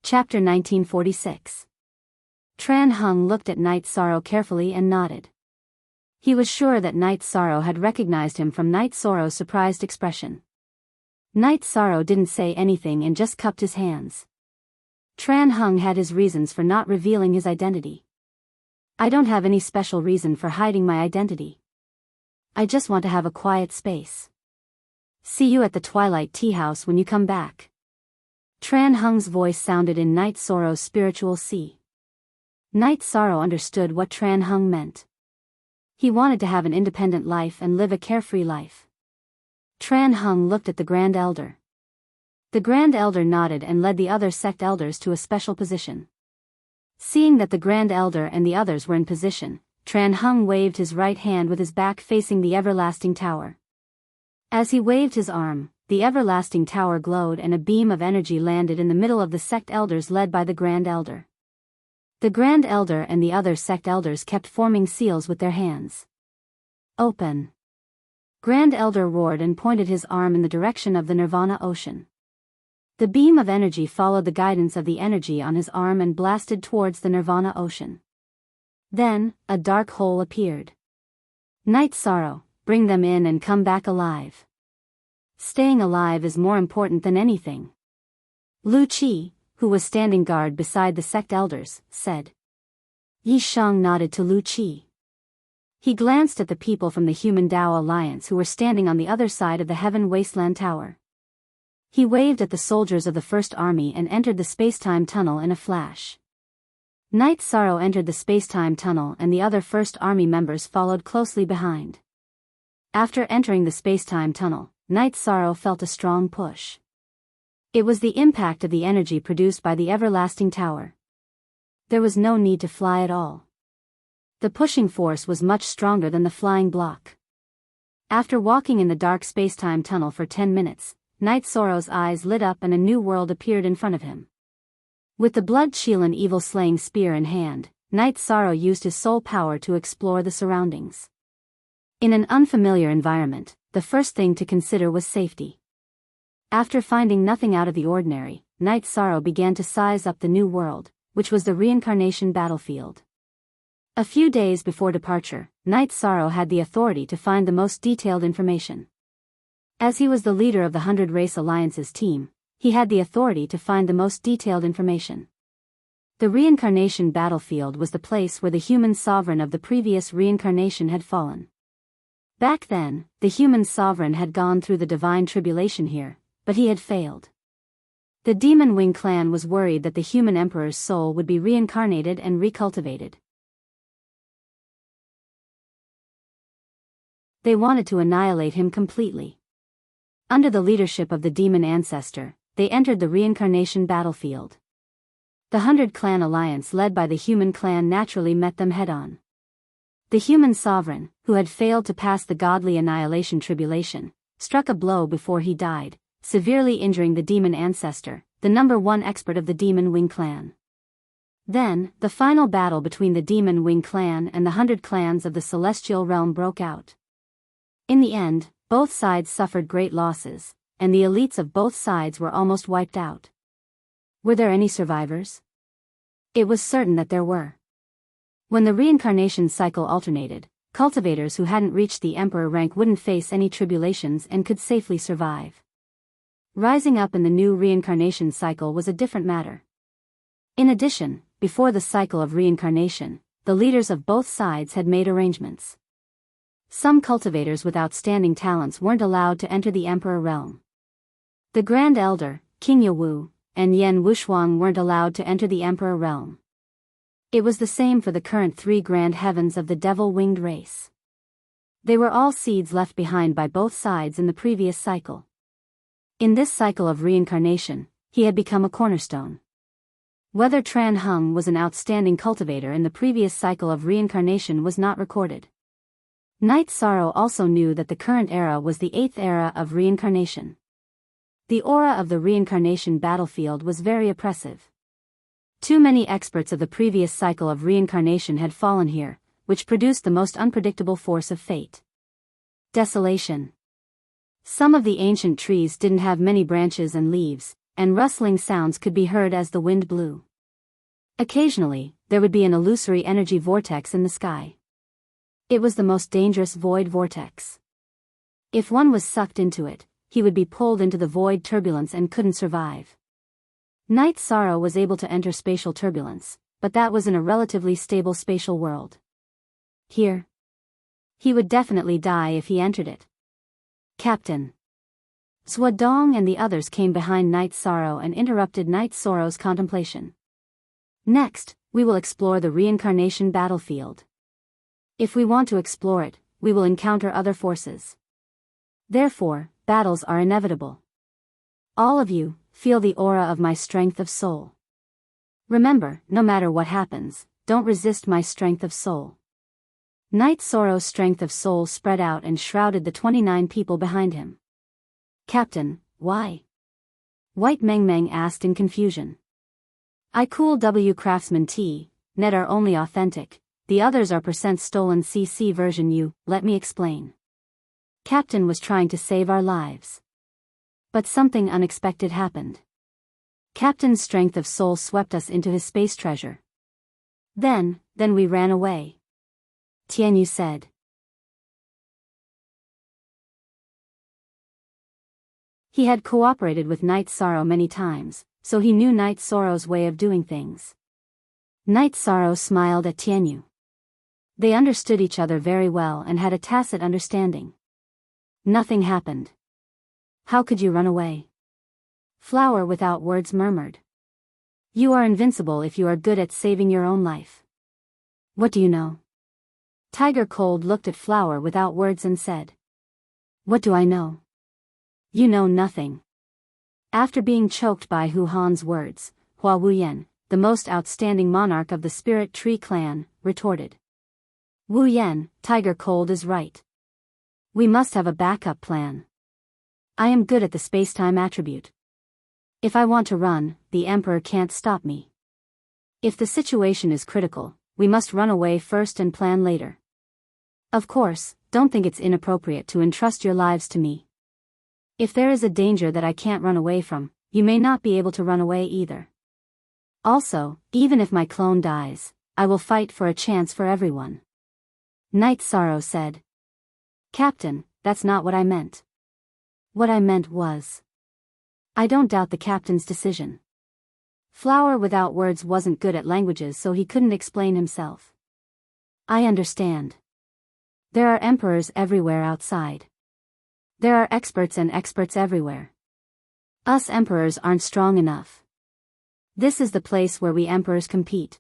Chapter 1946. Tran Hung looked at Night Sorrow carefully and nodded. He was sure that Night Sorrow had recognized him from Night Sorrow's surprised expression. Night Sorrow didn't say anything and just cupped his hands. Tran Hung had his reasons for not revealing his identity. I don't have any special reason for hiding my identity. I just want to have a quiet space. See you at the Twilight Tea House when you come back. Tran Hung's voice sounded in Night Sorrow's spiritual sea. Night Sorrow understood what Tran Hung meant. He wanted to have an independent life and live a carefree life. Tran Hung looked at the Grand Elder. The Grand Elder nodded and led the other sect elders to a special position. Seeing that the Grand Elder and the others were in position, Tran Hung waved his right hand with his back facing the Everlasting Tower. As he waved his arm, the Everlasting Tower glowed and a beam of energy landed in the middle of the sect elders led by the Grand Elder. The Grand Elder and the other sect elders kept forming seals with their hands. Open. Grand Elder roared and pointed his arm in the direction of the Nirvana Ocean. The beam of energy followed the guidance of the energy on his arm and blasted towards the Nirvana Ocean. Then, a dark hole appeared. Night Sorrow, bring them in and come back alive. Staying alive is more important than anything. Lu Qi, who was standing guard beside the sect elders, said. Yi Shang nodded to Lu Qi. He glanced at the people from the Human Tao Alliance who were standing on the other side of the Heaven Wasteland Tower. He waved at the soldiers of the First Army and entered the space-time tunnel in a flash. Night Sorrow entered the space-time tunnel and the other First Army members followed closely behind. After entering the space-time tunnel, Night Sorrow felt a strong push. It was the impact of the energy produced by the Everlasting Tower. There was no need to fly at all. The pushing force was much stronger than the flying block. After walking in the dark space-time tunnel for 10 minutes, Night Sorrow's eyes lit up and a new world appeared in front of him. With the blood Shielan evil-slaying spear in hand, Night Sorrow used his soul power to explore the surroundings. In an unfamiliar environment, the first thing to consider was safety. After finding nothing out of the ordinary, Night Sorrow began to size up the new world, which was the reincarnation battlefield. A few days before departure, Night Sorrow had the authority to find the most detailed information. As he was the leader of the 100 Race Alliance's team, he had the authority to find the most detailed information. The reincarnation battlefield was the place where the human sovereign of the previous reincarnation had fallen. Back then, the human sovereign had gone through the divine tribulation here, but he had failed. The Demon Wing clan was worried that the human emperor's soul would be reincarnated and recultivated. They wanted to annihilate him completely. Under the leadership of the demon ancestor, they entered the reincarnation battlefield. The 100 Clan alliance led by the human clan naturally met them head-on. The human sovereign, who had failed to pass the godly annihilation tribulation, struck a blow before he died, severely injuring the demon ancestor, the #1 expert of the Demon Wing clan. Then, the final battle between the Demon Wing clan and the 100 clans of the celestial realm broke out. In the end, both sides suffered great losses, and the elites of both sides were almost wiped out. Were there any survivors? It was certain that there were. When the reincarnation cycle alternated, cultivators who hadn't reached the emperor rank wouldn't face any tribulations and could safely survive. Rising up in the new reincarnation cycle was a different matter. In addition, before the cycle of reincarnation, the leaders of both sides had made arrangements. Some cultivators with outstanding talents weren't allowed to enter the emperor realm. The Grand Elder, King Yawu, and Yen Wushuang weren't allowed to enter the emperor realm. It was the same for the current 3 grand heavens of the devil-winged race. They were all seeds left behind by both sides in the previous cycle. In this cycle of reincarnation, he had become a cornerstone. Whether Tran Hung was an outstanding cultivator in the previous cycle of reincarnation was not recorded. Night Sorrow also knew that the current era was the 8th era of reincarnation. The aura of the reincarnation battlefield was very oppressive. Too many experts of the previous cycle of reincarnation had fallen here, which produced the most unpredictable force of fate. Desolation. Some of the ancient trees didn't have many branches and leaves, and rustling sounds could be heard as the wind blew. Occasionally, there would be an illusory energy vortex in the sky. It was the most dangerous void vortex. If one was sucked into it, he would be pulled into the void turbulence and couldn't survive. Night Sorrow was able to enter spatial turbulence, but that was in a relatively stable spatial world. Here, he would definitely die if he entered it. Captain Zhuodong and the others came behind Night Sorrow and interrupted Night Sorrow's contemplation. Next, we will explore the reincarnation battlefield. If we want to explore it, we will encounter other forces. Therefore, battles are inevitable. All of you, feel the aura of my strength of soul. Remember, no matter what happens, don't resist my strength of soul. Night Sorrow's strength of soul spread out and shrouded the 29 people behind him. Captain, why? White Meng Meng asked in confusion. I cool W Craftsman T, net are only authentic, the others are % stolen CC version U, let me explain. Captain was trying to save our lives. But something unexpected happened. Captain's strength of soul swept us into his space treasure. Then we ran away. Tianyu said. He had cooperated with Night Sorrow many times, so he knew Night Sorrow's way of doing things. Night Sorrow smiled at Tianyu. They understood each other very well and had a tacit understanding. Nothing happened. How could you run away? Flower without words murmured. You are invincible if you are good at saving your own life. What do you know? Tiger Cold looked at Flower without words and said. What do I know? You know nothing. After being choked by Hu Han's words, Hua Wuyan, the most outstanding monarch of the Spirit Tree clan, retorted. Wu Yan, Tiger Cold is right. We must have a backup plan. I am good at the spacetime attribute. If I want to run, the Emperor can't stop me. If the situation is critical, we must run away first and plan later. Of course, don't think it's inappropriate to entrust your lives to me. If there is a danger that I can't run away from, you may not be able to run away either. Also, even if my clone dies, I will fight for a chance for everyone. Night Sorrow said. Captain, that's not what I meant. What I meant was. I don't doubt the captain's decision. Flower without words wasn't good at languages, so he couldn't explain himself. I understand. There are emperors everywhere outside. There are experts and experts everywhere. Us emperors aren't strong enough. This is the place where we emperors compete.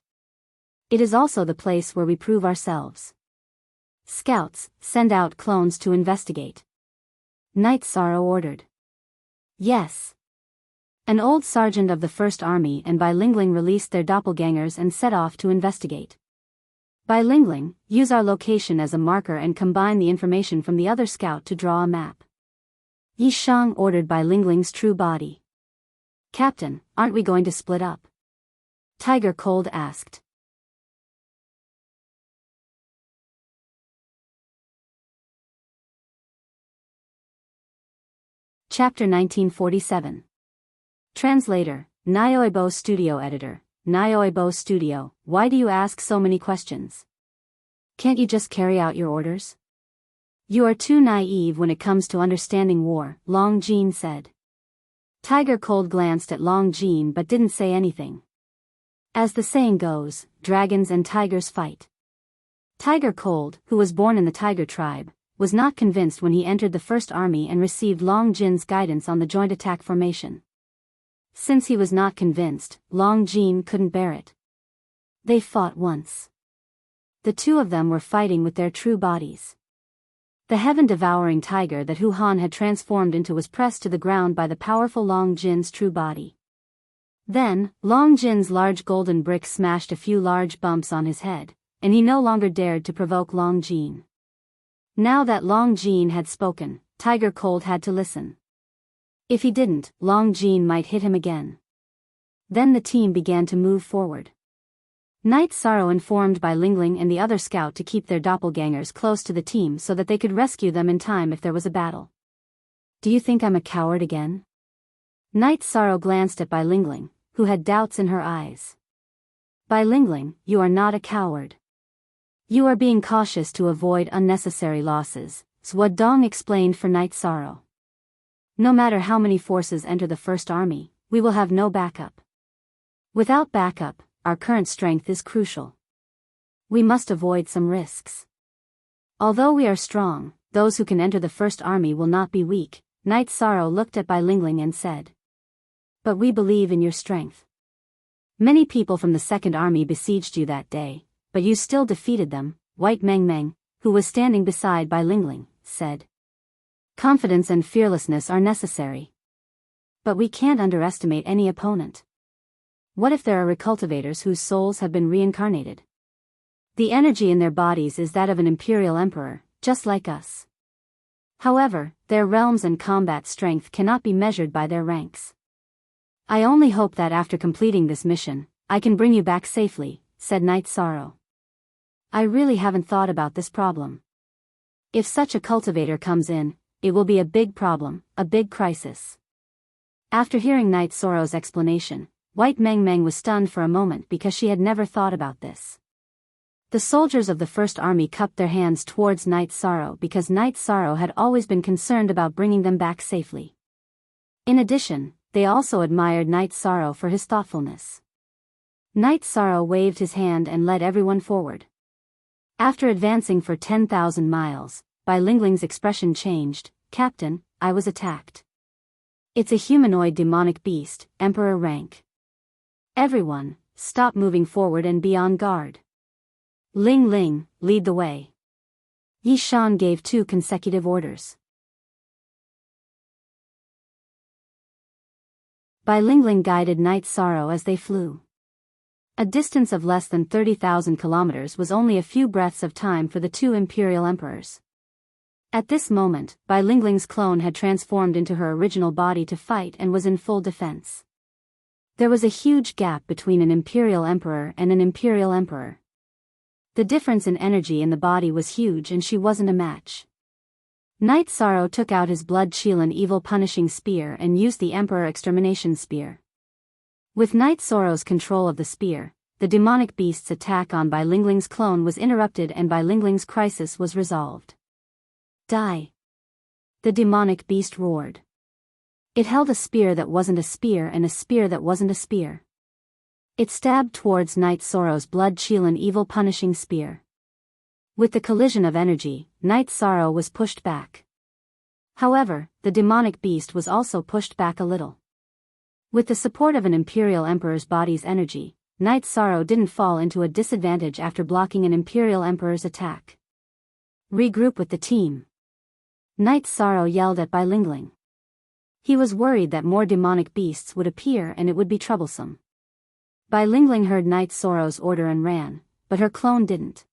It is also the place where we prove ourselves. Scouts, send out clones to investigate. Knight Sorrow ordered. Yes. An old sergeant of the First Army and Bai Lingling released their doppelgangers and set off to investigate. Bai Lingling, use our location as a marker and combine the information from the other scout to draw a map. Yi Shang ordered Bai Lingling's true body. Captain, aren't we going to split up? Tiger Cold asked. Chapter 1947. Translator, Nyoibo Studio Editor, Nyoibo Studio, why do you ask so many questions? Can't you just carry out your orders? You are too naive when it comes to understanding war, Long Jin said. Tiger Cold glanced at Long Jin but didn't say anything. As the saying goes, dragons and tigers fight. Tiger Cold, who was born in the Tiger tribe, was not convinced when he entered the First Army and received Long Jin's guidance on the joint attack formation. Since he was not convinced, Long Jin couldn't bear it. They fought once. The two of them were fighting with their true bodies. The heaven-devouring tiger that Hu Han had transformed into was pressed to the ground by the powerful Long Jin's true body. Then, Long Jin's large golden brick smashed a few large bumps on his head, and he no longer dared to provoke Long Jin. Now that Long Jin had spoken, Tiger Cold had to listen. If he didn't, Long Jin might hit him again. Then the team began to move forward. Knight Sorrow informed Bai Lingling and the other scout to keep their doppelgangers close to the team so that they could rescue them in time if there was a battle. Do you think I'm a coward again? Knight Sorrow glanced at Bai Lingling, who had doubts in her eyes. Bai Lingling, you are not a coward. You are being cautious to avoid unnecessary losses, Zhuodong explained for Knight Sorrow. No matter how many forces enter the First Army, we will have no backup. Without backup, our current strength is crucial. We must avoid some risks. Although we are strong, those who can enter the First Army will not be weak, Knight Sorrow looked at Bai Lingling and said. But we believe in your strength. Many people from the Second Army besieged you that day, but you still defeated them, White Meng Meng, who was standing beside Bai Lingling, said. Confidence and fearlessness are necessary. But we can't underestimate any opponent. What if there are recultivators whose souls have been reincarnated? The energy in their bodies is that of an imperial emperor, just like us. However, their realms and combat strength cannot be measured by their ranks. I only hope that after completing this mission, I can bring you back safely, said Knight Sorrow. I really haven't thought about this problem. If such a cultivator comes in, it will be a big problem, a big crisis. After hearing Knight Sorrow's explanation, White Meng Meng was stunned for a moment because she had never thought about this. The soldiers of the First Army cupped their hands towards Knight Sorrow because Knight Sorrow had always been concerned about bringing them back safely. In addition, they also admired Knight Sorrow for his thoughtfulness. Knight Sorrow waved his hand and led everyone forward. After advancing for 10,000 miles, Bai Lingling's expression changed. Captain, I was attacked. It's a humanoid demonic beast, Emperor rank. Everyone, stop moving forward and be on guard. Ling Ling, lead the way. Yi Shan gave 2 consecutive orders. Bai Lingling guided Knight Sorrow as they flew. A distance of less than 30,000 kilometers was only a few breaths of time for the 2 imperial emperors. At this moment, Bai Lingling's clone had transformed into her original body to fight and was in full defense. There was a huge gap between an imperial emperor and an imperial emperor. The difference in energy in the body was huge and she wasn't a match. Knight Sorrow took out his blood Chilan evil punishing spear and used the Emperor Extermination Spear. With Knight Sorrow's control of the spear, the demonic beast's attack on Bai Lingling's clone was interrupted and Bai Lingling's crisis was resolved. Die! The demonic beast roared. It held a spear that wasn't a spear and a spear that wasn't a spear. It stabbed towards Night Sorrow's blood-chilling evil punishing spear. With the collision of energy, Night Sorrow was pushed back. However, the demonic beast was also pushed back a little. With the support of an Imperial Emperor's body's energy, Night Sorrow didn't fall into a disadvantage after blocking an Imperial Emperor's attack. Regroup with the team. Night Sorrow yelled at Bilingling. He was worried that more demonic beasts would appear and it would be troublesome. Bilingling heard Night Sorrow's order and ran, but her clone didn't.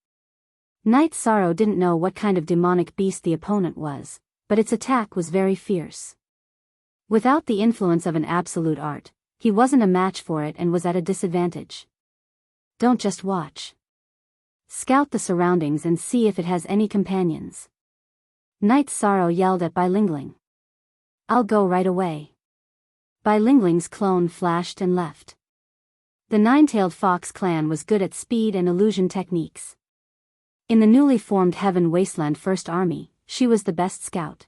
Night Sorrow didn't know what kind of demonic beast the opponent was, but its attack was very fierce. Without the influence of an absolute art, he wasn't a match for it and was at a disadvantage. Don't just watch. Scout the surroundings and see if it has any companions. Night Sorrow yelled at Bilingling. I'll go right away. Bilingling's clone flashed and left. The Nine-Tailed Fox clan was good at speed and illusion techniques. In the newly formed Heaven Wasteland First Army, she was the best scout.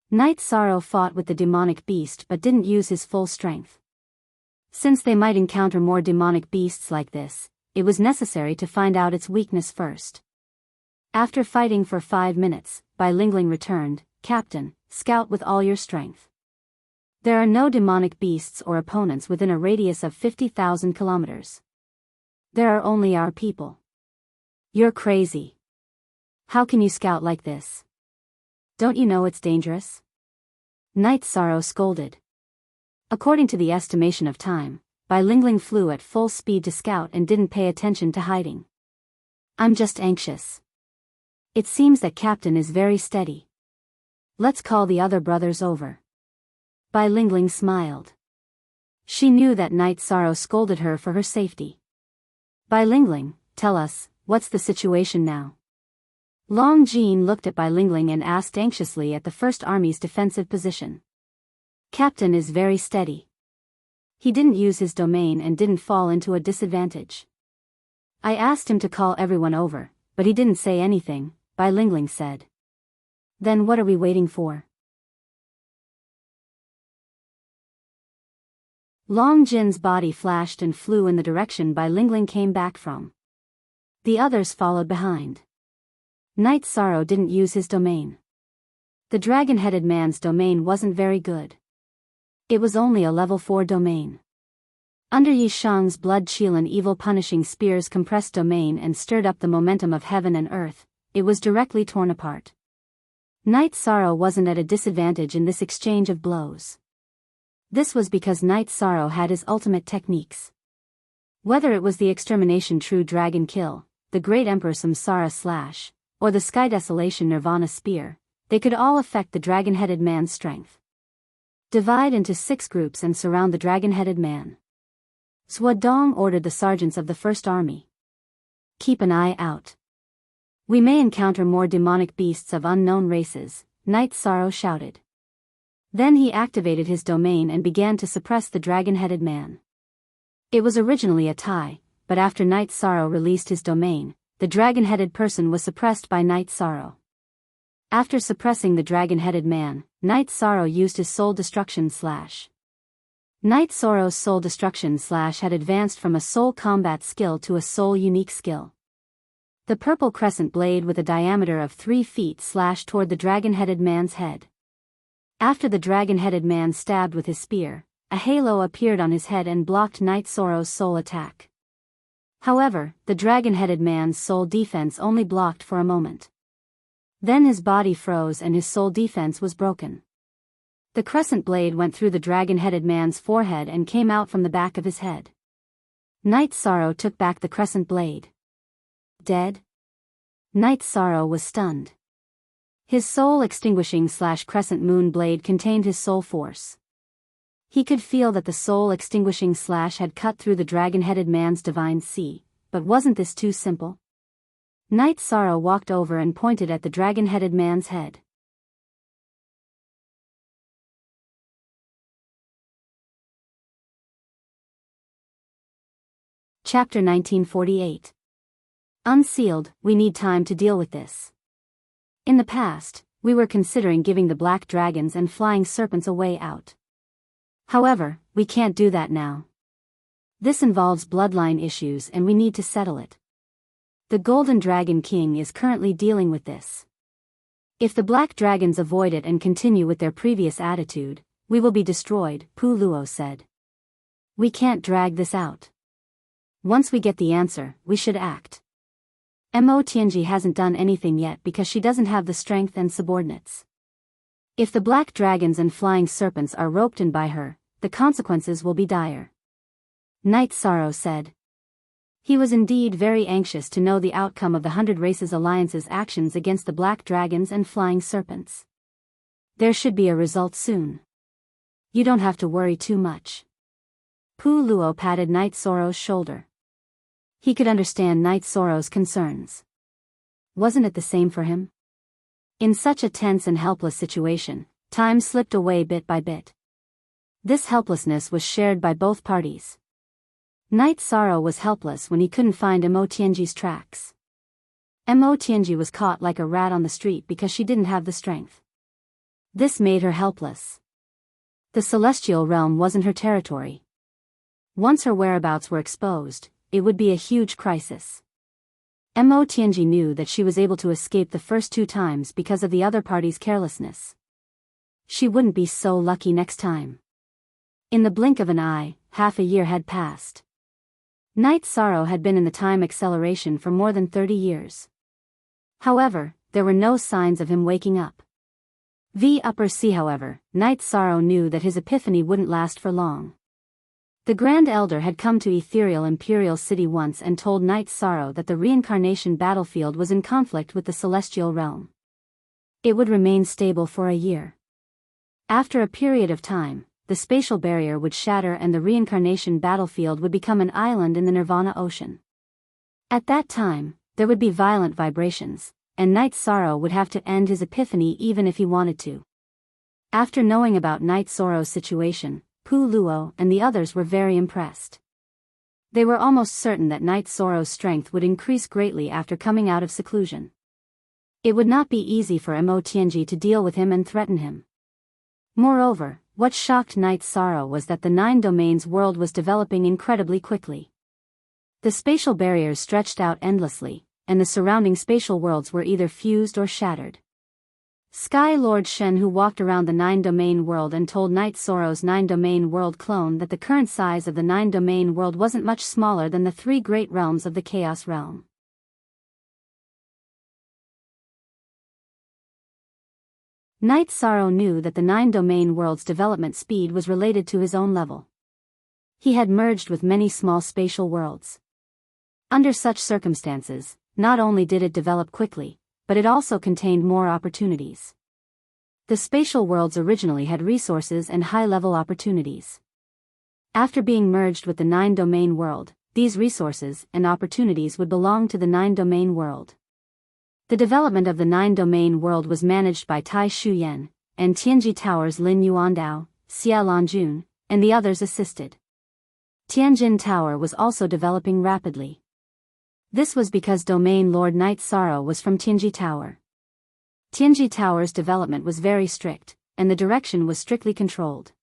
Night Sorrow fought with the demonic beast but didn't use his full strength. Since they might encounter more demonic beasts like this, it was necessary to find out its weakness first. After fighting for 5 minutes, Bilingling returned. Captain, scout with all your strength. There are no demonic beasts or opponents within a radius of 50,000 kilometers. There are only our people. You're crazy. How can you scout like this? Don't you know it's dangerous? Night Sorrow scolded. According to the estimation of time, Bilingling flew at full speed to scout and didn't pay attention to hiding. I'm just anxious. It seems that Captain is very steady. Let's call the other brothers over. Bilingling smiled. She knew that Night Sorrow scolded her for her safety. Bilingling, tell us, what's the situation now? Long Jean looked at Bilingling and asked anxiously at the First Army's defensive position. Captain is very steady. He didn't use his domain and didn't fall into a disadvantage. I asked him to call everyone over, but he didn't say anything, Bilingling said. Then what are we waiting for? Long Jin's body flashed and flew in the direction Bilingling came back from. The others followed behind. Night Sorrow didn't use his domain. The dragon-headed man's domain wasn't very good. It was only a level 4 domain. Under Yi Shang's blood-chilling evil punishing spear's compressed domain and stirred up the momentum of heaven and earth, it was directly torn apart. Night Sorrow wasn't at a disadvantage in this exchange of blows. This was because Night Sorrow had his ultimate techniques. Whether it was the Extermination True Dragon Kill, the Great Emperor Samsara Slash, or the Sky Desolation Nirvana Spear, they could all affect the dragon-headed man's strength. Divide into 6 groups and surround the dragon-headed man. Zhuodong ordered the sergeants of the First Army. Keep an eye out. We may encounter more demonic beasts of unknown races, Night Sorrow shouted. Then he activated his domain and began to suppress the dragon-headed man. It was originally a tie, but after Night Sorrow released his domain, the dragon-headed person was suppressed by Night Sorrow. After suppressing the dragon-headed man, Night Sorrow used his Soul Destruction Slash. Night Sorrow's Soul Destruction Slash had advanced from a Soul Combat skill to a Soul Unique skill. The purple crescent blade with a diameter of 3 feet slashed toward the dragon-headed man's head. After the dragon-headed man stabbed with his spear, a halo appeared on his head and blocked Night Sorrow's soul attack. However, the dragon-headed man's soul defense only blocked for a moment. Then his body froze and his soul defense was broken. The crescent blade went through the dragon-headed man's forehead and came out from the back of his head. Night Sorrow took back the crescent blade. Dead? Night Sorrow was stunned. His soul extinguishing / crescent moon blade contained his soul force. He could feel that the soul extinguishing / had cut through the dragon-headed man's divine sea, but wasn't this too simple? Night Sorrow walked over and pointed at the dragon-headed man's head. Chapter 1948. Unsealed, we need time to deal with this. In the past, we were considering giving the black dragons and flying serpents a way out. However, we can't do that now. This involves bloodline issues and we need to settle it. The Golden Dragon King is currently dealing with this. If the Black Dragons avoid it and continue with their previous attitude, we will be destroyed, Pu Luo said. We can't drag this out. Once we get the answer, we should act. Mo Tianji hasn't done anything yet because she doesn't have the strength and subordinates. If the Black Dragons and Flying Serpents are roped in by her, the consequences will be dire. Knight Sorrow said. He was indeed very anxious to know the outcome of the 100 Races Alliance's actions against the Black Dragons and Flying Serpents. There should be a result soon. You don't have to worry too much. Pu Luo patted Knight Sorrow's shoulder. He could understand Knight Sorrow's concerns. Wasn't it the same for him? In such a tense and helpless situation, time slipped away bit by bit. This helplessness was shared by both parties. Knight Sorrow was helpless when he couldn't find Mo Tianji's tracks. Mo Tianji was caught like a rat on the street because she didn't have the strength. This made her helpless. The celestial realm wasn't her territory. Once her whereabouts were exposed, it would be a huge crisis. Mo Tianji knew that she was able to escape the first 2 times because of the other party's carelessness. She wouldn't be so lucky next time. In the blink of an eye, half a year had passed. Knight Sorrow had been in the time acceleration for more than 30 years. However, there were no signs of him waking up. Upper C. However, Knight Sorrow knew that his epiphany wouldn't last for long. The Grand Elder had come to Ethereal Imperial City once and told Knight Sorrow that the reincarnation battlefield was in conflict with the Celestial Realm. It would remain stable for a year. After a period of time, the spatial barrier would shatter and the reincarnation battlefield would become an island in the Nirvana Ocean. At that time, there would be violent vibrations, and Knight Sorrow would have to end his epiphany even if he wanted to. After knowing about Knight Sorrow's situation, Pu Luo and the others were very impressed. They were almost certain that Knight Sorrow's strength would increase greatly after coming out of seclusion. It would not be easy for Mo Tianji to deal with him and threaten him. Moreover, what shocked Knight Sorrow was that the 9 Domains world was developing incredibly quickly. The spatial barriers stretched out endlessly, and the surrounding spatial worlds were either fused or shattered. Sky Lord Shen, who walked around the 9 Domain world and told Knight Sorrow's 9 Domain world clone that the current size of the 9 Domain world wasn't much smaller than the 3 great realms of the Chaos Realm. Knight Sorrow knew that the 9 Domain world's development speed was related to his own level. He had merged with many small spatial worlds. Under such circumstances, not only did it develop quickly, but it also contained more opportunities. The spatial worlds originally had resources and high-level opportunities. After being merged with the 9 Domain world, these resources and opportunities would belong to the 9 Domain world. The development of the 9 Domain world was managed by Tai Shuyan, and Tianji Tower's Lin Yuandao, Xia Lanjun, and the others assisted. Tianjin Tower was also developing rapidly. This was because Domain Lord Knight Sorrow was from Tianji Tower. Tianji Tower's development was very strict, and the direction was strictly controlled.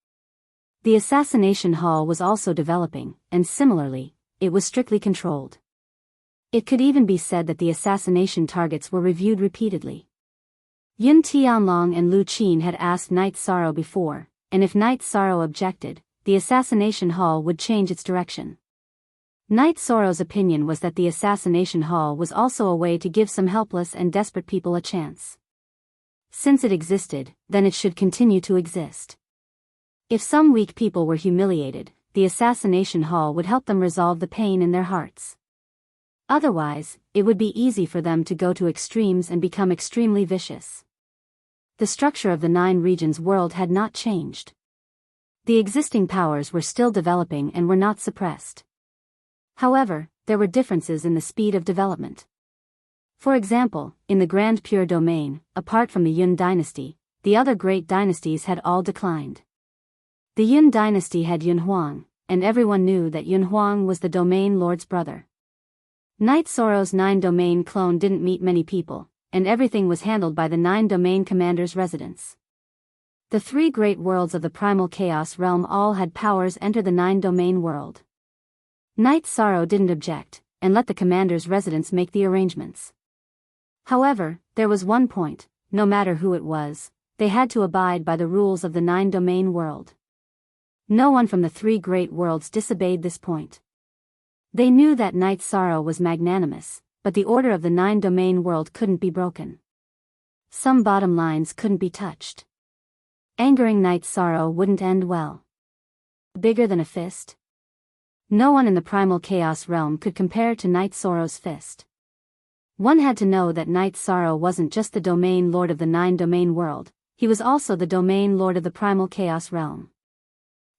The Assassination Hall was also developing, and similarly, it was strictly controlled. It could even be said that the assassination targets were reviewed repeatedly. Yun Tianlong and Lu Qin had asked Knight Sorrow before, and if Knight Sorrow objected, the assassination hall would change its direction. Knight Sorrow's opinion was that the assassination hall was also a way to give some helpless and desperate people a chance. Since it existed, then it should continue to exist. If some weak people were humiliated, the assassination hall would help them resolve the pain in their hearts. Otherwise, it would be easy for them to go to extremes and become extremely vicious. The structure of the 9 regions world had not changed. The existing powers were still developing and were not suppressed. However, there were differences in the speed of development. For example, in the Grand Pure Domain, apart from the Yun dynasty, the other great dynasties had all declined. The Yun dynasty had Yun Huang, and everyone knew that Yun Huang was the Domain Lord's brother. Knight Sorrow's 9 Domain clone didn't meet many people, and everything was handled by the 9 Domain commander's residence. The 3 great worlds of the primal chaos realm all had powers enter the 9 Domain world. Knight Sorrow didn't object, and let the commander's residence make the arrangements. However, there was one point: no matter who it was, they had to abide by the rules of the 9-domain world. No one from the 3 great worlds disobeyed this point. They knew that Knight Sorrow was magnanimous, but the order of the 9-domain world couldn't be broken. Some bottom lines couldn't be touched. Angering Knight Sorrow wouldn't end well. Bigger than a fist? No one in the primal chaos realm could compare to Knight Sorrow's fist. One had to know that Knight Sorrow wasn't just the domain lord of the 9-domain world, he was also the domain lord of the primal chaos realm.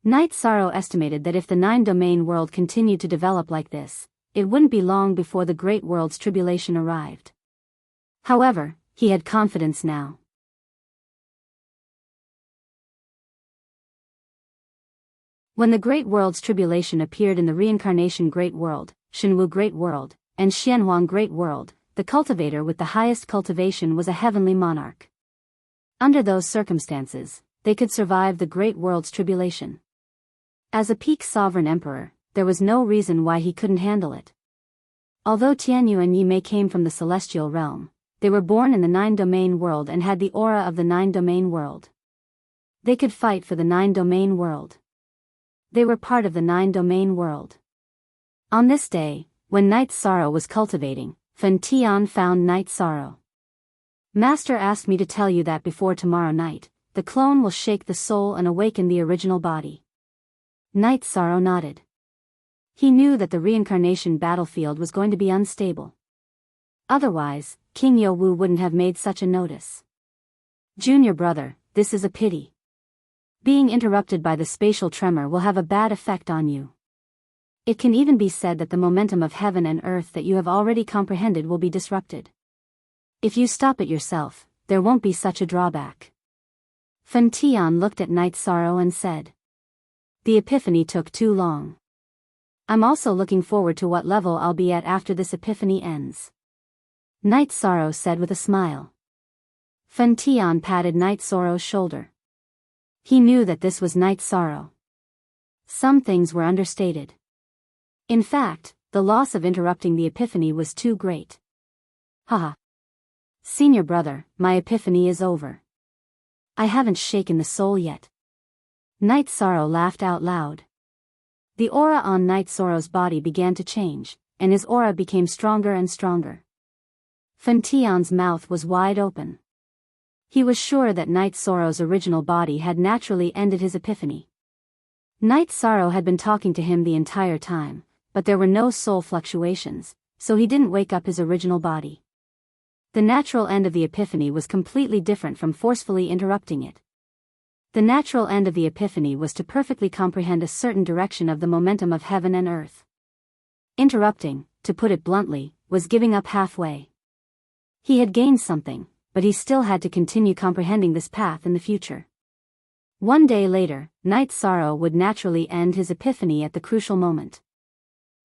Knight Sorrow estimated that if the 9-domain world continued to develop like this, it wouldn't be long before the Great World's tribulation arrived. However, he had confidence now. When the Great World's tribulation appeared in the Reincarnation Great World, Shenwu Great World, and Xianhuang Great World, the cultivator with the highest cultivation was a heavenly monarch. Under those circumstances, they could survive the Great World's tribulation. As a peak sovereign emperor, there was no reason why he couldn't handle it. Although Tianyu and Yi Mei came from the celestial realm, they were born in the 9-domain world and had the aura of the 9-domain world. They could fight for the 9-domain world. They were part of the 9-domain world. On this day, when Knight Sorrow was cultivating, Fen Tian found Knight Sorrow. Master asked me to tell you that before tomorrow night, the clone will shake the soul and awaken the original body. Knight Sorrow nodded. He knew that the reincarnation battlefield was going to be unstable. Otherwise, King Youwu wouldn't have made such a notice. Junior brother, this is a pity. Being interrupted by the spatial tremor will have a bad effect on you. It can even be said that the momentum of heaven and earth that you have already comprehended will be disrupted. If you stop it yourself, there won't be such a drawback. Fen Tian looked at Knight Sorrow and said, "The epiphany took too long. I'm also looking forward to what level I'll be at after this epiphany ends." Knight Sorrow said with a smile. Fen Tian patted Knight Sorrow's shoulder. He knew that this was Knight Sorrow. Some things were understated. In fact, the loss of interrupting the epiphany was too great. Haha. Senior brother, my epiphany is over. I haven't shaken the soul yet. Knight Sorrow laughed out loud. The aura on Knight Sorrow's body began to change, and his aura became stronger and stronger. Fen Tian's mouth was wide open. He was sure that Knight Sorrow's original body had naturally ended his epiphany. Knight Sorrow had been talking to him the entire time, but there were no soul fluctuations, so he didn't wake up his original body. The natural end of the epiphany was completely different from forcefully interrupting it. The natural end of the epiphany was to perfectly comprehend a certain direction of the momentum of heaven and earth. Interrupting, to put it bluntly, was giving up halfway. He had gained something, but he still had to continue comprehending this path in the future. One day later, Knight Sorrow would naturally end his epiphany at the crucial moment.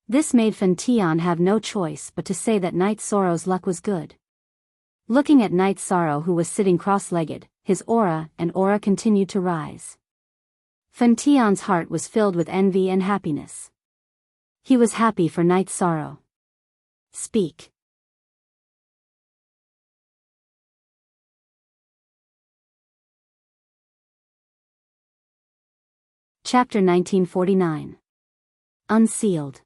This made Fen Tian have no choice but to say that Knight Sorrow's luck was good. Looking at Knight Sorrow, who was sitting cross-legged, his aura continued to rise. Fen Tian's heart was filled with envy and happiness. He was happy for Knight Sorrow. Speak. Chapter 1949. Unsealed.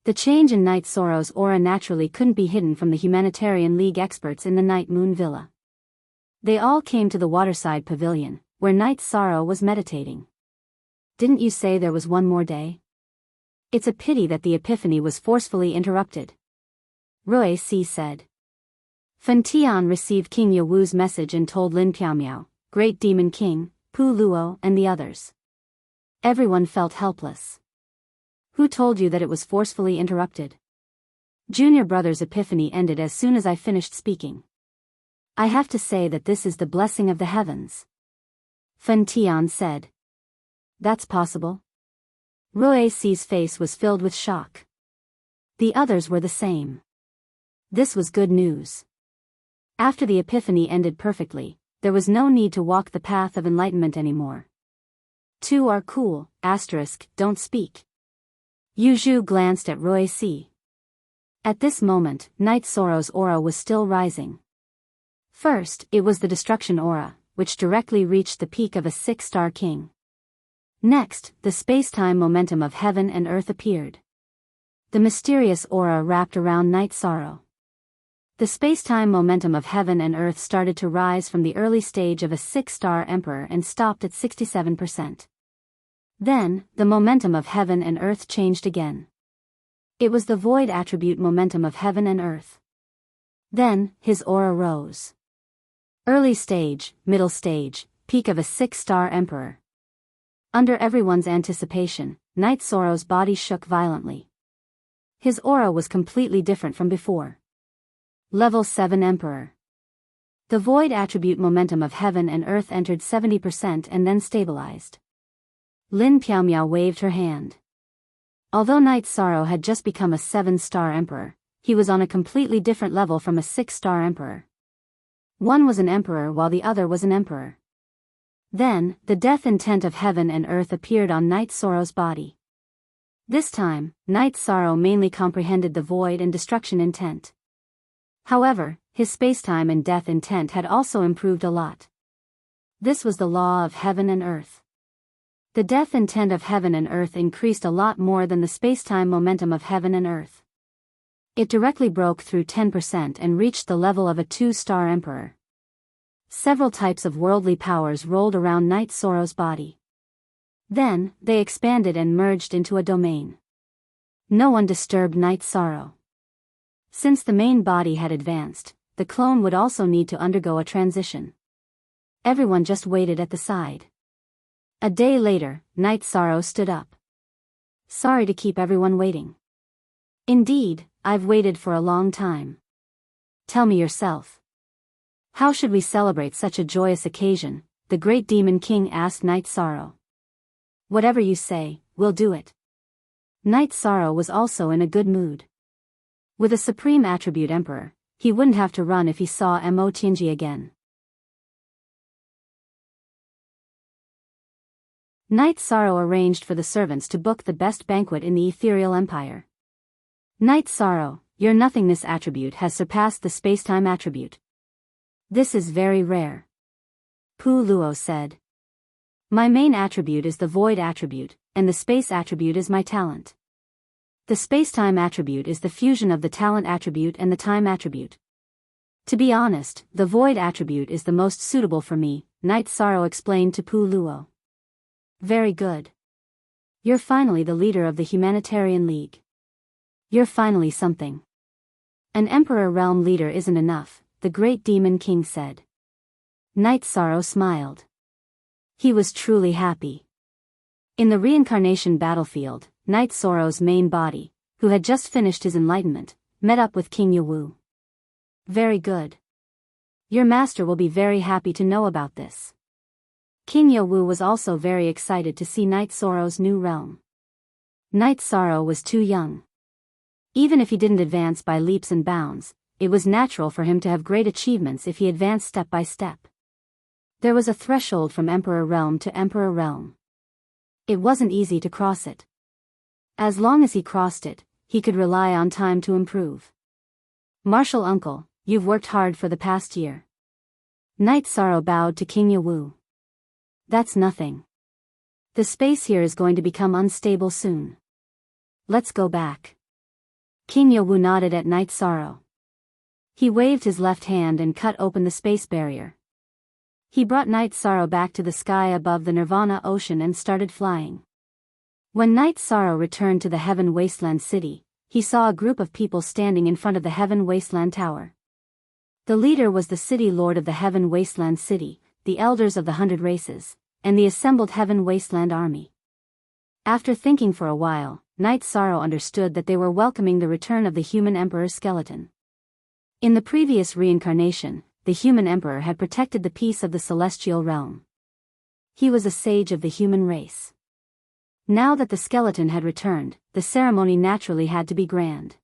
The change in Knight Sorrow's aura naturally couldn't be hidden from the Humanitarian League experts in the Night Moon Villa. They all came to the waterside pavilion, where Knight Sorrow was meditating. "Didn't you say there was one more day? It's a pity that the epiphany was forcefully interrupted," Rui Si said. Fen Tian received King Yewu's message and told Lin Piaomiao, Great Demon King, Pu Luo and the others. Everyone felt helpless. "Who told you that it was forcefully interrupted?" "Junior brother's epiphany ended as soon as I finished speaking. I have to say that this is the blessing of the heavens," Fen Tian said. "That's possible?" Rui Si's face was filled with shock. The others were the same. This was good news. After the epiphany ended perfectly, there was no need to walk the path of enlightenment anymore. Two are cool, *, don't speak. Yu Zhu glanced at Roy C. At this moment, Night Sorrow's aura was still rising. First, it was the destruction aura, which directly reached the peak of a 6-star king. Next, the space-time momentum of heaven and earth appeared. The mysterious aura wrapped around Night Sorrow. The space-time momentum of heaven and earth started to rise from the early stage of a 6-star emperor and stopped at 67%. Then, the momentum of heaven and earth changed again. It was the void attribute momentum of heaven and earth. Then, his aura rose. Early stage, middle stage, peak of a 6-star emperor. Under everyone's anticipation, Night Sorrow's body shook violently. His aura was completely different from before. Level 7 Emperor. The void attribute momentum of heaven and earth entered 70% and then stabilized. Lin Piaomiao waved her hand. Although Night Sorrow had just become a 7-star emperor, he was on a completely different level from a 6-star emperor. One was an emperor while the other was an emperor. Then, the death intent of heaven and earth appeared on Night Sorrow's body. This time, Night Sorrow mainly comprehended the void and destruction intent. However, his spacetime and death intent had also improved a lot. This was the law of heaven and earth. The death intent of heaven and earth increased a lot more than the spacetime momentum of heaven and earth. It directly broke through 10% and reached the level of a 2-star emperor. Several types of worldly powers rolled around Night Sorrow's body. Then, they expanded and merged into a domain. No one disturbed Night Sorrow. Since the main body had advanced, the clone would also need to undergo a transition. Everyone just waited at the side. A day later, Night Sorrow stood up. Sorry to keep everyone waiting. Indeed, I've waited for a long time. Tell me yourself. How should we celebrate such a joyous occasion? The great demon king asked Night Sorrow. Whatever you say, we'll do it. Night Sorrow was also in a good mood. With a supreme attribute emperor, he wouldn't have to run if he saw Mo Tianji again. Night Sorrow arranged for the servants to book the best banquet in the ethereal empire. Night Sorrow, your nothingness attribute has surpassed the spacetime attribute. This is very rare. Pu Luo said. My main attribute is the void attribute, and the space attribute is my talent. The spacetime attribute is the fusion of the talent attribute and the time attribute. To be honest, the void attribute is the most suitable for me, Night Sorrow explained to Pu Luo. Very good. You're finally the leader of the Humanitarian League. You're finally something. An Emperor Realm leader isn't enough, the great demon king said. Night Sorrow smiled. He was truly happy. In the reincarnation battlefield, Night Sorrow's main body, who had just finished his enlightenment, met up with King Yawu. Very good. Your master will be very happy to know about this. King Yawu was also very excited to see Night Sorrow's new realm. Night Sorrow was too young. Even if he didn't advance by leaps and bounds, it was natural for him to have great achievements if he advanced step by step. There was a threshold from Emperor Realm to Emperor Realm. It wasn't easy to cross it. As long as he crossed it, he could rely on time to improve. Martial uncle, you've worked hard for the past year. Night Sorrow bowed to King Yawu. That's nothing. The space here is going to become unstable soon. Let's go back. King Yawu nodded at Night Sorrow. He waved his left hand and cut open the space barrier. He brought Night Sorrow back to the sky above the Nirvana Ocean and started flying. When Night Sorrow returned to the Heaven Wasteland City, he saw a group of people standing in front of the Heaven Wasteland Tower. The leader was the City Lord of the Heaven Wasteland City, the Elders of the 100 Races, and the assembled Heaven Wasteland Army. After thinking for a while, Night Sorrow understood that they were welcoming the return of the human Emperor Skeleton. In the previous reincarnation, the human Emperor had protected the peace of the celestial realm. He was a sage of the human race. Now that the skeleton had returned, the ceremony naturally had to be grand.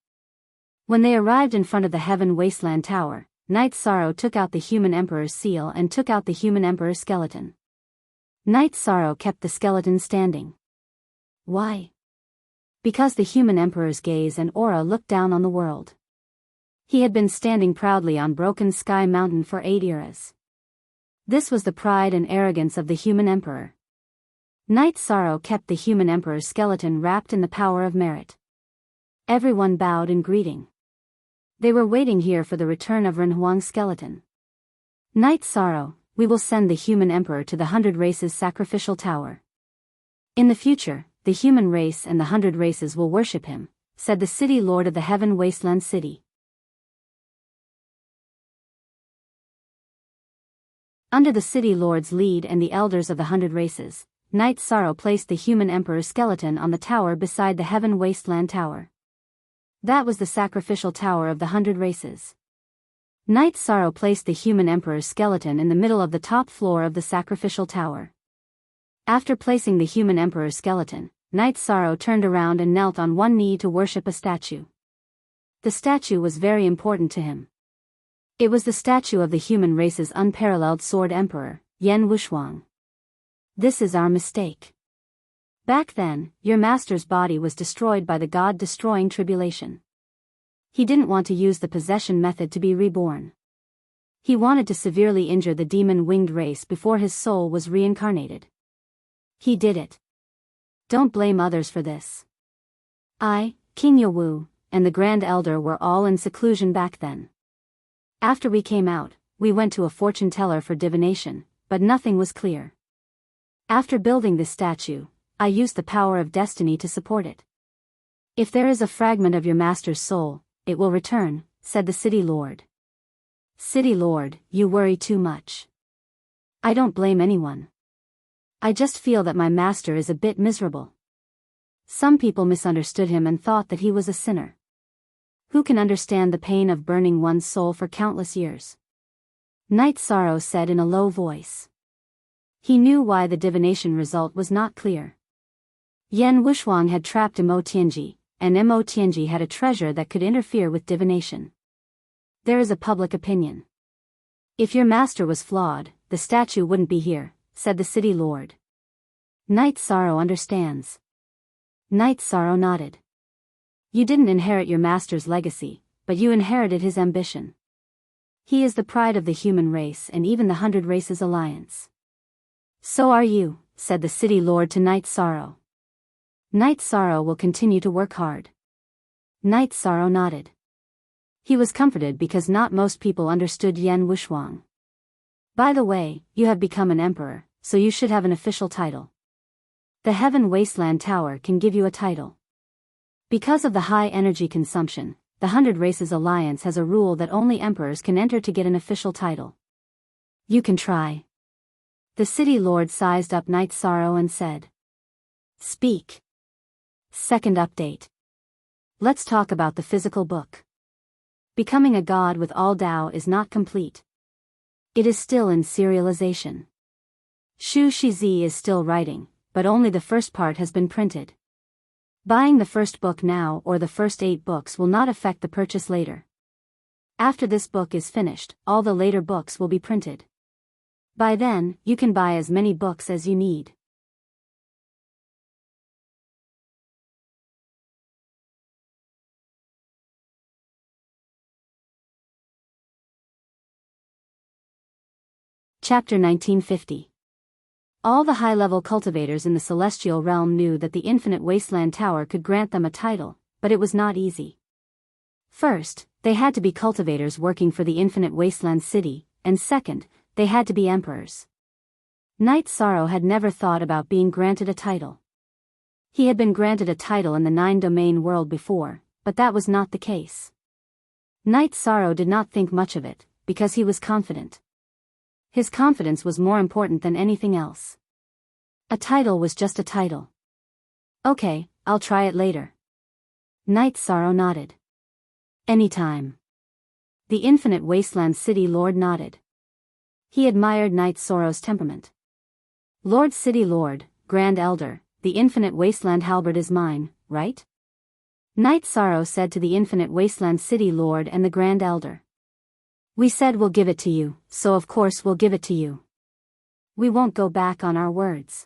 When they arrived in front of the Heaven Wasteland Tower, Night Sorrow took out the human Emperor's seal and took out the human Emperor's skeleton. Night Sorrow kept the skeleton standing. Why? Because the human emperor's gaze and aura looked down on the world. He had been standing proudly on Broken Sky Mountain for 8 eras. This was the pride and arrogance of the human emperor. Night Sorrow kept the human emperor's skeleton wrapped in the power of merit. Everyone bowed in greeting. They were waiting here for the return of Renhuang's skeleton. Night Sorrow, we will send the human emperor to the 100 Races sacrificial tower. In the future, the human race and the 100 Races will worship him, said the city lord of the Heaven Wasteland City. Under the city lord's lead and the elders of the 100 Races, Night Sorrow placed the human emperor's skeleton on the tower beside the Heaven Wasteland Tower. That was the sacrificial tower of the 100 Races. Night Sorrow placed the human emperor's skeleton in the middle of the top floor of the sacrificial tower. After placing the human emperor's skeleton, Night Sorrow turned around and knelt on one knee to worship a statue. The statue was very important to him. It was the statue of the human race's unparalleled sword emperor, Yen Wuxuang. This is our mistake. Back then, your master's body was destroyed by the God-destroying tribulation. He didn't want to use the possession method to be reborn. He wanted to severely injure the demon-winged race before his soul was reincarnated. He did it. Don't blame others for this. I, King Yowu, and the Grand Elder were all in seclusion back then. After we came out, we went to a fortune teller for divination, but nothing was clear. After building this statue, I used the power of destiny to support it. If there is a fragment of your master's soul, it will return, said the city lord. City lord, you worry too much. I don't blame anyone. I just feel that my master is a bit miserable. Some people misunderstood him and thought that he was a sinner. Who can understand the pain of burning one's soul for countless years? Night Sorrow said in a low voice. He knew why the divination result was not clear. Yen Wuxuang had trapped Mo Tianji, and Mo Tianji had a treasure that could interfere with divination. There is a public opinion. If your master was flawed, the statue wouldn't be here, said the city lord. Night Sorrow understands. Night Sorrow nodded. You didn't inherit your master's legacy, but you inherited his ambition. He is the pride of the human race and even the 100 Races Alliance. So are you, said the city lord to Night Sorrow. Night Sorrow will continue to work hard. Night Sorrow nodded. He was comforted because not most people understood Yen Wuxuang. By the way, you have become an emperor, so you should have an official title. The Heaven Wasteland Tower can give you a title. Because of the high energy consumption, the 100 Races Alliance has a rule that only emperors can enter to get an official title. You can try. The city lord sized up Night Sorrow and said. Speak. Second update. Let's talk about the physical book. Becoming a god with all Tao is not complete. It is still in serialization. Xu Shizi is still writing, but only the first part has been printed. Buying the first book now or the first 8 books will not affect the purchase later. After this book is finished, all the later books will be printed. By then, you can buy as many books as you need. Chapter 1950. All the high-level cultivators in the celestial realm knew that the Infinite Wasteland Tower could grant them a title, but it was not easy. First, they had to be cultivators working for the Infinite Wasteland City, and second, they had to be emperors. Night Sorrow had never thought about being granted a title. He had been granted a title in the 9-domain world before, but that was not the case. Night Sorrow did not think much of it, because he was confident. His confidence was more important than anything else. A title was just a title. Okay, I'll try it later. Night Sorrow nodded. Anytime. The Infinite Wasteland City Lord nodded. He admired Night Sorrow's temperament. Lord City Lord, Grand Elder, the Infinite Wasteland halberd is mine, right? Night Sorrow said to the Infinite Wasteland City Lord and the Grand Elder. We said we'll give it to you, so of course we'll give it to you. We won't go back on our words.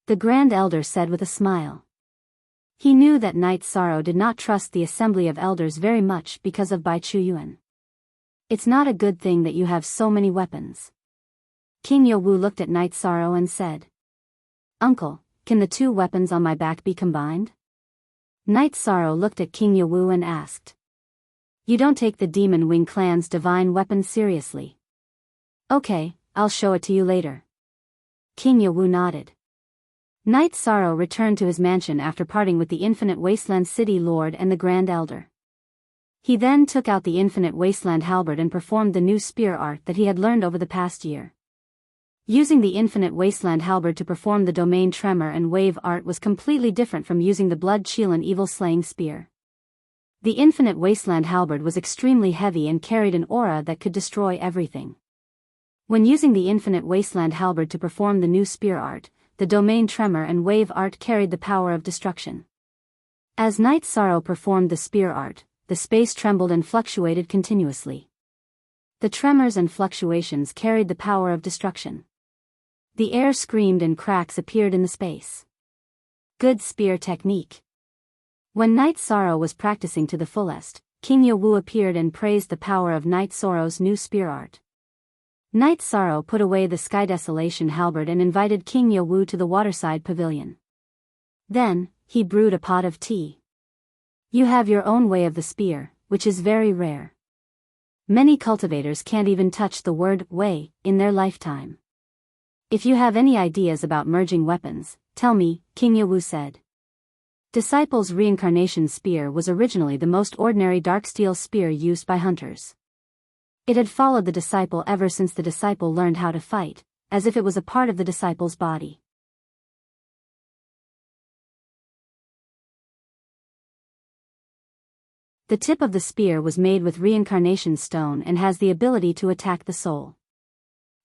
The Grand Elder said with a smile. He knew that Knight Sorrow did not trust the assembly of elders very much because of Bai Chuyuan. It's not a good thing that you have so many weapons. King Yowu looked at Knight Sorrow and said, Uncle, can the 2 weapons on my back be combined? Knight Sorrow looked at King Yowu and asked. You don't take the Demon Wing clan's divine weapon seriously. Okay, I'll show it to you later. King Yowu nodded. Knight Sorrow returned to his mansion after parting with the Infinite Wasteland City Lord and the Grand Elder. He then took out the Infinite Wasteland Halberd and performed the new spear art that he had learned over the past year. Using the Infinite Wasteland Halberd to perform the Domain Tremor and Wave art was completely different from using the Blood Chilan Evil Slaying Spear. The Infinite Wasteland Halberd was extremely heavy and carried an aura that could destroy everything. When using the Infinite Wasteland Halberd to perform the new spear art, the Domain Tremor and Wave art carried the power of destruction. As Knight Sorrow performed the spear art, the space trembled and fluctuated continuously. The tremors and fluctuations carried the power of destruction. The air screamed and cracks appeared in the space. Good spear technique. When Knight Sorrow was practicing to the fullest, King Yowu appeared and praised the power of Knight Sorrow's new spear art. Knight Sorrow put away the Sky Desolation halberd and invited King Yowu to the waterside pavilion. Then, he brewed a pot of tea. You have your own way of the spear, which is very rare. Many cultivators can't even touch the word way in their lifetime. If you have any ideas about merging weapons, tell me, King Yowu said. Disciple's Reincarnation Spear was originally the most ordinary dark steel spear used by hunters. It had followed the disciple ever since the disciple learned how to fight, as if it was a part of the disciple's body. The tip of the spear was made with reincarnation stone and has the ability to attack the soul.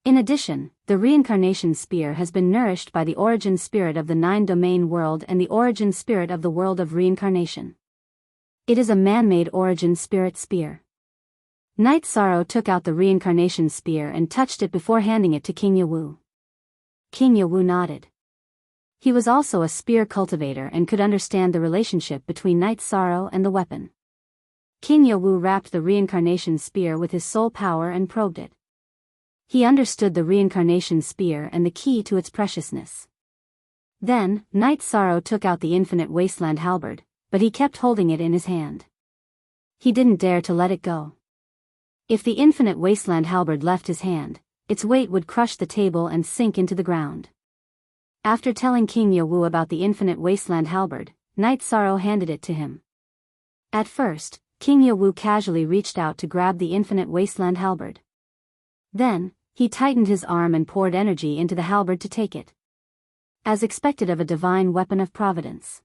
In addition, the reincarnation spear has been nourished by the origin spirit of the 9-domain world and the origin spirit of the world of reincarnation. It is a man-made origin spirit spear. Knight Sorrow took out the reincarnation spear and touched it before handing it to King Yowu. King Yowu nodded. He was also a spear cultivator and could understand the relationship between Knight Sorrow and the weapon. King Yowu wrapped the reincarnation spear with his soul power and probed it. He understood the reincarnation spear and the key to its preciousness. Then, Knight Sorrow took out the Infinite Wasteland halberd, but he kept holding it in his hand. He didn't dare to let it go. If the Infinite Wasteland halberd left his hand, its weight would crush the table and sink into the ground. After telling King Yowu about the Infinite Wasteland halberd, Knight Sorrow handed it to him. At first, King Yowu casually reached out to grab the Infinite Wasteland halberd. Then, he tightened his arm and poured energy into the halberd to take it. As expected of a divine weapon of providence.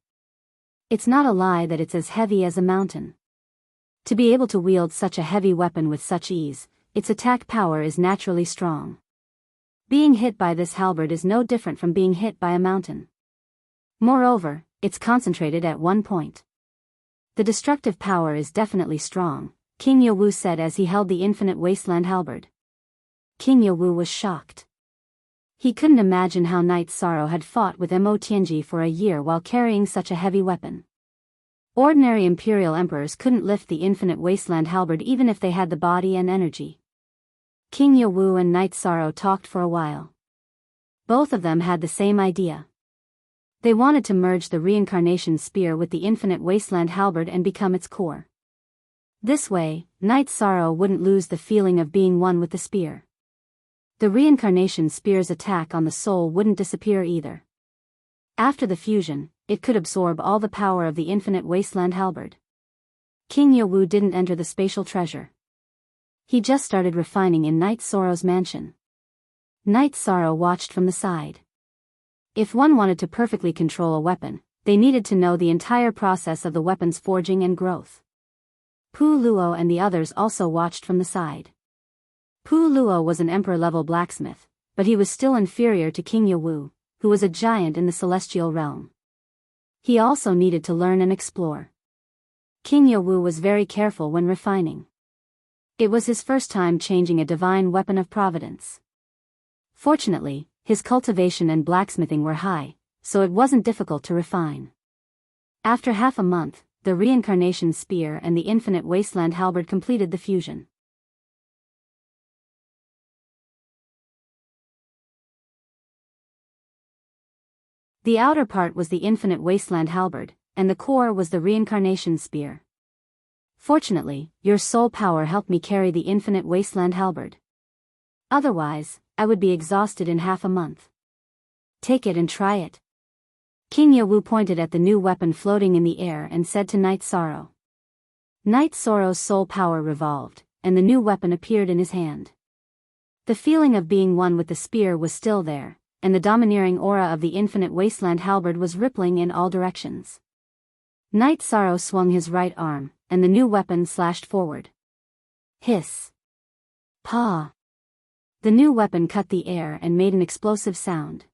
It's not a lie that it's as heavy as a mountain. To be able to wield such a heavy weapon with such ease, its attack power is naturally strong. Being hit by this halberd is no different from being hit by a mountain. Moreover, it's concentrated at one point. The destructive power is definitely strong, King Yowu said as he held the Infinite Wasteland halberd. King Yowu was shocked. He couldn't imagine how Knight Sorrow had fought with Mo Tianji for a year while carrying such a heavy weapon. Ordinary imperial emperors couldn't lift the Infinite Wasteland halberd even if they had the body and energy. King Yowu and Knight Sorrow talked for a while. Both of them had the same idea. They wanted to merge the reincarnation spear with the Infinite Wasteland halberd and become its core. This way, Knight Sorrow wouldn't lose the feeling of being one with the spear. The reincarnation spear's attack on the soul wouldn't disappear either. After the fusion, it could absorb all the power of the Infinite Wasteland halberd. King Yowu didn't enter the spatial treasure. He just started refining in Knight Sorrow's mansion. Knight Sorrow watched from the side. If one wanted to perfectly control a weapon, they needed to know the entire process of the weapon's forging and growth. Pu Luo and the others also watched from the side. Pu Luo was an emperor-level blacksmith, but he was still inferior to King Yowu, who was a giant in the celestial realm. He also needed to learn and explore. King Yowu was very careful when refining. It was his first time changing a divine weapon of providence. Fortunately, his cultivation and blacksmithing were high, so it wasn't difficult to refine. After half a month, the reincarnation spear and the infinite wasteland halberd completed the fusion. The outer part was the infinite wasteland halberd, and the core was the reincarnation spear. Fortunately, your soul power helped me carry the infinite wasteland halberd. Otherwise, I would be exhausted in half a month. Take it and try it. King Yawu pointed at the new weapon floating in the air and said to Night Sorrow. Night Sorrow's soul power revolved, and the new weapon appeared in his hand. The feeling of being one with the spear was still there, and the domineering aura of the infinite wasteland halberd was rippling in all directions. Night Sorrow swung his right arm, and the new weapon slashed forward. Hiss. Paw. The new weapon cut the air and made an explosive sound.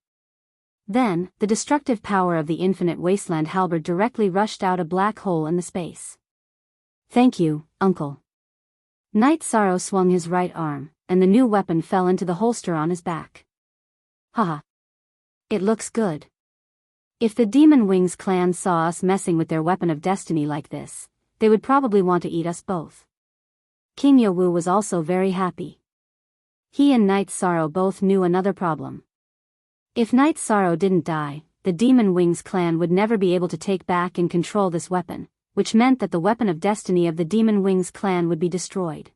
Then, the destructive power of the infinite wasteland halberd directly rushed out a black hole in the space. Thank you, Uncle. Night Sorrow swung his right arm, and the new weapon fell into the holster on his back. Haha. It looks good. If the Demon Wings clan saw us messing with their weapon of destiny like this, they would probably want to eat us both. King Yawu was also very happy. He and Night Sorrow both knew another problem. If Night Sorrow didn't die, the Demon Wings clan would never be able to take back and control this weapon, which meant that the weapon of destiny of the Demon Wings clan would be destroyed.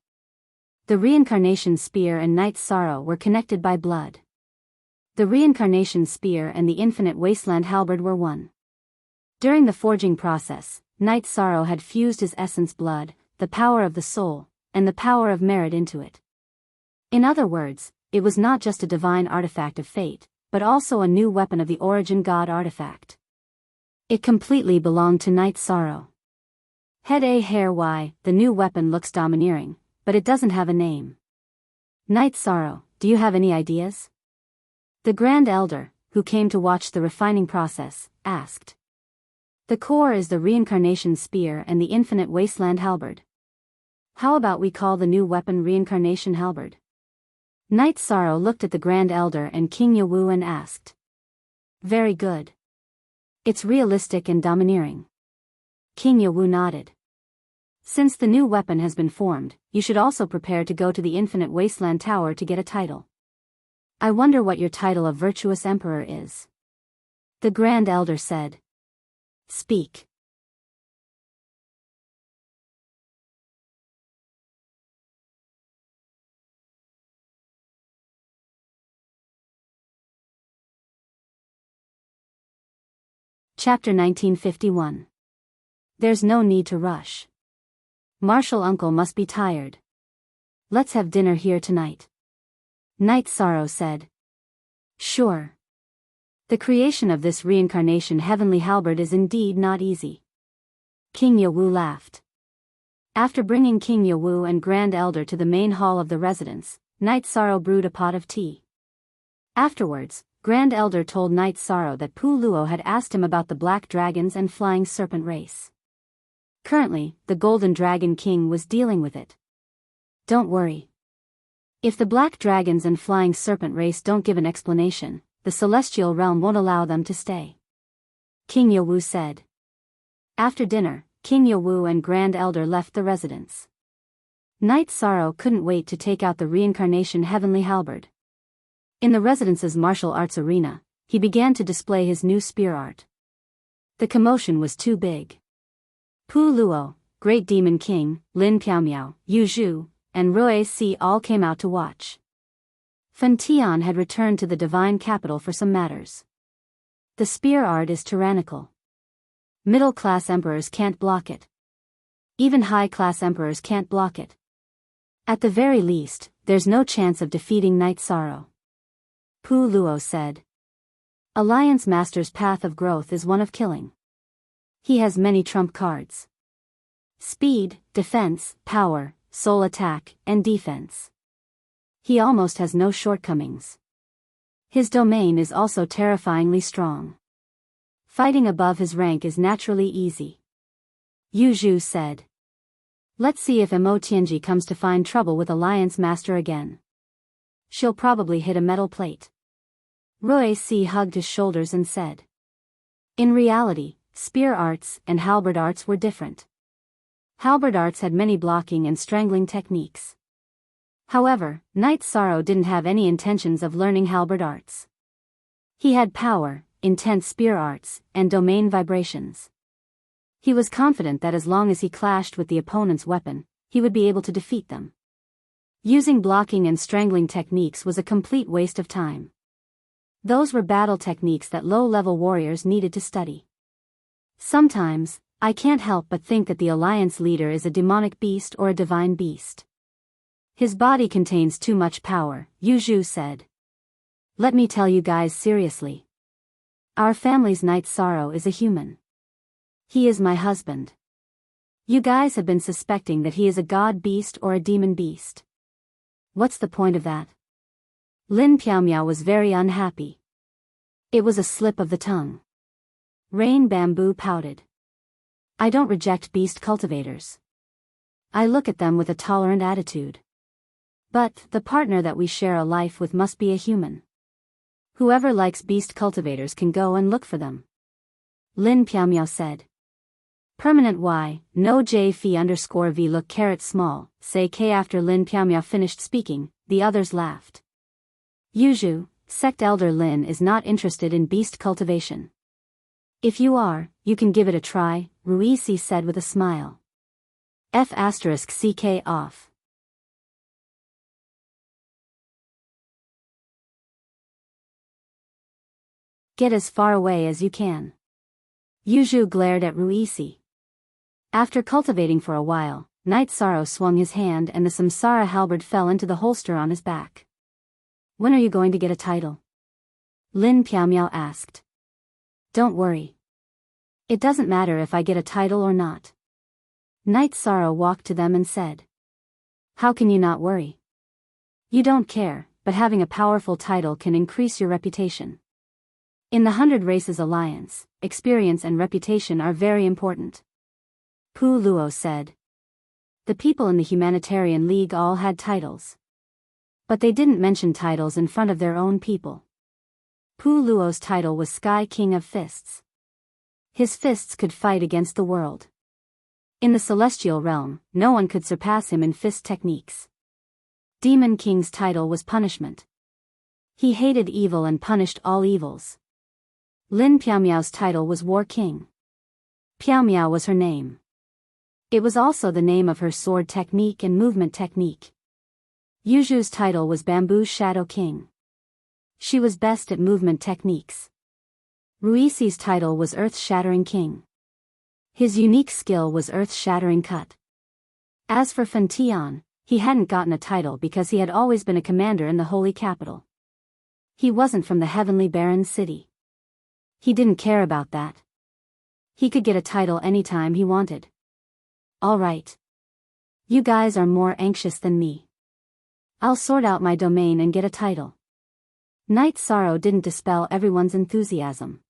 The reincarnation spear and Night Sorrow were connected by blood. The reincarnation spear and the infinite wasteland halberd were one. During the forging process, Night Sorrow had fused his essence blood, the power of the soul, and the power of merit into it. In other words, it was not just a divine artifact of fate, but also a new weapon of the origin god artifact. It completely belonged to Night Sorrow. Head A hair Y, the new weapon looks domineering, but it doesn't have a name. Night Sorrow, do you have any ideas? The Grand Elder, who came to watch the refining process, asked. The core is the reincarnation spear and the infinite wasteland halberd. How about we call the new weapon reincarnation halberd? Night Sorrow looked at the Grand Elder and King Yawu and asked. Very good. It's realistic and domineering. King Yawu nodded. Since the new weapon has been formed, you should also prepare to go to the Infinite Wasteland Tower to get a title. I wonder what your title of Virtuous Emperor is. The Grand Elder said. Speak. Chapter 1951. There's no need to rush. Martial Uncle must be tired. Let's have dinner here tonight. Night Sorrow said. Sure. The creation of this reincarnation heavenly halberd is indeed not easy. King Yawu laughed. After bringing King Yawu and Grand Elder to the main hall of the residence, Night Sorrow brewed a pot of tea. Afterwards, Grand Elder told Night Sorrow that Pu Luo had asked him about the Black Dragons and Flying Serpent race. Currently, the Golden Dragon King was dealing with it. Don't worry. If the Black Dragons and Flying Serpent race don't give an explanation, the Celestial Realm won't allow them to stay. King Yawu said. After dinner, King Yawu and Grand Elder left the residence. Night Sorrow couldn't wait to take out the reincarnation heavenly halberd. In the residence's martial arts arena, he began to display his new spear art. The commotion was too big. Pu Luo, Great Demon King, Lin Piaomiao, Yu Zhu, and Rui Si all came out to watch. Fen Tian had returned to the divine capital for some matters. The spear art is tyrannical. Middle-class emperors can't block it. Even high-class emperors can't block it. At the very least, there's no chance of defeating Night Sorrow. Pu Luo said. Alliance Master's path of growth is one of killing. He has many trump cards. Speed, defense, power, soul attack, and defense. He almost has no shortcomings. His domain is also terrifyingly strong. Fighting above his rank is naturally easy. Yu Zhu said. Let's see if Mo Tianji comes to find trouble with Alliance Master again. She'll probably hit a metal plate. Rui Si hugged his shoulders and said. In reality, spear arts, and halberd arts were different. Halberd arts had many blocking and strangling techniques. However, Knight Sorrow didn't have any intentions of learning halberd arts. He had power, intense spear arts, and domain vibrations. He was confident that as long as he clashed with the opponent's weapon, he would be able to defeat them. Using blocking and strangling techniques was a complete waste of time. Those were battle techniques that low-level warriors needed to study. Sometimes, I can't help but think that the Alliance leader is a demonic beast or a divine beast. His body contains too much power, Yu Zhu said. Let me tell you guys seriously. Our family's Knight Sorrow is a human. He is my husband. You guys have been suspecting that he is a god beast or a demon beast. What's the point of that? Lin Piaomiao was very unhappy. It was a slip of the tongue. Rain Bamboo pouted. I don't reject beast cultivators. I look at them with a tolerant attitude. But the partner that we share a life with must be a human. Whoever likes beast cultivators can go and look for them. Lin Piaomiao said. Permanent Y, no J Phi _V look caret small, say K. After Lin Piaomiao finished speaking, the others laughed. Yu Zhu, sect elder Lin is not interested in beast cultivation. If you are, you can give it a try, Ruisi said with a smile. F***CK off. Get as far away as you can. Yu Zhu glared at Ruisi. After cultivating for a while, Knight Sorrow swung his hand and the Samsara halberd fell into the holster on his back. When are you going to get a title? Lin Piaomiao asked. Don't worry. It doesn't matter if I get a title or not. Knight Sorrow walked to them and said. How can you not worry? You don't care, but having a powerful title can increase your reputation. In the 100 Races Alliance, experience and reputation are very important. Pu Luo said. The people in the Humanitarian League all had titles. But they didn't mention titles in front of their own people. Pu Luo's title was Sky King of Fists. His fists could fight against the world. In the celestial realm, no one could surpass him in fist techniques. Demon King's title was Punishment. He hated evil and punished all evils. Lin Piaomiao's title was War King. Piaomiao was her name. It was also the name of her sword technique and movement technique. Yu Zhu's title was Bamboo Shadow King. She was best at movement techniques. Ruisi's title was Earth-Shattering King. His unique skill was Earth-Shattering Cut. As for Fan Tian, he hadn't gotten a title because he had always been a commander in the Holy Capital. He wasn't from the Heavenly Barren City. He didn't care about that. He could get a title anytime he wanted. All right. You guys are more anxious than me. I'll sort out my domain and get a title. Knight Sorrow didn't dispel everyone's enthusiasm.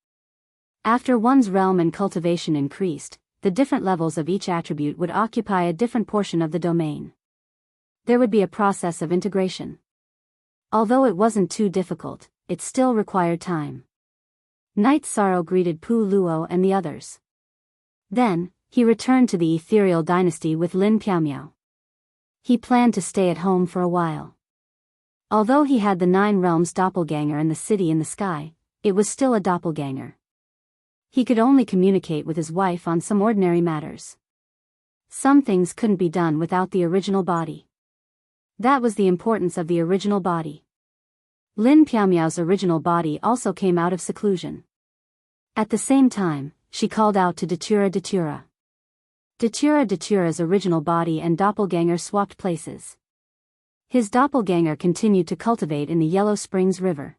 After one's realm and cultivation increased, the different levels of each attribute would occupy a different portion of the domain. There would be a process of integration. Although it wasn't too difficult, it still required time. Knight Sorrow greeted Pu Luo and the others. Then, he returned to the ethereal dynasty with Lin Piaomiao. He planned to stay at home for a while. Although he had the 9 realms doppelganger in the city in the sky, it was still a doppelganger. He could only communicate with his wife on some ordinary matters. Some things couldn't be done without the original body. That was the importance of the original body. Lin Piaomiao's original body also came out of seclusion. At the same time, she called out to Datura Datura. Datura's original body and doppelganger swapped places. His doppelganger continued to cultivate in the Yellow Springs River.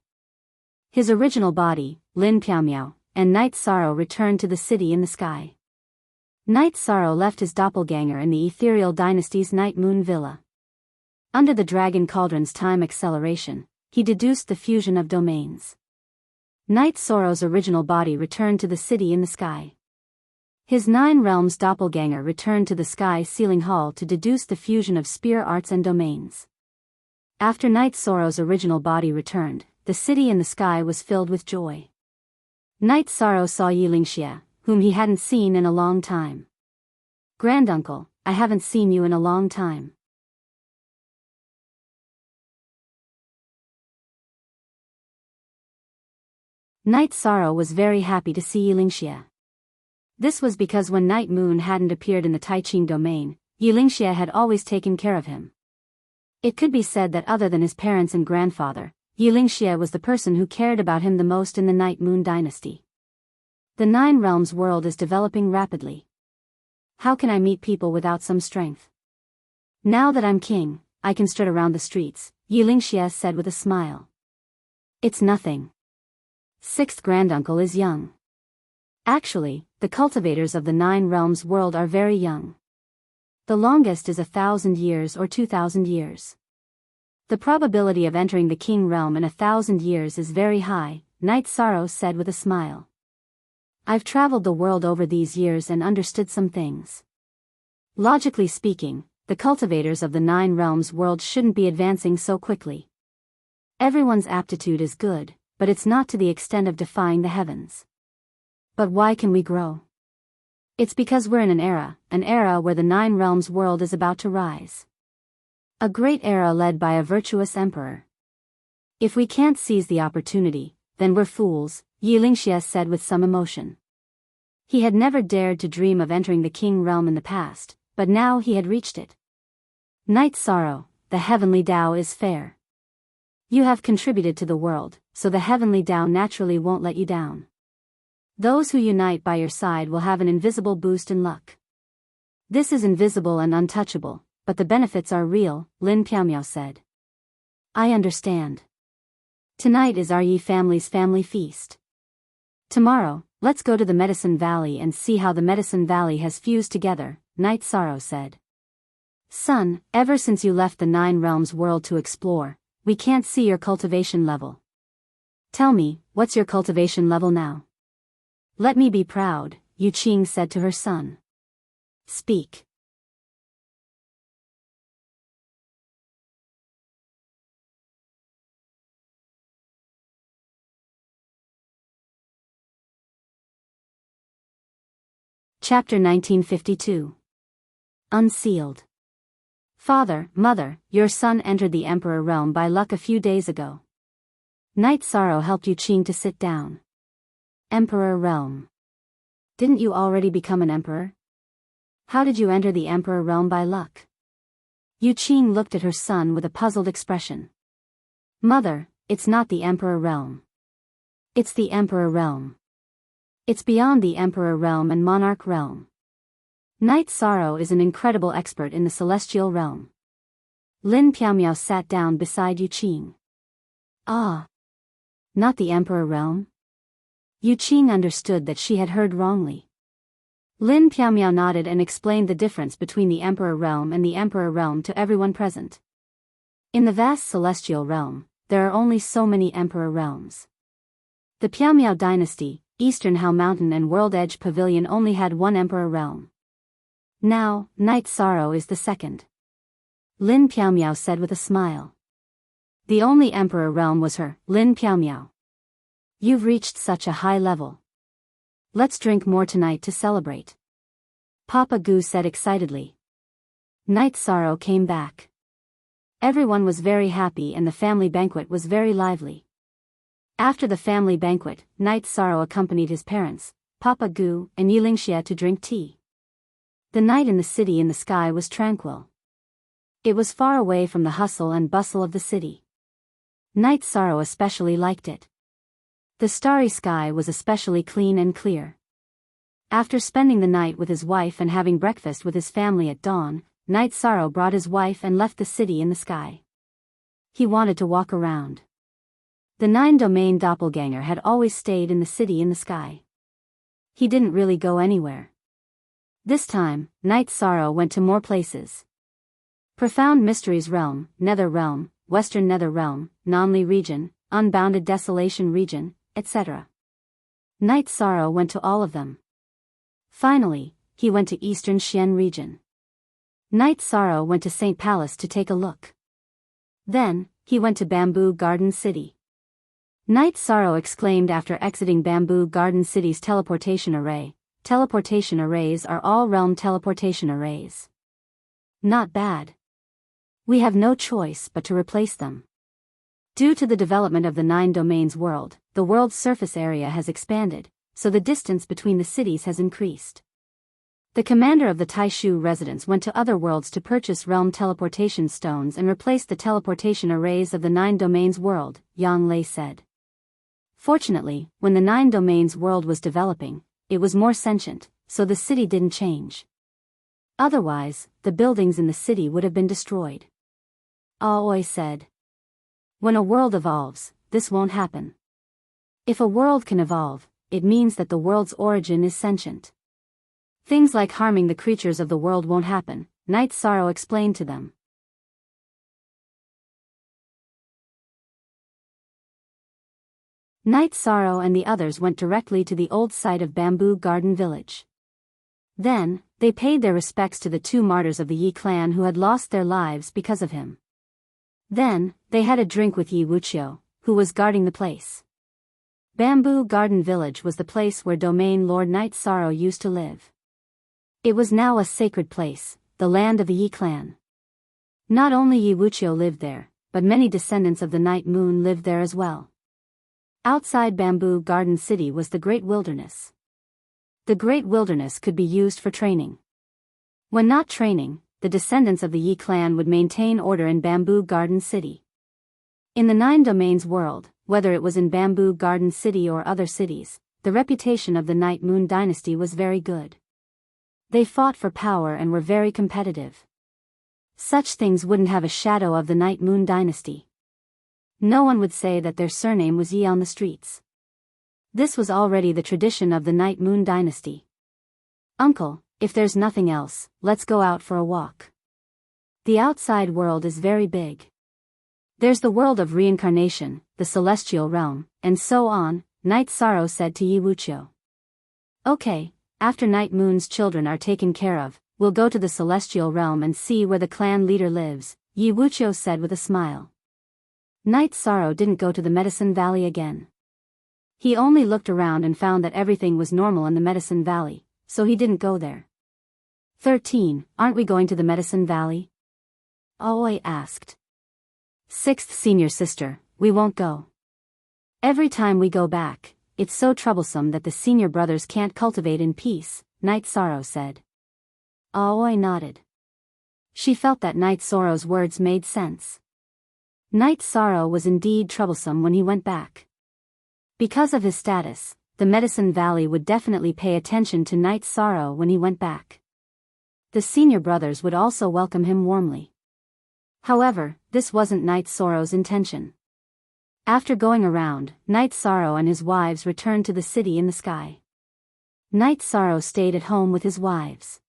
His original body, Lin Piaomiao, and Knight Sorrow returned to the city in the sky. Knight Sorrow left his doppelganger in the ethereal dynasty's Night Moon Villa. Under the Dragon Cauldron's time acceleration, he deduced the fusion of domains. Knight Sorrow's original body returned to the city in the sky. His 9 realms doppelganger returned to the sky ceiling hall to deduce the fusion of spear arts and domains. After Knight Sorrow's original body returned, the city in the sky was filled with joy. Knight Sorrow saw Yilingxia, whom he hadn't seen in a long time. Granduncle, I haven't seen you in a long time. Night Sorrow was very happy to see Yilingxia. This was because when Night Moon hadn't appeared in the Taiqing domain, Yilingxia had always taken care of him. It could be said that other than his parents and grandfather, Yilingxia was the person who cared about him the most in the Night Moon dynasty. The Nine Realms world is developing rapidly. How can I meet people without some strength? Now that I'm king, I can strut around the streets, Yilingxia said with a smile. It's nothing. Sixth granduncle is young. Actually, the cultivators of the Nine Realms world are very young. The longest is 1,000 years or 2,000 years. The probability of entering the king realm in 1,000 years is very high, Night Sorrow said with a smile. I've traveled the world over these years and understood some things. Logically speaking, the cultivators of the Nine Realms world shouldn't be advancing so quickly. Everyone's aptitude is good, but it's not to the extent of defying the heavens. But why can we grow? It's because we're in an era where the Nine Realms world is about to rise. A great era led by a virtuous emperor. If we can't seize the opportunity, then we're fools, Yilingxia said with some emotion. He had never dared to dream of entering the king realm in the past, but now he had reached it. Night Sorrow, the heavenly Tao is fair. You have contributed to the world, so the heavenly Tao naturally won't let you down. Those who unite by your side will have an invisible boost in luck. This is invisible and untouchable, but the benefits are real, Lin Piaomiao said. I understand. Tonight is our Yi family's family feast. Tomorrow, let's go to the Medicine Valley and see how the Medicine Valley has fused together, Night Sorrow said. Son, ever since you left the Nine Realms world to explore, we can't see your cultivation level. Tell me, what's your cultivation level now? Let me be proud, Yu Qing said to her son. Speak. Chapter 1952. Unsealed. Father, Mother, your son entered the Emperor realm by luck a few days ago. Night Sorrow helped Yu Qing to sit down. Emperor realm. Didn't you already become an emperor? How did you enter the Emperor realm by luck? Yu Qing looked at her son with a puzzled expression. Mother, it's not the Emperor realm. It's the Emperor realm. It's beyond the Emperor realm and Monarch realm. Night Sorrow is an incredible expert in the celestial realm. Lin Piaomiao sat down beside Yu Qing. Ah. Not the Emperor realm? Yu Qing understood that she had heard wrongly. Lin Piaomiao nodded and explained the difference between the Emperor realm and the Emperor realm to everyone present. In the vast celestial realm, there are only so many Emperor realms. The Piaomiao dynasty, Eastern Hao Mountain and World Edge Pavilion only had one Emperor realm. Now, Night Sorrow is the second. Lin Piaomiao said with a smile. The only Emperor realm was her, Lin Piaomiao. You've reached such a high level. Let's drink more tonight to celebrate. Papa Gu said excitedly. Night Sorrow came back. Everyone was very happy and the family banquet was very lively. After the family banquet, Night Sorrow accompanied his parents, Papa Gu and Yilingxia to drink tea. The night in the city in the sky was tranquil. It was far away from the hustle and bustle of the city. Night Sorrow especially liked it. The starry sky was especially clean and clear. After spending the night with his wife and having breakfast with his family at dawn, Night Sorrow brought his wife and left the city in the sky. He wanted to walk around. The nine-domain doppelganger had always stayed in the city in the sky. He didn't really go anywhere. This time, Night Sorrow went to more places. Profound Mysteries Realm, Nether Realm, Western Nether Realm, Nanli Region, Unbounded Desolation Region, etc. Night Sorrow went to all of them. Finally, he went to Eastern Xian Region. Night Sorrow went to St. Palace to take a look. Then, he went to Bamboo Garden City. Night Sorrow exclaimed after exiting Bamboo Garden City's teleportation array, teleportation arrays are all realm teleportation arrays. Not bad. We have no choice but to replace them. Due to the development of the 9 domains world, the world's surface area has expanded, so the distance between the cities has increased. The commander of the Taishu residents went to other worlds to purchase realm teleportation stones and replace the teleportation arrays of the 9 domains world, Yang Lei said. Fortunately, when the 9 domains world was developing, it was more sentient, so the city didn't change. Otherwise, the buildings in the city would have been destroyed. Aoi said. When a world evolves, this won't happen. If a world can evolve, it means that the world's origin is sentient. Things like harming the creatures of the world won't happen, Night Sorrow explained to them. Night Sorrow and the others went directly to the old site of Bamboo Garden Village. Then, they paid their respects to the 2 martyrs of the Yi clan who had lost their lives because of him. Then, they had a drink with Yi Wuqiu, who was guarding the place. Bamboo Garden Village was the place where Domain Lord Night Sorrow used to live. It was now a sacred place, the land of the Yi clan. Not only Yi Wuqiu lived there, but many descendants of the Night Moon lived there as well. Outside Bamboo Garden City was the Great Wilderness. The Great Wilderness could be used for training. When not training, the descendants of the Yi clan would maintain order in Bamboo Garden City. In the 9 domains world, whether it was in Bamboo Garden City or other cities, the reputation of the Night Moon dynasty was very good. They fought for power and were very competitive. Such things wouldn't have a shadow of the Night Moon dynasty. No one would say that their surname was Yi on the streets. This was already the tradition of the Night Moon dynasty. Uncle, if there's nothing else, let's go out for a walk. The outside world is very big. There's the world of reincarnation, the celestial realm, and so on, Night Sorrow said to Yi Wuqiu. Okay, after Night Moon's children are taken care of, we'll go to the celestial realm and see where the clan leader lives, Yi Wuqiu said with a smile. Night Sorrow didn't go to the Medicine Valley again. He only looked around and found that everything was normal in the Medicine Valley, so he didn't go there. 13, aren't we going to the Medicine Valley? Aoi asked. 6th senior sister, we won't go. Every time we go back, it's so troublesome that the senior brothers can't cultivate in peace, Night Sorrow said. Aoi nodded. She felt that Night Sorrow's words made sense. Night Sorrow was indeed troublesome when he went back. Because of his status, the Medicine Valley would definitely pay attention to Night Sorrow when he went back. The senior brothers would also welcome him warmly. However, this wasn't Night Sorrow's intention. After going around, Night Sorrow and his wives returned to the city in the sky. Night Sorrow stayed at home with his wives.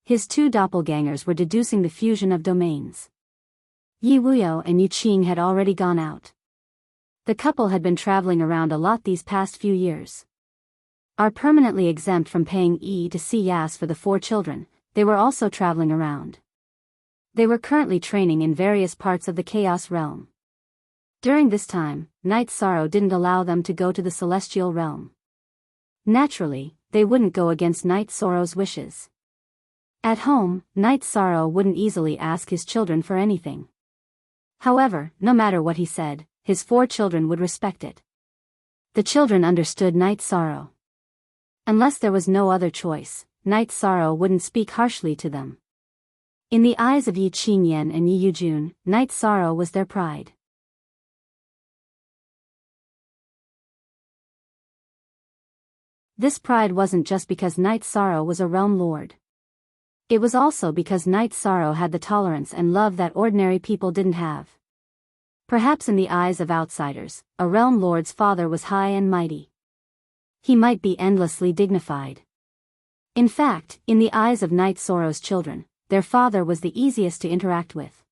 His 2 doppelgangers were deducing the fusion of domains. Yi Wuqiu and Yu Qing had already gone out. The couple had been traveling around a lot these past few years. Are permanently exempt from paying E to C Yas for the 4 children, they were also traveling around. They were currently training in various parts of the Chaos Realm. During this time, Night Sorrow didn't allow them to go to the Celestial Realm. Naturally, they wouldn't go against Night Sorrow's wishes. At home, Night Sorrow wouldn't easily ask his children for anything. However, no matter what he said, his 4 children would respect it. The children understood Night Sorrow. Unless there was no other choice, Night Sorrow wouldn't speak harshly to them. In the eyes of Yi Qingyan and Yi Yujun, Night Sorrow was their pride. This pride wasn't just because Night Sorrow was a realm lord. It was also because Night Sorrow had the tolerance and love that ordinary people didn't have. Perhaps in the eyes of outsiders, a realm lord's father was high and mighty. He might be endlessly dignified. In fact, in the eyes of Night Sorrow's children, their father was the easiest to interact with.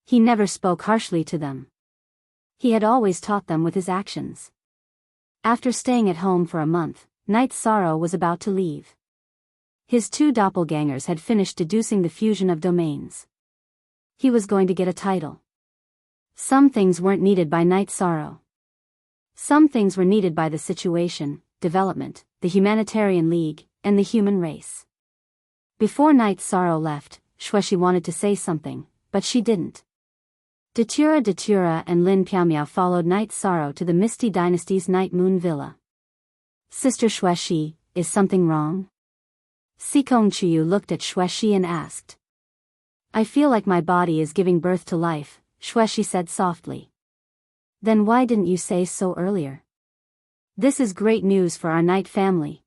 He never spoke harshly to them. He had always taught them with his actions. After staying at home for a month, Night Sorrow was about to leave. His 2 doppelgangers had finished deducing the fusion of domains. He was going to get a title. Some things weren't needed by Night Sorrow. Some things were needed by the situation, development, the Humanitarian League, and the human race. Before Night Sorrow left, Shueshi wanted to say something, but she didn't. Datura and Lin Piaomiao followed Night Sorrow to the Misty Dynasty's Night Moon Villa. Sister Shueshi, is something wrong? Sikong Chuyu looked at Shueshi and asked. I feel like my body is giving birth to life, Shueshi said softly. Then why didn't you say so earlier? This is great news for our Night family.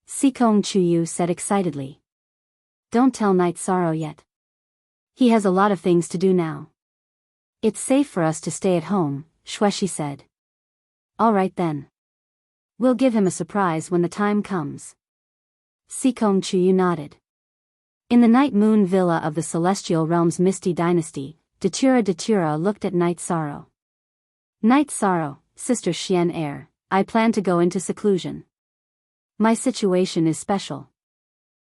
Sikong Chuyu said excitedly. Don't tell Night Sorrow yet. He has a lot of things to do now. It's safe for us to stay at home, Shueshi said. All right then. We'll give him a surprise when the time comes. Sikong Chuyu nodded. In the Night Moon Villa of the Celestial Realm's Misty Dynasty, Datura looked at Night Sorrow. Night Sorrow, Sister Xian Air, I plan to go into seclusion. My situation is special.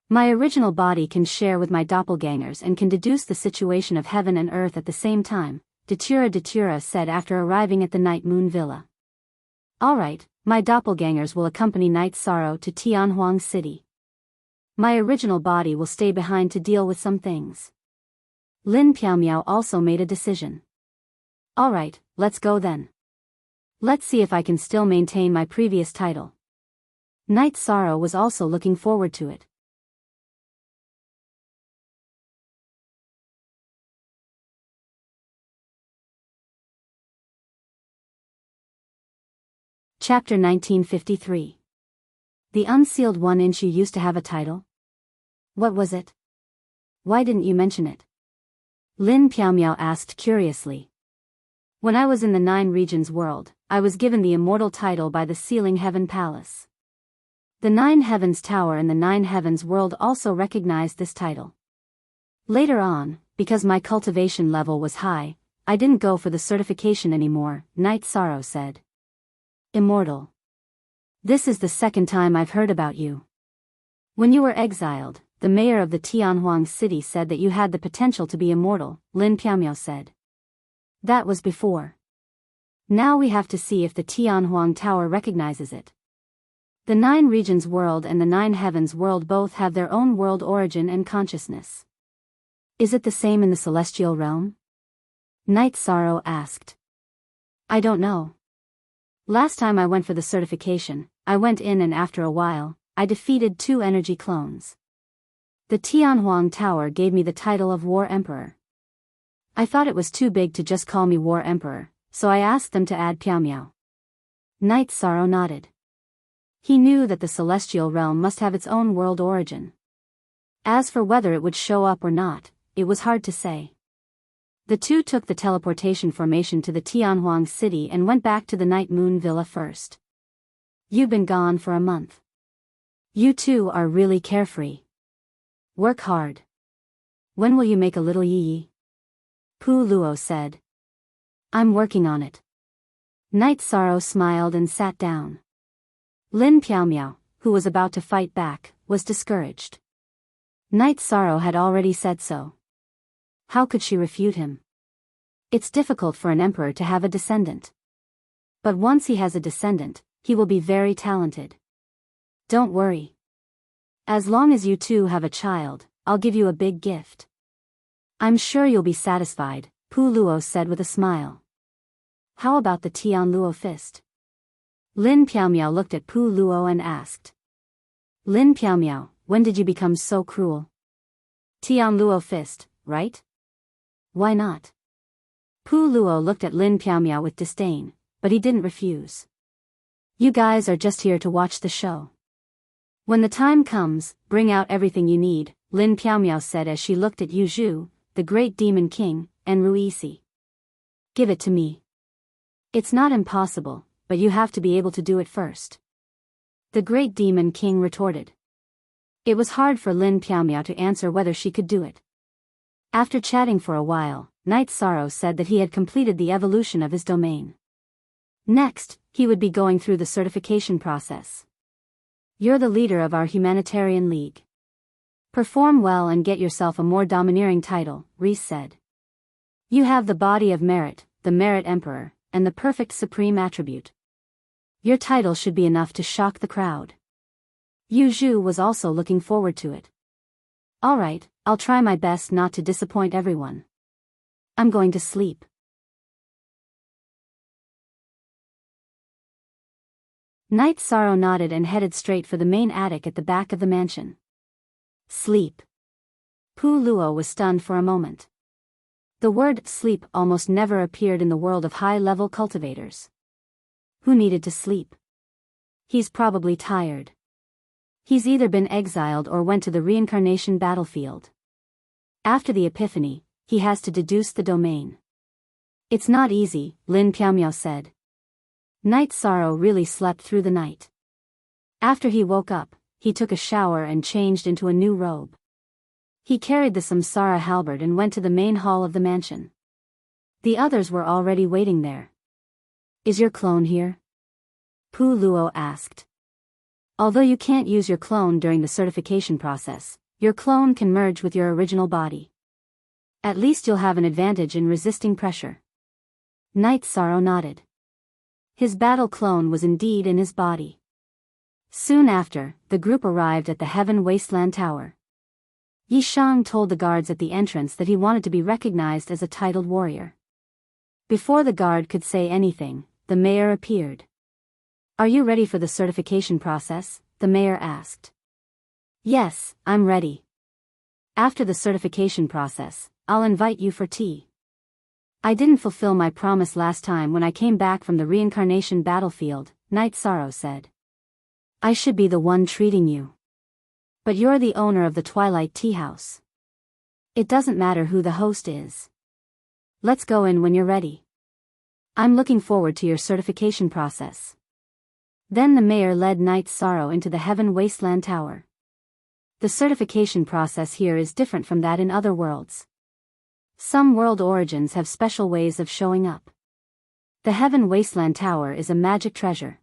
My original body can share with my doppelgangers and can deduce the situation of heaven and earth at the same time, Datura said after arriving at the Night Moon Villa. All right, my doppelgangers will accompany Night Sorrow to Tianhuang City. My original body will stay behind to deal with some things. Lin Piaomiao also made a decision. All right, let's go then. Let's see if I can still maintain my previous title. Night Sorrow was also looking forward to it. Chapter 1953. The Unsealed 1-inch. You used to have a title? What was it? Why didn't you mention it? Lin Piaomiao asked curiously. When I was in the Nine Regions world, I was given the immortal title by the Sealing Heaven Palace. The Nine Heavens Tower and the Nine Heavens world also recognized this title. Later on, because my cultivation level was high, I didn't go for the certification anymore, Night Sorrow said. Immortal. This is the second time I've heard about you. When you were exiled, the mayor of the Tianhuang city said that you had the potential to be immortal, Lin Piaomiao said. That was before. Now we have to see if the Tianhuang Tower recognizes it. The Nine Regions world and the Nine Heavens world both have their own world origin and consciousness. Is it the same in the celestial realm? Night Sorrow asked. I don't know. Last time I went for the certification, I went in and after a while, I defeated 2 energy clones. The Tianhuang Tower gave me the title of War Emperor. I thought it was too big to just call me War Emperor, so I asked them to add Piaomiao. Night Sorrow nodded. He knew that the celestial realm must have its own world origin. As for whether it would show up or not, it was hard to say. The two took the teleportation formation to the Tianhuang city and went back to the Night Moon Villa first. You've been gone for a month. You two are really carefree. Work hard. When will you make a little yi? Pu Luo said. I'm working on it. Night Sorrow smiled and sat down. Lin Piaomiao, who was about to fight back, was discouraged. Night Sorrow had already said so. How could she refute him? It's difficult for an emperor to have a descendant. But once he has a descendant, he will be very talented. Don't worry. As long as you two have a child, I'll give you a big gift. I'm sure you'll be satisfied, Pu Luo said with a smile. How about the Tian Luo fist? Lin Piaomiao looked at Pu Luo and asked. Lin Piaomiao, when did you become so cruel? Tian Luo fist, right? Why not? Pu Luo looked at Lin Piaomiao with disdain, but he didn't refuse. You guys are just here to watch the show. When the time comes, bring out everything you need, Lin Piaomiao said as she looked at Yu Zhu, the Great Demon King, and Ruisi. Give it to me. It's not impossible, but you have to be able to do it first. The Great Demon King retorted. It was hard for Lin Piaomiao to answer whether she could do it. After chatting for a while, Night Sorrow said that he had completed the evolution of his domain. Next, he would be going through the certification process. You're the leader of our Humanitarian League. Perform well and get yourself a more domineering title, Reese said. You have the body of merit, the Merit Emperor, and the perfect supreme attribute. Your title should be enough to shock the crowd. Yu Zhu was also looking forward to it. Alright, I'll try my best not to disappoint everyone. I'm going to sleep. Knight Sorrow nodded and headed straight for the main attic at the back of the mansion. Sleep. Pu Luo was stunned for a moment. The word sleep almost never appeared in the world of high-level cultivators. Who needed to sleep? He's probably tired. He's either been exiled or went to the reincarnation battlefield. After the epiphany, he has to deduce the domain. It's not easy, Lin Piaomiao said. Knight Sorrow really slept through the night. After he woke up, he took a shower and changed into a new robe. He carried the Samsara halberd and went to the main hall of the mansion. The others were already waiting there. Is your clone here? Pu Luo asked. Although you can't use your clone during the certification process, your clone can merge with your original body. At least you'll have an advantage in resisting pressure. Knight Sorrow nodded. His battle clone was indeed in his body. Soon after, the group arrived at the Heaven Wasteland Tower. Yi Shang told the guards at the entrance that he wanted to be recognized as a titled warrior. Before the guard could say anything, the mayor appeared. Are you ready for the certification process? The mayor asked. Yes, I'm ready. After the certification process, I'll invite you for tea. I didn't fulfill my promise last time when I came back from the reincarnation battlefield, Knight Sorrow said. I should be the one treating you. But you're the owner of the Twilight Tea House. It doesn't matter who the host is. Let's go in when you're ready. I'm looking forward to your certification process. Then the mayor led Knight Sorrow into the Heaven Wasteland Tower. The certification process here is different from that in other worlds. Some world origins have special ways of showing up. The Heaven Wasteland Tower is a magic treasure.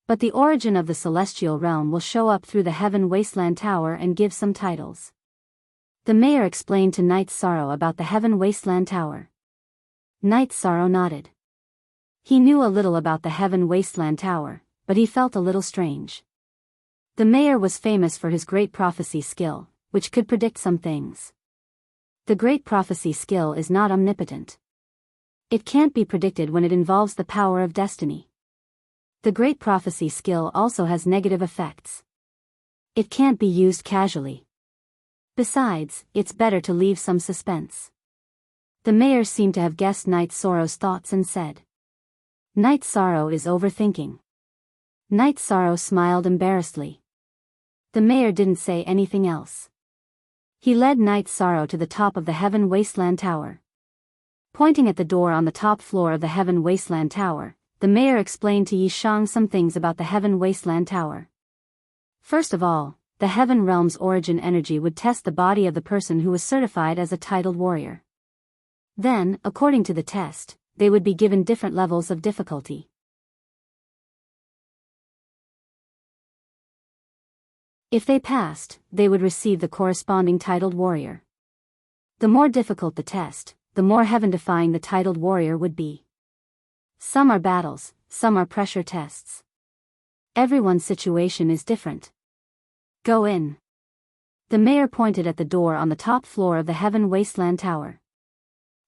But the origin of the celestial realm will show up through the Heaven Wasteland Tower and give some titles. The mayor explained to Knight Sorrow about the Heaven Wasteland Tower. Knight Sorrow nodded. He knew a little about the Heaven Wasteland Tower, but he felt a little strange. The mayor was famous for his great prophecy skill, which could predict some things. The great prophecy skill is not omnipotent. It can't be predicted when it involves the power of destiny. The great prophecy skill also has negative effects. It can't be used casually. Besides, it's better to leave some suspense. The mayor seemed to have guessed Knight Sorrow's thoughts and said. Knight Sorrow is overthinking. Knight Sorrow smiled embarrassedly. The mayor didn't say anything else. He led Knight Sorrow to the top of the Heaven Wasteland Tower. Pointing at the door on the top floor of the Heaven Wasteland Tower, the mayor explained to Yi Shang some things about the Heaven Wasteland Tower. First of all, the Heaven Realm's origin energy would test the body of the person who was certified as a titled warrior. Then, according to the test, they would be given different levels of difficulty. If they passed, they would receive the corresponding titled warrior. The more difficult the test, the more heaven-defying the titled warrior would be. Some are battles, some are pressure tests. Everyone's situation is different. Go in. The mayor pointed at the door on the top floor of the Heaven Wasteland Tower.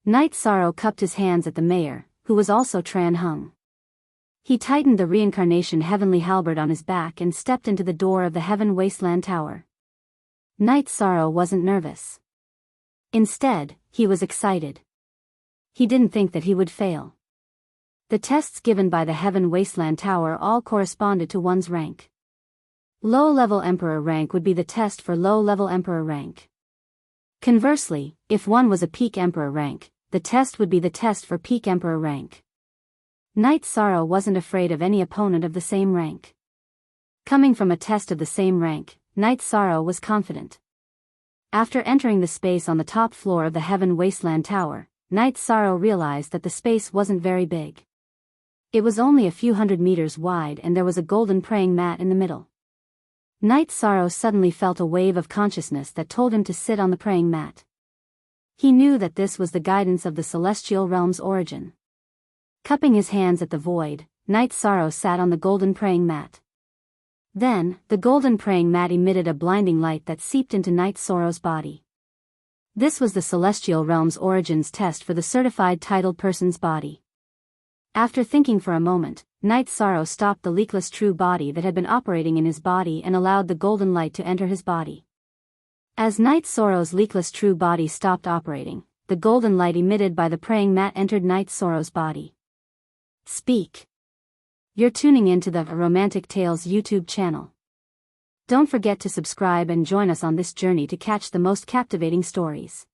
Knight Sorrow cupped his hands at the mayor, who was also Tran Hung. He tightened the reincarnation heavenly halberd on his back and stepped into the door of the Heaven Wasteland Tower. Knight Sorrow wasn't nervous. Instead, he was excited. He didn't think that he would fail. The tests given by the Heaven Wasteland Tower all corresponded to one's rank. Low-level Emperor rank would be the test for low-level Emperor rank. Conversely, if one was a peak Emperor rank, the test would be the test for peak Emperor rank. Knight Sorrow wasn't afraid of any opponent of the same rank. Coming from a test of the same rank, Knight Sorrow was confident. After entering the space on the top floor of the Heaven Wasteland Tower, Knight Sorrow realized that the space wasn't very big. It was only a few hundred meters wide and there was a golden praying mat in the middle. Knight Sorrow suddenly felt a wave of consciousness that told him to sit on the praying mat. He knew that this was the guidance of the celestial realm's origin. Cupping his hands at the void, Night Sorrow sat on the golden praying mat. Then, the golden praying mat emitted a blinding light that seeped into Night Sorrow's body. This was the celestial realm's origins test for the certified titled person's body. After thinking for a moment, Night Sorrow stopped the leakless true body that had been operating in his body and allowed the golden light to enter his body. As Night Sorrow's leakless true body stopped operating, the golden light emitted by the praying mat entered Night Sorrow's body. Speak. You're tuning into the Romantic Tales YouTube channel. Don't forget to subscribe and join us on this journey to catch the most captivating stories.